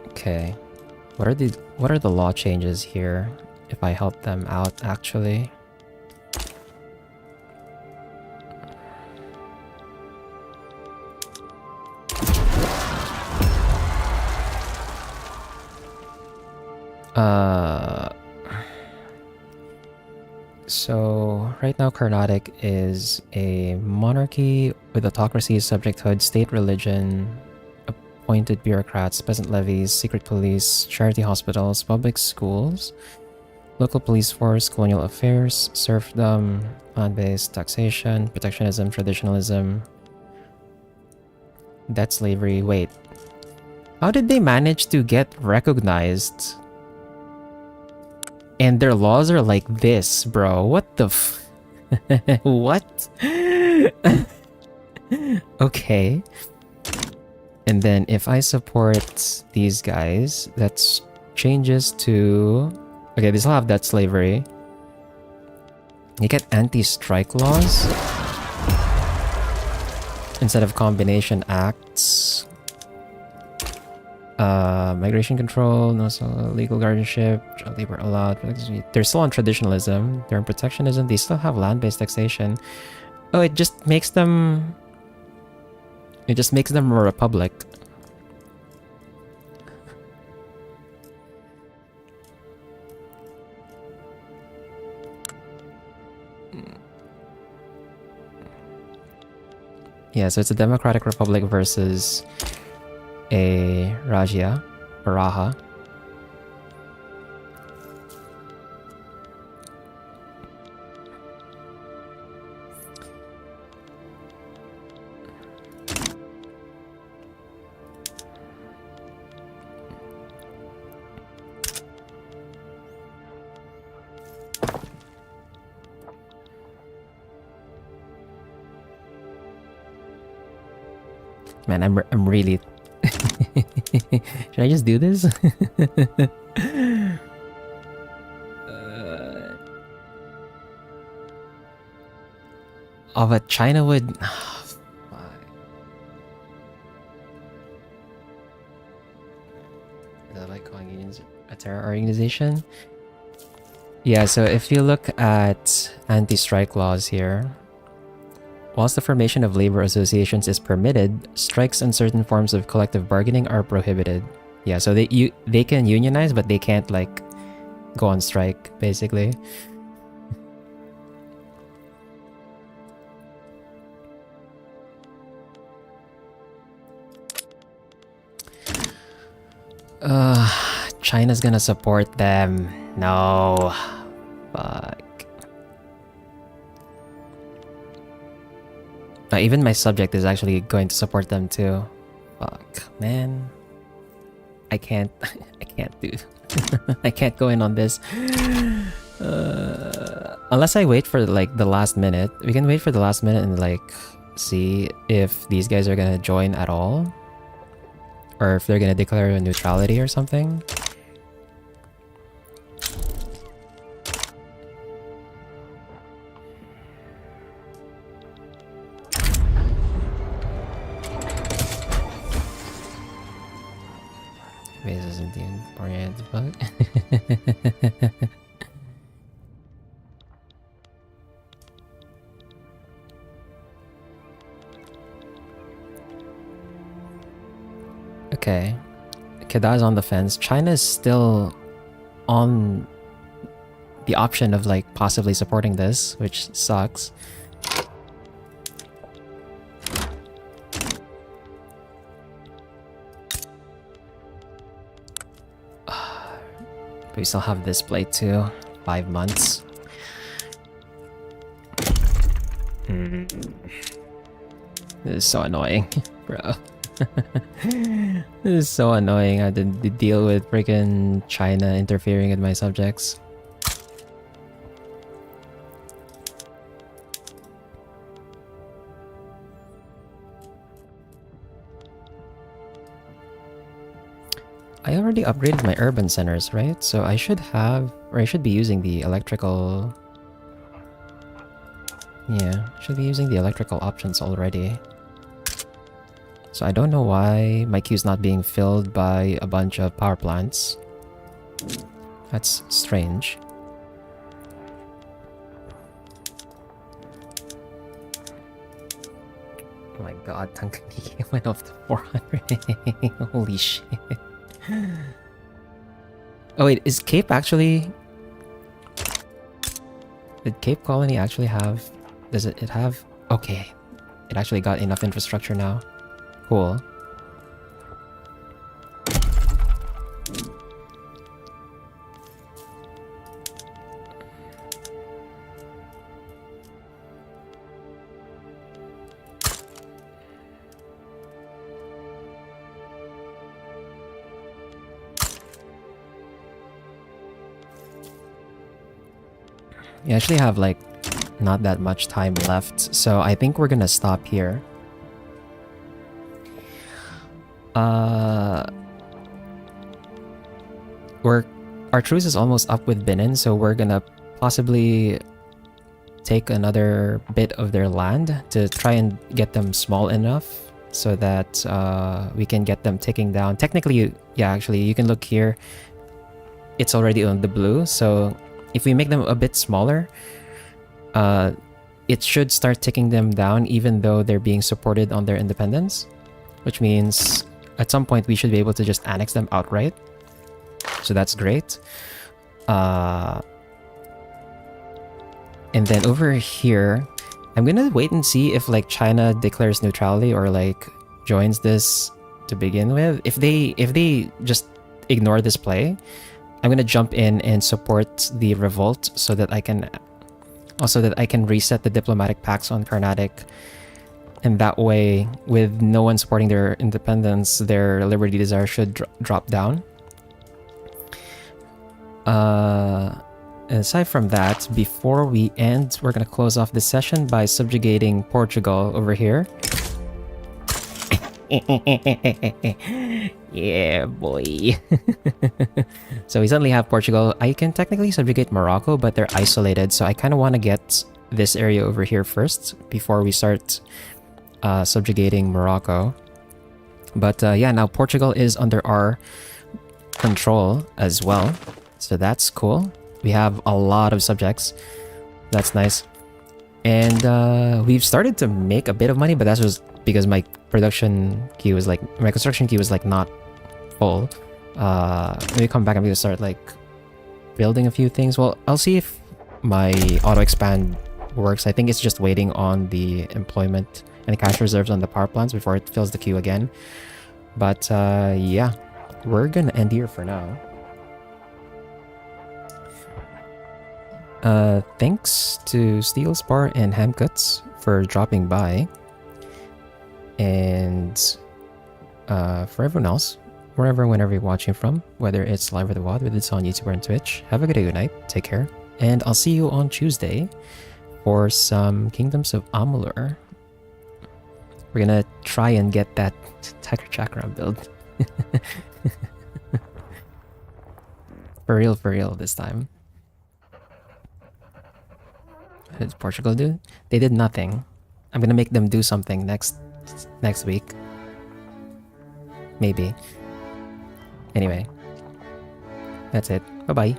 Okay. What are the law changes here if I help them out actually? So right now Carnatic is a monarchy with autocracy, subjecthood, state religion, appointed bureaucrats, peasant levies, secret police, charity hospitals, public schools, local police force, colonial affairs, serfdom, land-based taxation, protectionism, traditionalism, debt slavery. Wait, how did they manage to get recognized? And their laws are like this, bro. What the what? Okay. And then if I support these guys, that changes to... Okay, they still have debt slavery. You get anti-strike laws instead of combination acts. Migration control, no legal guardianship, child labor allowed. They're still on traditionalism. They're on protectionism. They still have land-based taxation. Oh, it just makes them a republic. Yeah, so it's a Democratic Republic versus a Rajya, or Raja. Man, I'm really. Should I just do this? Oh, but China would. Is that like calling unions a terror organization? Yeah, so if you look at anti-strike laws here, whilst the formation of labor associations is permitted, strikes and certain forms of collective bargaining are prohibited. Yeah, so they can unionize, but they can't like go on strike, basically. China's gonna support them. No. Fuck. Even my subject is actually going to support them too. Fuck, man. I can't do. I can't go in on this. Unless I wait for like the last minute. We can wait for the last minute and like see if these guys are gonna join at all. Or if they're gonna declare a neutrality or something. Base isn't even oriented, fuck. Okay. Keda's on the fence. China is still on the option of like possibly supporting this, which sucks. But we still have this play too. 5 months. This is so annoying, bro. This is so annoying. I had to deal with freaking China interfering with my subjects. I already upgraded my urban centers, right? So I should have, or I should be using the electrical... Yeah, I should be using the electrical options already. So I don't know why my queue's not being filled by a bunch of power plants. That's strange. Oh my god, Tankani went off to 400. Holy shit. Oh wait, is Cape actually... Did Cape Colony actually have... Does it have... Okay. It actually got enough infrastructure now. Cool. We actually have like not that much time left, so I think we're gonna stop here. Our truce is almost up with Benin, so we're gonna possibly take another bit of their land to try and get them small enough so that we can get them ticking down. Technically, yeah, actually, you can look here. It's already on the blue, so if we make them a bit smaller, it should start ticking them down even though they're being supported on their independence, which means at some point we should be able to just annex them outright. So that's great. And then over here, I'm gonna wait and see if like China declares neutrality or like joins this to begin with. If they just ignore this play, I'm gonna jump in and support the revolt so that I can reset the diplomatic pacts on Carnatic, and that way, with no one supporting their independence, their liberty desire should drop down. Aside from that, before we end, we're gonna close off this session by subjugating Portugal over here. Yeah, boy. So we suddenly have Portugal. I can technically subjugate Morocco, but they're isolated, so I kind of want to get this area over here first before we start subjugating Morocco. But yeah, now Portugal is under our control as well, so that's cool. We have a lot of subjects. That's nice. And we've started to make a bit of money, but that's just because my construction queue was like not full. When we come back, I'm gonna start like building a few things. Well, I'll see if my auto expand works. I think it's just waiting on the employment and cash reserves on the power plants before it fills the queue again. But yeah, we're gonna end here for now. Thanks to Steel Spar and Hamcuts for dropping by. And for everyone else, wherever, whenever you're watching from, whether it's live or the WOD, whether it's on YouTube or on Twitch, have a good day, good night, take care, and I'll see you on Tuesday for some Kingdoms of Amalur. We're gonna try and get that Tiger Chakra build. For real this time. What did Portugal do? They did nothing. I'm gonna make them do something next week. Maybe. Anyway. That's it. Bye-bye.